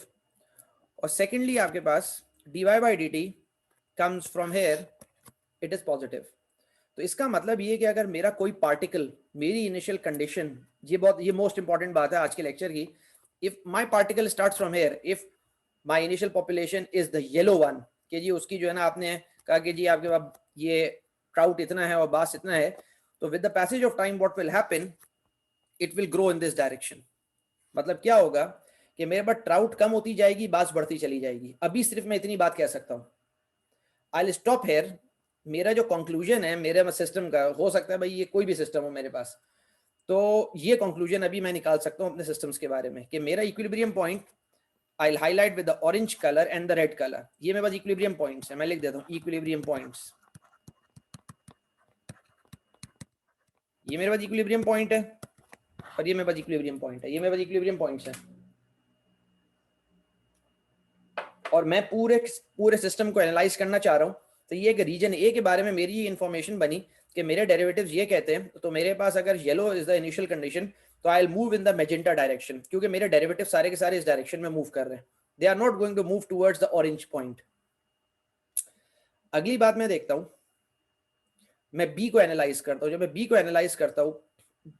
और सेकेंडली आपके पास dy/dt comes from here, it is positive. तो इसका मतलब ये कि अगर मेरा कोई पार्टिकल, मेरी इनिशियल कंडीशन, ये मोस्ट इंपॉर्टेंट बात है आज के लेक्चर की, if my particle starts from here, if my initial population is the yellow one, कि जी उसकी जो है ना आपने कहा कि जी आपके पास ये ट्राउट इतना है और बास इतना है, तो with the passage of time what will happen, it will grow in this direction. मतलब क्या होगा कि मेरे पास ट्राउट कम होती जाएगी, बास बढ़ती चली जाएगी। अभी सिर्फ मैं इतनी बात कह सकता हूँ, आई विल स्टॉप हेयर। मेरा जो कंक्लूजन है मेरे सिस्टम का, हो सकता है भाई ये कोई भी सिस्टम हो मेरे पास, तो ये कंक्लूजन अभी मैं निकाल सकता हूँ अपने सिस्टम्स के बारे में कि मेरा equilibrium point I'll highlight with the orange color and the red color. ये मेरे पास इक्विलिब्रियम पॉइंट्स है, मैं लिख देता हूँ इक्विलिब्रियम पॉइंट्स। ये मेरे पास इक्विलिब्रियम पॉइंट है और ये मेरे पास इक्विलिब्रियम पॉइंट है, ये मेरे पास इक्विलिब्रियम पॉइंट्स हैं। और मैं पूरे सिस्टम को एनालाइज करना चाह रहा हूँ। तो ये कि रीजन ए के बारे में मेरी ये इंफॉर्मेशन बनी कि मेरे डेरिवेटिव्स ये कहते हैं, तो मेरे पास अगर yellow is the initial condition तो I will move in the magenta direction, क्योंकि मेरे डेरिवेटिव सारे के सारे इस डायरेक्शन में मूव कर रहे हैं। They are not going to move towards the orange point. अगली बात मैं देखता हूं, मैं बी को एनालाइज करता हूं। जब मैं बी को एनालाइज करता हूं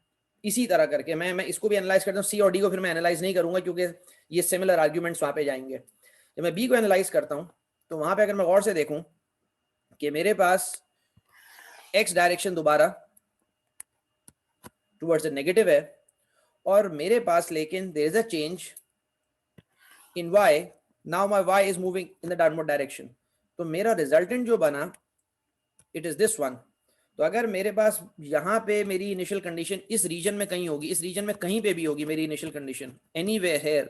इसी तरह करके मैं इसको भी एनालाइज करता हूं, सी और डी को फिर मैं एनालाइज नहीं करूंगा क्योंकि ये सिमिलर आर्ग्यूमेंट्स वहां पे जाएंगे। जब मैं बी को एनालाइज करता हूं तो वहां पे अगर मैं गौर से देखूं कि मेरे पास एक्स डायरेक्शन दोबारा टुवर्ड्स द नेगेटिव है और मेरे पास लेकिन there is a change in y, now my y is moving in the downward direction, तो मेरा रिजल्टेंट जो बना इट इज दिस वन। तो अगर मेरे पास यहाँ पे मेरी इनिशियल कंडीशन इस रीजन में कहीं होगी, इस रीजन में कहीं पे भी होगी मेरी initial condition anywhere here,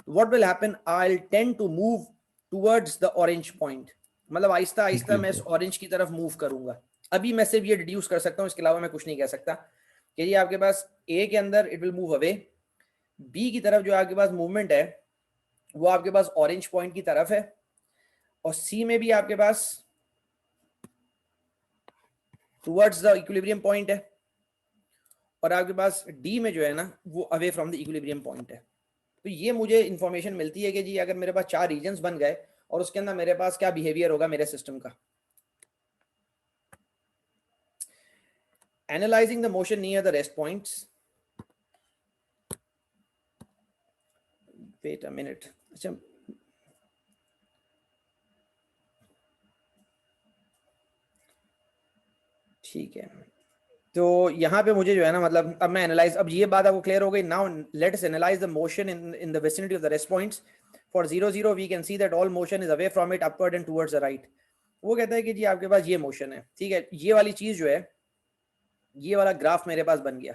what will happen, I will tend to move towards the orange point. मतलब आहिस्ता आहिस्ता मैं इस ऑरेंज की तरफ मूव करूंगा। अभी मैं सिर्फ ये डिड्यूस कर सकता हूँ, इसके अलावा मैं कुछ नहीं कह सकता कि ये आपके पास ए के अंदर it will move away, B की तरफ जो आपके पास मूवमेंट है वो आपके पास ऑरेंज पॉइंट की तरफ है, और सी में भी आपके पास टुवर्ड्स द इक्विलिब्रियम पॉइंट है, और आपके पास डी में जो है ना वो away from the equilibrium point है। तो ये मुझे इंफॉर्मेशन मिलती है कि जी अगर मेरे पास 4 रीजन्स बन गए और उसके अंदर मेरे पास क्या बिहेवियर होगा मेरे सिस्टम का। Analyzing the motion near the rest points. Wait a minute. अच्छा, ठीक है, तो यहाँ पे मुझे जो है ना मतलब अब मैं एनालाइज, अब ये बात आपको क्लियर हो गई। Now let's analyse the motion in the vicinity of the rest points. For 0 0 we can see that all motion is away from it upward and towards the right. वो कहता है कि जी आपके पास ये मोशन है, ठीक है, ये वाली चीज जो है, ये वाला ग्राफ मेरे पास बन गया।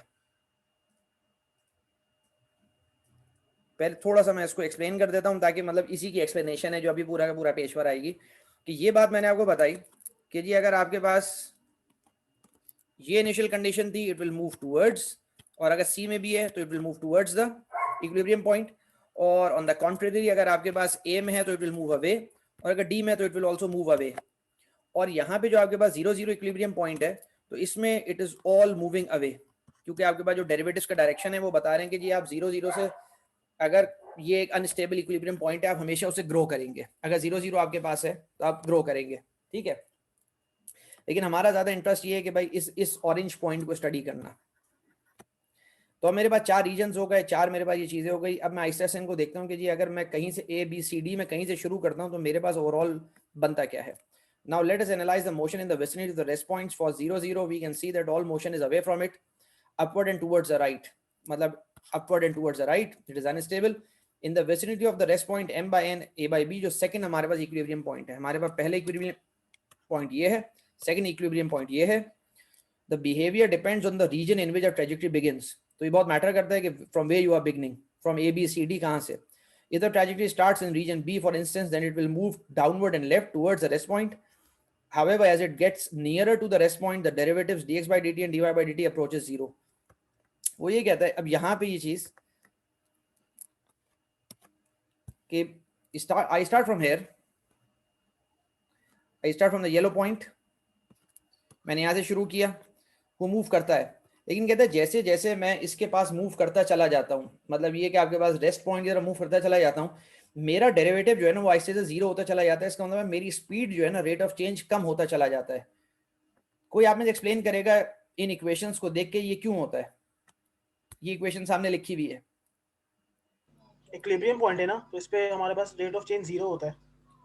पहले थोड़ा सा मैं इसको एक्सप्लेन कर देता हूँ ताकि मतलब इसी की एक्सप्लेनेशन है जो अभी पूरा का पूरा पेज पर आएगी कि ये बात मैंने आपको बताई कि जी अगर आपके पास ये इनिशियल कंडीशन थी इट विल मूव टूवर्ड्स, और अगर सी में भी है तो it will move towards the equilibrium point, और ऑन द कॉन्ट्रेरी अगर आपके पास ए में है तो इट विल मूव अवे, और अगर डी में है तो it will also move away. और यहाँ पे जो आपके पास 0 0 इक्विलिब्रियम पॉइंट है तो इसमें it is all moving away, क्योंकि आपके पास जो डेरिवेटिव्स का डायरेक्शन है वो बता रहे हैं कि जी आप 0 0 से, अगर ये एक अनस्टेबल इक्विलिब्रियम पॉइंट है आप हमेशा उसे ग्रो करेंगे, अगर 0 0 आपके पास है तो आप ग्रो करेंगे, ठीक है। लेकिन हमारा ज्यादा इंटरेस्ट ये है कि भाई इस ऑरेंज पॉइंट को स्टडी करना। तो अब मेरे पास 4 रीजन्स हो गए, 4 मेरे पास ये चीजें हो गई। अब मैं आहिस्ता आहिस्ता इनको देखता हूँ कि जी अगर मैं कहीं से A B C D में कहीं से शुरू करता हूँ तो मेरे पास ओवरऑल बनता क्या है। Now let us analyze the motion in the vicinity of the rest points. For 0 0 we can see that all motion is away from it, upward and towards the right, मतलब upward and towards the right, it is unstable. In the vicinity of the rest point m by n a by b, जो second हमारे पास equilibrium point है, हमारे पास पहले equilibrium point ये है, second equilibrium point ये है। The behavior depends on the region in which a trajectory begins. तो ये बहुत मैटर करता है कि from where you are beginning, from A B C D कहाँ से। If the trajectory starts in region B for instance, then it will move downward and left towards the rest point. However, as it gets nearer to the rest point, the derivatives dx by dt and dy by dt approaches 0. वो ये कहता है अब यहाँ पे ये चीज कि I start from here, I start from the yellow point, मैंने यहाँ से शुरू किया, वो मूव करता है, लेकिन कहता है जैसे जैसे मैं इसके पास मूव करता चला जाता हूँ, मतलब ये कि आपके पास रेस्ट पॉइंट की तरफ मूव करता चला जाता हूँ, मेरा डेरिवेटिव जो है ना वो आहिस्ते से 0 होता चला जाता है। इसका मतलब है मेरी स्पीड जो है ना, रेट ऑफ चेंज कम होता चला जाता है। कोई आप में एक्सप्लेन करेगा इन इक्वेशंस को देख के ये क्यों होता है? ये इक्वेशन सामने लिखी हुई है, इक्विलिब्रियम पॉइंट है ना, तो इस पे हमारे पास रेट ऑफ चेंज 0 होता है,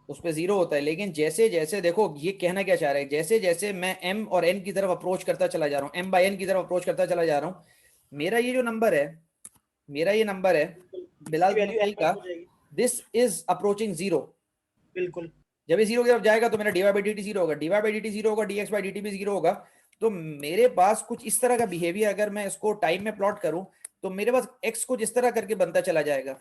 उस पे 0 होता है। लेकिन जैसे जैसे देखो ये कहना क्या चाह रहा है, जैसे जैसे मैं m और n की तरफ अप्रोच करता चला जा रहा हूँ, m by n की तरफ अप्रोच करता चला जा रहा हूँ, मेरा ये जो नंबर है, मेरा ये नंबर है बिलाल वैल्यू का, दिस इज अप्रोचिंग 0। बिल्कुल, जब ये 0 की तरफ जाएगा तो मेरा dy by dt 0 होगा, dy by dt 0 होगा, dx by dt भी 0 होगा। तो मेरे पास कुछ इस तरह का बिहेवियर, अगर मैं इसको टाइम में प्लॉट करूं तो मेरे पास x कुछ इस तरह करके बनता चला जाएगा।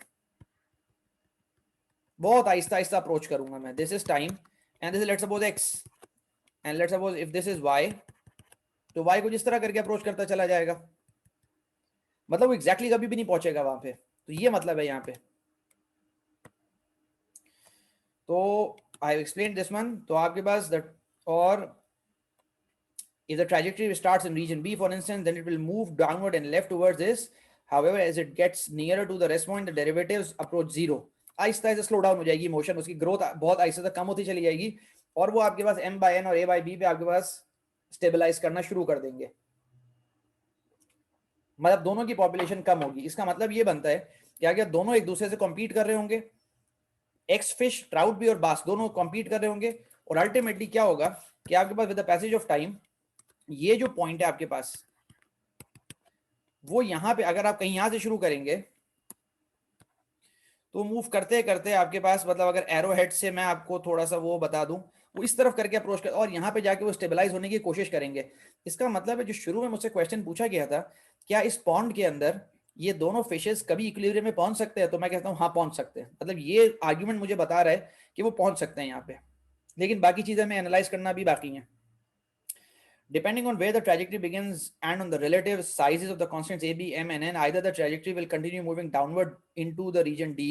बहुत आहिस्ता आहिस्ता अप्रोच करूंगा मैं, this is time and this is let's suppose x and let's suppose if this is y, तो y कुछ इस तरह करके अप्रोच करता चला जाएगा, मतलब वो एग्जैक्टली कभी भी नहीं पहुंचेगा वहां पे। तो ये मतलब है यहाँ पे। तो I have explained this one। तो आपके पास और if the trajectory starts in region B for instance, then it will move downward and left towards this. However, as it gets nearer to the rest point, the derivatives approach 0. Aahista Aahista slow down हो जाएगी motion, उसकी growth बहुत आहिस्ता से कम होती चली जाएगी, और वो आपके पास m by n और a by b पे आपके पास स्टेबलाइज करना शुरू कर देंगे, मतलब दोनों की पॉपुलेशन कम होगी। इसका मतलब ये बनता है कि अगर दोनों एक दूसरे से कॉम्पीट कर रहे होंगे, एक्स फिश, ट्राउट भी और बास दोनों कॉम्पीट कर रहे होंगे, और अल्टीमेटली क्या होगा कि आपके पास with the passage of time ये जो पॉइंट है आपके पास, वो यहाँ पे अगर आप कहीं यहाँ से शुरू करेंगे तो मूव करते करते आपके पास, मतलब अगर एरो हेड से मैं आपको थोड़ा सा वो बता दूं, वो इस तरफ करके अप्रोच कर और यहाँ पे जाके वो स्टेबलाइज होने की कोशिश करेंगे। इसका मतलब है जो शुरू में मुझसे क्वेश्चन पूछा गया था, क्या इस पॉन्ड के अंदर ये दोनों फिशेस कभी इक्विलिब्रियम में पहुंच सकते हैं, तो मैं कहता हूँ हाँ पहुंच सकते हैं। मतलब ये आर्ग्यूमेंट मुझे बता रहा है कि वो पहुंच सकते हैं यहाँ पे, लेकिन बाकी चीजें हमें एनालाइज करना भी बाकी है। Depending on where the trajectory begins and on the relative sizes of the constants a, b, m and n, either the trajectory will continue moving downward into the region D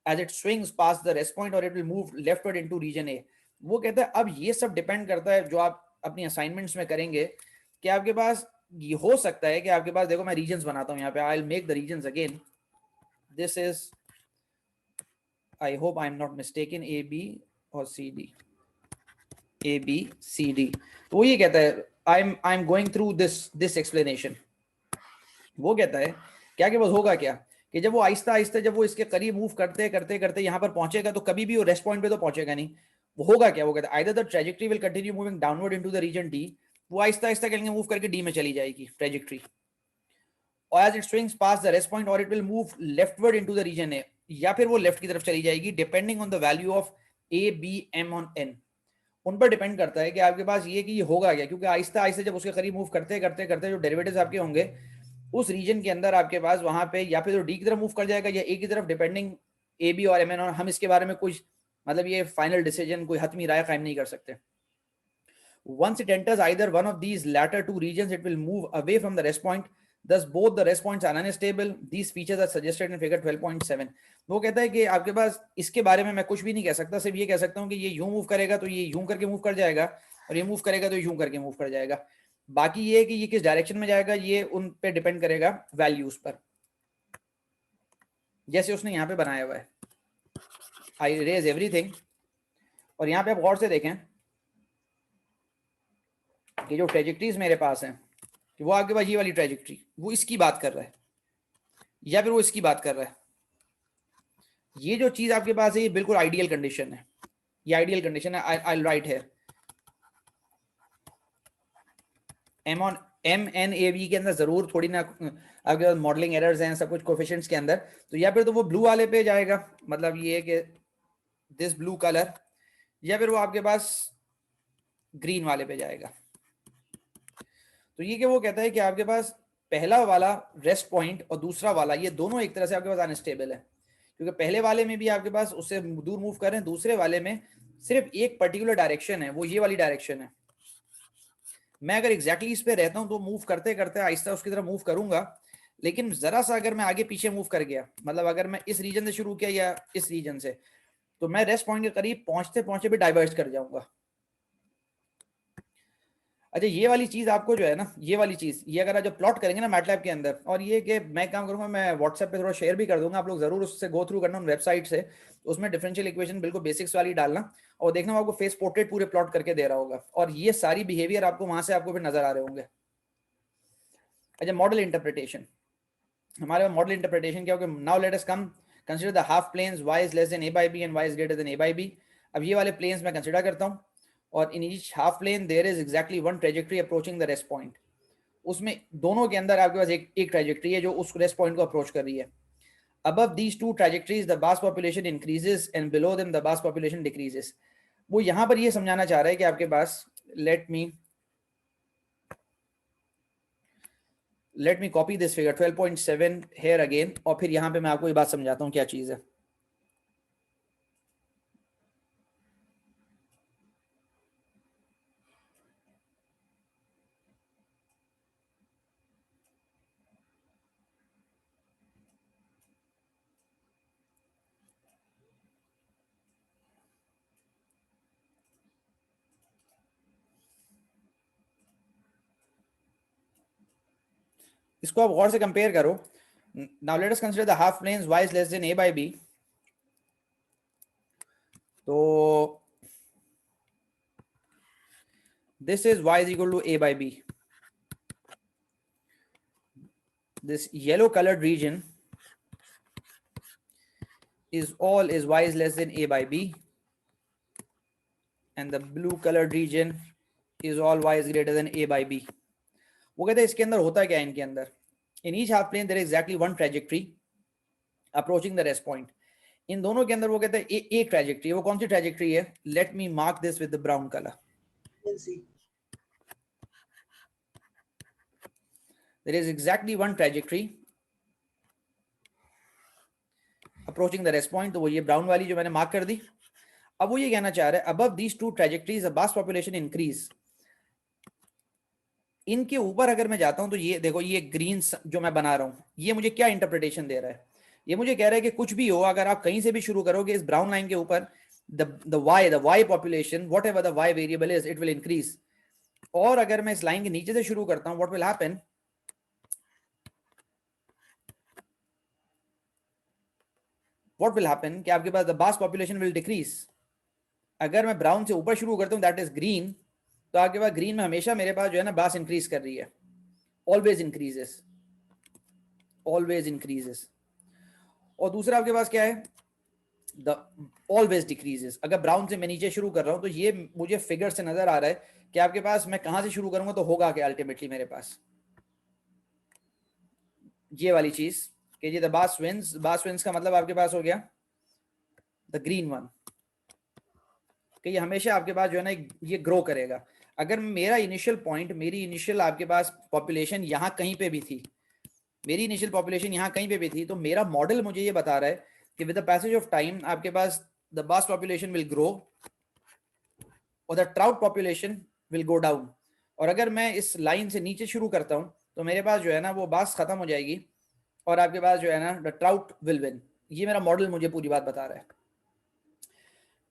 as it swings past the rest point, or it will move leftward into region A. वो कहता है अब ये सब depend करता है जो आप अपनी असाइनमेंट्स में करेंगे, कि आपके पास ये हो सकता है कि आपके पास, देखो मैं रीजन्स बनाता हूँ यहाँ पे, I will make the regions again, this is, I hope I am not mistaken, A B और C D, A B C D. तो वो ये कहता है I am going through this explanation. वो कहता है क्या कि बस होगा क्या कि जब वो आहिस्ता आहिस्ता जब वो इसके करीब मूव करते करते करते यहाँ पर पहुंचेगा, तो कभी भी वो रेस्ट पॉइंट पे तो पहुंचेगा नहीं। वो होगा क्या, वो कहता है either the trajectory will continue moving downward into the region D, वो आहिस्ता आहिस्ता करेंगे मूव करके डी में चली जाएगी ट्रेजेक्टरी, और as it swings past the rest point, और it will move leftward into the region A, या फिर वो लेफ्ट की तरफ चली जाएगी, depending on the value of A B M on N. उन पर डिपेंड करता है कि आपके पास ये कि ये होगा क्या, क्योंकि आहिस्ता आहिस्ता जब उसके करीब मूव करते करते करते जो डेरिवेटिव्स आपके होंगे उस रीजन के अंदर आपके पास वहां पे या फिर तो डी की तरफ मूव कर जाएगा या ए की तरफ, डिपेंडिंग ए बी और एम एन, और हम इसके बारे में कुछ मतलब ये फाइनल डिसीजन कोई हतमी राय कायम नहीं कर सकते. Once it enters either one of these latter two regions, it will move away from the rest point. Thus, both the rest points are unstable. These features are suggested in figure 12.7. वो कहता है कि आपके पास इसके बारे में मैं कुछ भी नहीं कह सकता, सिर्फ ये कह सकता हूँ कि ये यूं मूव करेगा तो ये यूं करके मूव कर जाएगा, और ये मूव करेगा तो यूं करके मूव कर जाएगा. बाकी ये है कि ये किस डायरेक्शन में जाएगा ये उन पे डिपेंड करेगा वैल्यूज पर, जैसे उसने यहाँ पे बनाया हुआ है. आई रेज एवरीथिंग, और यहाँ पे आप गौर से देखें कि जो ट्रेजेक्ट्रीज मेरे पास हैं कि वो आपके पास ये वाली ट्रेजेक्ट्री वो इसकी बात कर रहा है या फिर वो इसकी बात कर रहा है. ये जो चीज आपके पास है ये बिल्कुल आइडियल कंडीशन है, ये आइडियल कंडीशन है. आई राइट है एम एन ए बी के अंदर जरूर थोड़ी ना आपके पास मॉडलिंग एरर्स हैं सब कुछ कोफिशिएंट्स के अंदर, तो या फिर तो वो ब्लू वाले पे जाएगा, मतलब ये है कि दिस ब्लू कलर, या फिर वो आपके पास ग्रीन वाले पे जाएगा. तो ये कि वो कहता है कि आपके पास पहला वाला रेस्ट पॉइंट और दूसरा वाला ये दोनों एक तरह से आपके पास अनस्टेबल है, क्योंकि पहले वाले में भी आपके पास उससे दूर मूव कर रहे हैं, दूसरे वाले में सिर्फ एक पर्टिकुलर डायरेक्शन है, वो ये वाली डायरेक्शन है. मैं अगर एग्जैक्टली इस पे रहता हूं तो मूव करते करते आहिस्ता उसकी तरफ मूव करूंगा, लेकिन जरा सा अगर मैं आगे पीछे मूव कर गया, मतलब अगर मैं इस रीजन से शुरू किया या इस रीजन से, तो मैं रेस्ट पॉइंट के करीब पहुंचते पहुंचे भी डाइवर्ट कर जाऊंगा. अच्छा, ये वाली चीज आपको जो है ना, ये वाली चीज ये अगर जो प्लॉट करेंगे ना मैटलैब के अंदर, और ये कि मैं काम करूंगा, मैं व्हाट्सएप पे थोड़ा शेयर भी कर दूंगा, आप लोग जरूर उससे गो थ्रू करना उन वेबसाइट से, उसमें डिफरेंशियल इक्वेशन बिल्कुल बेसिक्स वाली डालना और देखना, आपको फेस पोर्ट्रेट पूरे प्लॉट करके दे रहा होगा, और ये सारी बिहेवियर आपको वहां से आपको फिर नजर आ रहे होंगे. अच्छा, मॉडल इंटरप्रिटेशन, हमारे मॉडल इंटरप्रिटेशन क्या होगा. Now let us come consider the half planes y is less than a by b and y is greater than a by b. अब ये वाले प्लेन्स मैं कंसीडर करता हूँ, और in each half plane there is exactly one trajectory approaching the rest point. उसमें दोनों के अंदर आपके पास एक ट्रेजेक्ट्री है जो उस रेस्ट पॉइंट को अप्रोच कर रही है. Above these two trajectories the bass population increases and below them the bass population decreases. वो यहाँ पर ये समझाना चाह रहा है कि आपके पास let me copy this figure 12.7 here again, और फिर यहाँ पे मैं आपको ये बात समझाता हूँ क्या चीज है. इसको आप गौर से कंपेयर करो. Now let us consider the half planes y is less than a by b. तो this is y is equal to a by b. This yellow colored region is y is less than a by b, and the blue colored region is all y is greater than a by b. वो कहते हैं इसके अंदर होता क्या है, इनके अंदर in each half plane there is exactly one trajectory approaching the rest point. इन दोनों के अंदर वो कहते हैं एक ट्रेजेक्ट्री है. वो कौन सी ट्रेजेक्ट्री है? Let me mark this with the brown colour. There is exactly one trajectory approaching the rest point, तो वो ये ब्राउन वाली जो मैंने मार्क कर दी. अब वो ये कहना चाह रहा है above these two trajectories the bass population increase. इनके ऊपर अगर मैं जाता हूं तो ये देखो, ये ग्रीन जो मैं बना रहा हूं ये मुझे क्या इंटरप्रिटेशन दे रहा है? ये मुझे कह रहा है कि कुछ भी हो, अगर आप कहीं से भी शुरू करोगे इस ब्राउन लाइन के ऊपर, the y population whatever the y variable is it will increase. और अगर मैं इस लाइन के नीचे से शुरू करता हूं, what will happen? What will happen कि आपके पास the bass population will decrease. अगर मैं ब्राउन से ऊपर शुरू करता हूं that is green, तो आपके पास ग्रीन में हमेशा मेरे पास जो है ना बास इंक्रीज कर रही है, ऑलवेज इंक्रीजेस. और दूसरा आपके पास क्या है? The always decreases. अगर ब्राउन से मैं नीचे शुरू कर रहा हूं तो ये मुझे फिगर से नजर आ रहा है कि आपके पास मैं कहां से शुरू करूंगा तो होगा क्या अल्टीमेटली मेरे पास ये वाली चीज कि ये द बास विंस का मतलब आपके पास हो गया द ग्रीन वन, कि ये हमेशा आपके पास जो है ना ये ग्रो करेगा. अगर मेरा इनिशियल पॉइंट, मेरी इनिशियल आपके पास पॉपुलेशन यहाँ कहीं पे भी थी, मेरी इनिशियल पॉपुलेशन यहाँ कहीं पे भी थी, तो मेरा मॉडल मुझे ये बता रहा है कि with the passage of time आपके पास the bass population will grow और the trout population will go down. और अगर मैं इस लाइन से नीचे शुरू करता हूँ तो मेरे पास जो है ना वो बास खत्म हो जाएगी और आपके पास जो है ना द ट्राउट विल विन। ये मेरा मॉडल मुझे पूरी बात बता रहा है।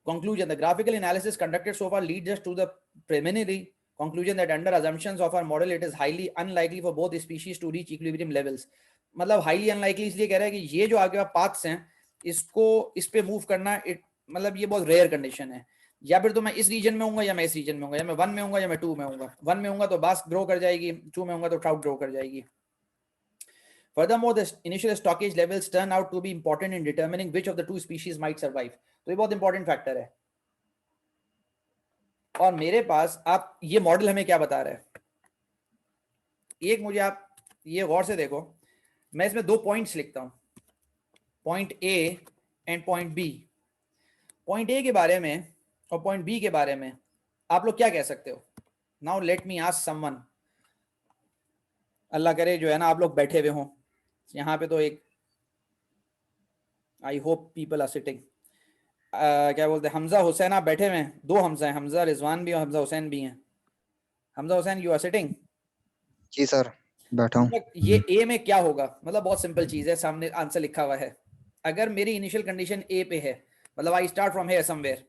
Conclusion: The graphical analysis conducted so far leads us to the preliminary conclusion that under assumptions of our model, it is highly unlikely for both species to reach equilibrium levels. मतलब highly unlikely इसलिए कह रहा है कि ये जो आपके पास paths हैं, इसको इस पे मूव करना मतलब ये बहुत रेयर कंडीशन है। या फिर तो मैं इस रीजन में हूँ या मैं इस रीजन में हूँ, या मैं 1 में हूँ या मैं 2 में हूँ। 1 में हूँ तो बास ग्रो कर जाएगी, 2 में हूँ तो ट्राउट ग्रो कर जाएगी। Furthermore, the initial stockage levels turn out to be important in determining which of the two species might survive. तो ये बहुत इंपॉर्टेंट फैक्टर है। और मेरे पास आप ये मॉडल हमें क्या बता रहा है, एक मुझे आप ये गौर से देखो, मैं इसमें 2 पॉइंट्स लिखता हूं, point A and point B. Point A के बारे में और पॉइंट बी के बारे में आप लोग क्या कह सकते हो? Now let me ask someone, अल्लाह करे जो है ना आप लोग बैठे हुए हों यहाँ पे, तो एक I hope people are sitting, क्या बोलते हैं, हमजा हुसैन आप बैठे हुए हैं, 2 हमजा हैं, हमजा रिजवान भी और हमजा हुसैन भी हैं। Hamza Hussain you are sitting? जी सर बैठा हूँ। ये ए में क्या होगा? मतलब बहुत सिंपल चीज है, सामने आंसर लिखा हुआ है। अगर मेरी इनिशियल कंडीशन ए पे है, मतलब I start from here somewhere,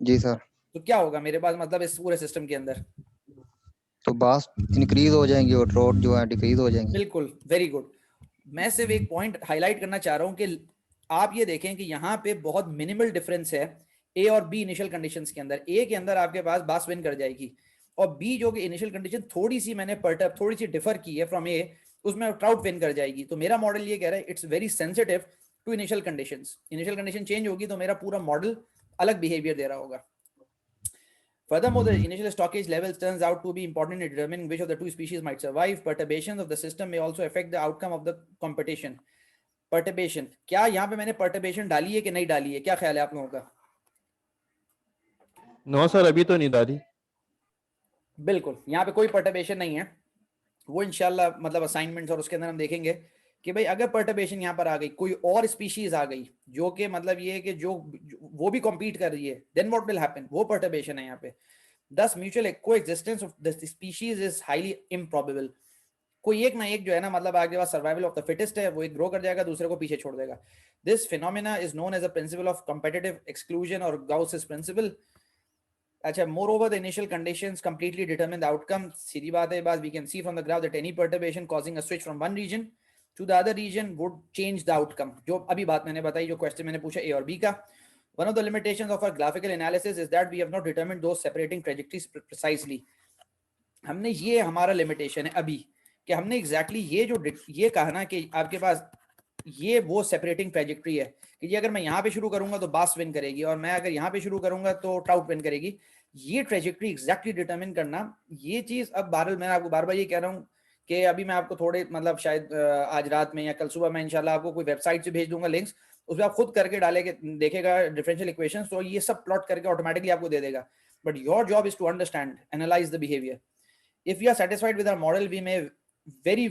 जी सर। तो क्या होगा मेरे पास, मतलब इस पूरे सिस्टम के अंदर? तो बास इंक्रीज हो जाएंगी और ट्रॉट जो है डिक्रीज हो जाएंगे। बिल्कुल, वेरी गुड। मैं सिर्फ एक पॉइंट हाईलाइट करना चाह रहा हूं कि आप ये देखें कि यहाँ पे बहुत मिनिमल डिफरेंस है ए और बी इनिशियल कंडीशंस के अंदर। ए के अंदर आपके पास बास विन कर जाएगी और बी जो कि इनिशियल कंडीशन थोड़ी सी मैंने परटर्ब थोड़ी सी डिफर की है फ्रॉम ए, उसमें ट्राउट विन कर जाएगी। तो मेरा मॉडल ये कह रहा है it's very sensitive to initial conditions. Initial condition change होगी तो मेरा पूरा मॉडल अलग बिहेवियर दे रहा होगा। Furthermore, the initial stockage levels turns out to be important in determining which of the two species might survive. Perturbations of the system may also affect the outcome of the competition. Perturbation, क्या यहाँ पे मैंने perturbation डाली है कि नहीं डाली है? क्या ख्याल है आप लोगों का? नो सर अभी तो नहीं डाली। बिल्कुल, यहाँ पे कोई perturbation नहीं है। वो इंशाल्लाह मतलब असाइनमेंट्स और उसके अंदर हम देखेंगे कि भाई अगर perturbation यहाँ पर आ गई, कोई और स्पीशीज आ गई जो कि मतलब ये है कि जो वो भी compete कर रही है, then what will happen? वो perturbation है यहाँ पे। Thus mutual coexistence of the species is highly improbable. कोई एक ना एक जो है ना मतलब आपके पास सर्वाइवल ऑफ द फिटेस्ट है, वो एक ग्रो कर जाएगा, दूसरे को पीछे छोड़ देगा। This phenomena is known as a principle of competitive exclusion और गाउस's प्रिंसिपल। अच्छा, moreover the initial conditions completely determine the outcome. सीधी बात है, बात we can see from the graph that any perturbation causing a switch from one region to the other region would change the outcome. जो अभी बात मैंने बताई, जो क्वेश्चन मैंने पूछा ए और बी का। One of the limitations of our graphical analysis is that we have not determined those separating trajectories precisely. हमने ये हमारा लिमिटेशन है अभी कि हमने एग्जैक्टली ये जो ये कहा ना कि आपके पास ये वो सेपरेटिंग ट्रेजेक्ट्री है कि ये अगर मैं यहाँ पे शुरू करूंगा तो बास विन करेगी और मैं अगर यहाँ पे शुरू करूंगा तो ट्राउट विन करेगी। ये ट्रेजेक्ट्री एग्जैक्टली डिटरमिन करना, ये चीज अब बहरहाल मैं आपको बार बार ये कह रहा हूँ कि अभी मैं आपको थोड़े मतलब शायद आज रात में या कल सुबह मैं इंशाल्लाह आपको कोई वेबसाइट से भेज दूंगा लिंक्स, उसमें आप खुद करके डाले के देखेगा डिफरेंशियल इक्वेशंस, तो ये सब प्लॉट करके ऑटोमेटिकली आपको दे देगा। But your job is to understand, analyse the behaviour. If you are satisfied with our model, we may very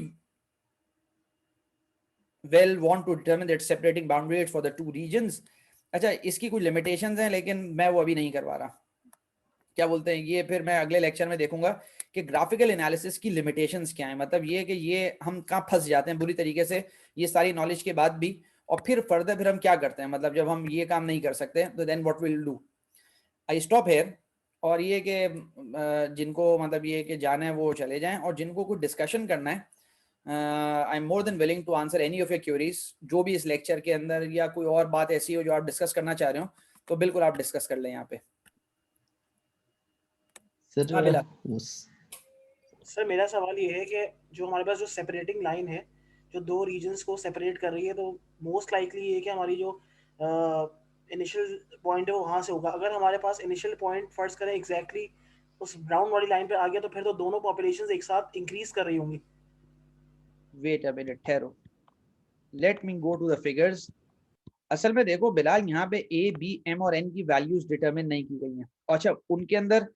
well want to determine that separating boundary rates for the two regions. अच्छा, इसकी कुछ limitations हैं लेकिन मैं वो अभी नहीं करवा रहा। क्या बोलते हैं, ये फिर मैं अगले लेक्चर में देखूंगा कि ग्राफिकल एनालिसिस की लिमिटेशंस क्या है। मतलब ये कि ये हम कहाँ फंस जाते हैं बुरी तरीके से ये सारी नॉलेज के बाद भी, और फिर फर्दर फिर हम क्या करते हैं, मतलब जब हम ये काम नहीं कर सकते तो then what will do. I stop here. और ये कि जिनको मतलब ये कि जाना है वो चले जाएं, और जिनको कुछ डिस्कशन करना है I am more than willing to answer any of your queries. जो भी इस लेक्चर के अंदर या कोई और बात ऐसी हो जो आप डिस्कस करना चाह रहे हो तो बिल्कुल आप डिस्कस कर लें यहाँ पे। सर मेरा सवाल ये है कि जो हमारे पास जो सेपरेटिंग लाइन है जो दो रीजन्स को सेपरेट कर रही है, तो मोस्ट लाइकली ये है कि हमारी जो इनिशियल पॉइंट है वो वहां से होगा। अगर हमारे पास इनिशियल पॉइंट फर्ज करें एग्जैक्टली उस ब्राउन वाली लाइन पे आ गया तो फिर तो दोनों पॉपुलेशंस एक साथ इंक्रीज कर रही होंगी। वेट अ मिनट, ठहरो, let me go to the figures. असल में देखो बिलाल, यहाँ पे ए बी एम और एन की वैल्यूज डिटरमिन नहीं की गई हैं। अच्छा, उनके अंदर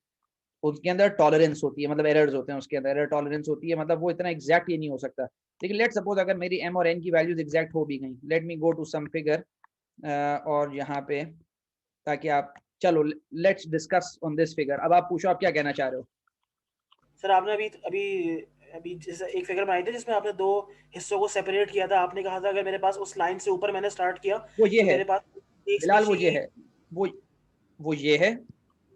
उसके अंदर टॉलरेंस होती है, मतलब एरर्स होते हैं उसके अंदर, एरर टॉलरेंस होती है, मतलब वो इतना एग्जैक्ट ये नहीं हो सकता। लेकिन लेट सपोज अगर मेरी m और n की वैल्यूज एग्जैक्ट हो भी गई, let me go to some figure, और यहाँ पे ताकि आप, चलो let's discuss on this figure. अब आप पूछो आप क्या कहना चाह रहे हो। सर आपने अभी अभी अभी जैसे एक फिगर बनाई थी जिसमें आपने दो हिस्सों को सेपरेट किया था, आपने कहा था अगर मेरे पास उस लाइन से ऊपर मैंने स्टार्ट किया वो ये तो है मेरे पास एक बिलाल, वो स्पीशी ये की, है, वो ये है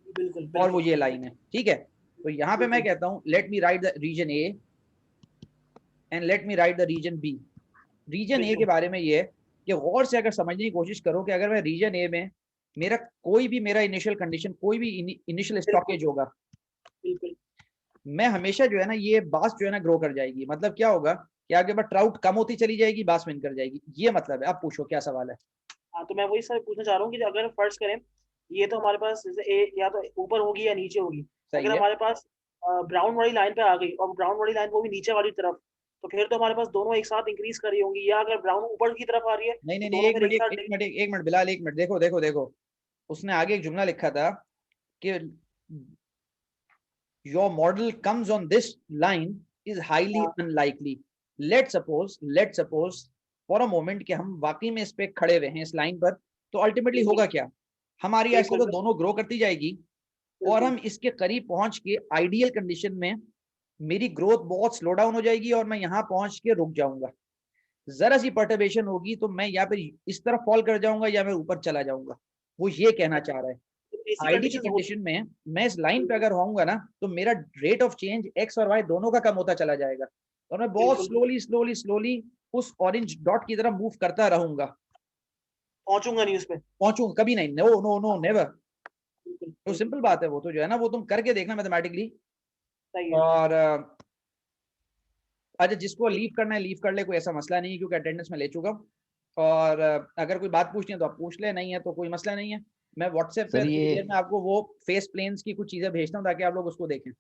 बिल्कुल और वो बिल्कुल ये लाइन है, ठीक है। तो यहाँ पे मैं बिल्कुल कहता हूँ let me write the region A and let me write the region B. Region A के बिल्कुल बारे में ये है कि गौर से अगर समझने की कोशिश करो कि अगर मैं रीजन ए में मेरा कोई भी मेरा इनिशियल कंडीशन, कोई भी इनिशियल स्टॉकेज होगा, बिल्कुल। मैं हमेशा जो है ना ये बास जो है ना ग्रो कर जाएगी। मतलब क्या होगा कि आपके पास ट्राउट कम होती चली जाएगी, बास विन कर जाएगी, ये मतलब है। आप पूछो क्या सवाल है। हाँ तो मैं वही सर पूछना चाह रहा हूँ कि अगर फर्ज करें ये तो हमारे पास जैसे ए या तो ऊपर होगी या नीचे होगी, सही अगर है, हमारे पास ब्राउन वाली लाइन पे आ गई और ब्राउन वाली लाइन वो भी नीचे वाली तरफ, तो फिर तो हमारे पास दोनों एक साथ इंक्रीज कर रही होंगी, या अगर ब्राउन ऊपर की तरफ आ रही है नहीं तो नहीं नहीं, दोनों एक फिर मिनट एक साथ एक मिनट बिलाल, एक मिनट, देखो देखो देखो, उसने आगे एक जुमला लिखा था कि your model comes on this line is highly unlikely. Let's suppose for a moment कि हम वाकई में इस पे खड़े हुए हैं इस लाइन पर, तो अल्टीमेटली होगा क्या, हमारी ऐसे बिल्कुल तो दोनों ग्रो करती जाएगी और हम इसके करीब पहुंच के आइडियल कंडीशन में मेरी ग्रोथ बहुत स्लो डाउन हो जाएगी और मैं यहाँ पहुंच के रुक जाऊंगा। जरा सी पर्टर्बेशन होगी तो मैं यहाँ पे इस तरफ फॉल कर जाऊंगा या मैं ऊपर चला जाऊंगा। वो ये कहना चाह रहा है ऐसी आइडियल कंडीशंस होती कंडीशन में मैं इस लाइन पे अगर होऊंगा ना तो मेरा रेट ऑफ चेंज एक्स और वाई दोनों का कम होता चला जाएगा और मैं बहुत बिल्कुल स्लोली उस ऑरेंज डॉट की तरफ मूव करता रहूंगा। पहुंचूंगा नहीं उस पे। पहुंचूंगा कभी नहीं, नो नो नो नेवर। बिल्कुल तो बिल्कुल, सिंपल बात है, वो तो जो है ना वो तुम करके देखना मैथमेटिकली। सही है। और अच्छा जिसको लीव करना है लीव कर ले, कोई ऐसा मसला नहीं है क्योंकि अटेंडेंस में ले चुका हूँ। और अगर कोई बात पूछनी है तो आप पूछ ले, नहीं है तो कोई मसला नहीं है। मैं व्हाट्सएप पे सर थोड़ी ये देर में आपको वो फेस प्लेन्स की कुछ चीजें भेजता हूँ ताकि आप लोग उसको देखें।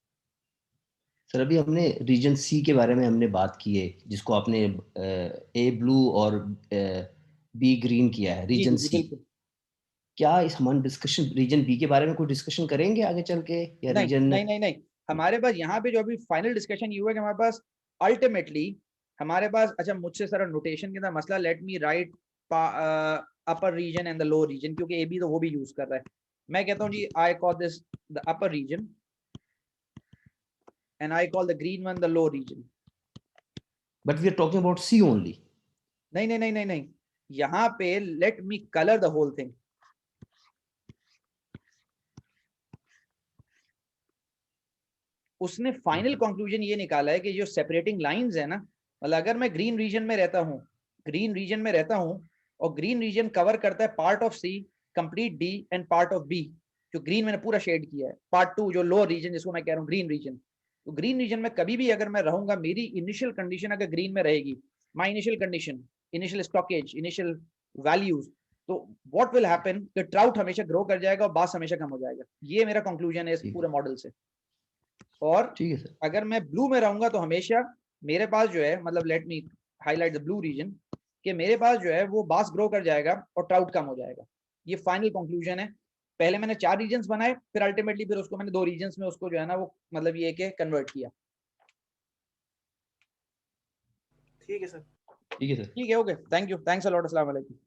सर अभी हमने रीजन सी के बारे में हमने बात की है, जिसको आपने ए ब्लू और बी ग्रीन किया है, जी रीजन जी जी सी। बिल्कुल। क्या इस हम डिस्कशन रीजन बी के बारे में कोई डिस्कशन करेंगे आगे चल के, या नहीं रीजन? नहीं नहीं नहीं, हमारे पास यहाँ पे जो अभी फाइनल डिस्कशन ये हुआ कि हमारे पास अल्टीमेटली हमारे पास, अच्छा मुझसे सर नोटेशन के अंदर मसला, let me write upper region and the lower region, क्योंकि ए बी तो वो भी यूज कर रहा है। मैं कहता हूँ जी I call this the upper region and I call the green one the lower region. But we are talking about C only. नहीं नहीं नहीं नहीं नहीं, यहाँ पे let me colour the whole thing. उसने फाइनल कंक्लूजन ये निकाला है कि जो सेपरेटिंग लाइंस है ना, मतलब अगर मैं ग्रीन रीजन में रहता हूँ, ग्रीन रीजन में रहता हूँ और ग्रीन रीजन कवर करता है part of C, complete D and part of B, जो ग्रीन मैंने पूरा शेड किया है, पार्ट टू जो लोअर रीजन जिसको मैं कह रहा हूँ ग्रीन रीजन। तो ग्रीन रीजन में कभी भी अगर मैं रहूंगा, मेरी इनिशियल कंडीशन अगर ग्रीन में रहेगी, my initial condition, initial stockage, initial values, तो व्हाट विल हैपन कि ट्राउट हमेशा ग्रो कर जाएगा और बास हमेशा कम हो जाएगा। ये मेरा कंक्लूजन है इस पूरे मॉडल से। और ठीक है सर। अगर मैं ब्लू में रहूंगा तो हमेशा मेरे पास जो है, मतलब let me highlight the blue region, कि मेरे पास जो है वो बास ग्रो कर जाएगा और ट्राउट कम हो जाएगा। ये फाइनल कंक्लूजन है। पहले मैंने 4 रीजन्स बनाए, फिर अल्टीमेटली फिर उसको मैंने 2 रीजन्स में उसको जो है ना वो मतलब ये कि कन्वर्ट किया। ठीक है सर। ठीक है सर। ठीक है, okay, thank you, thanks a lot, अस्सलाम वालेकुम।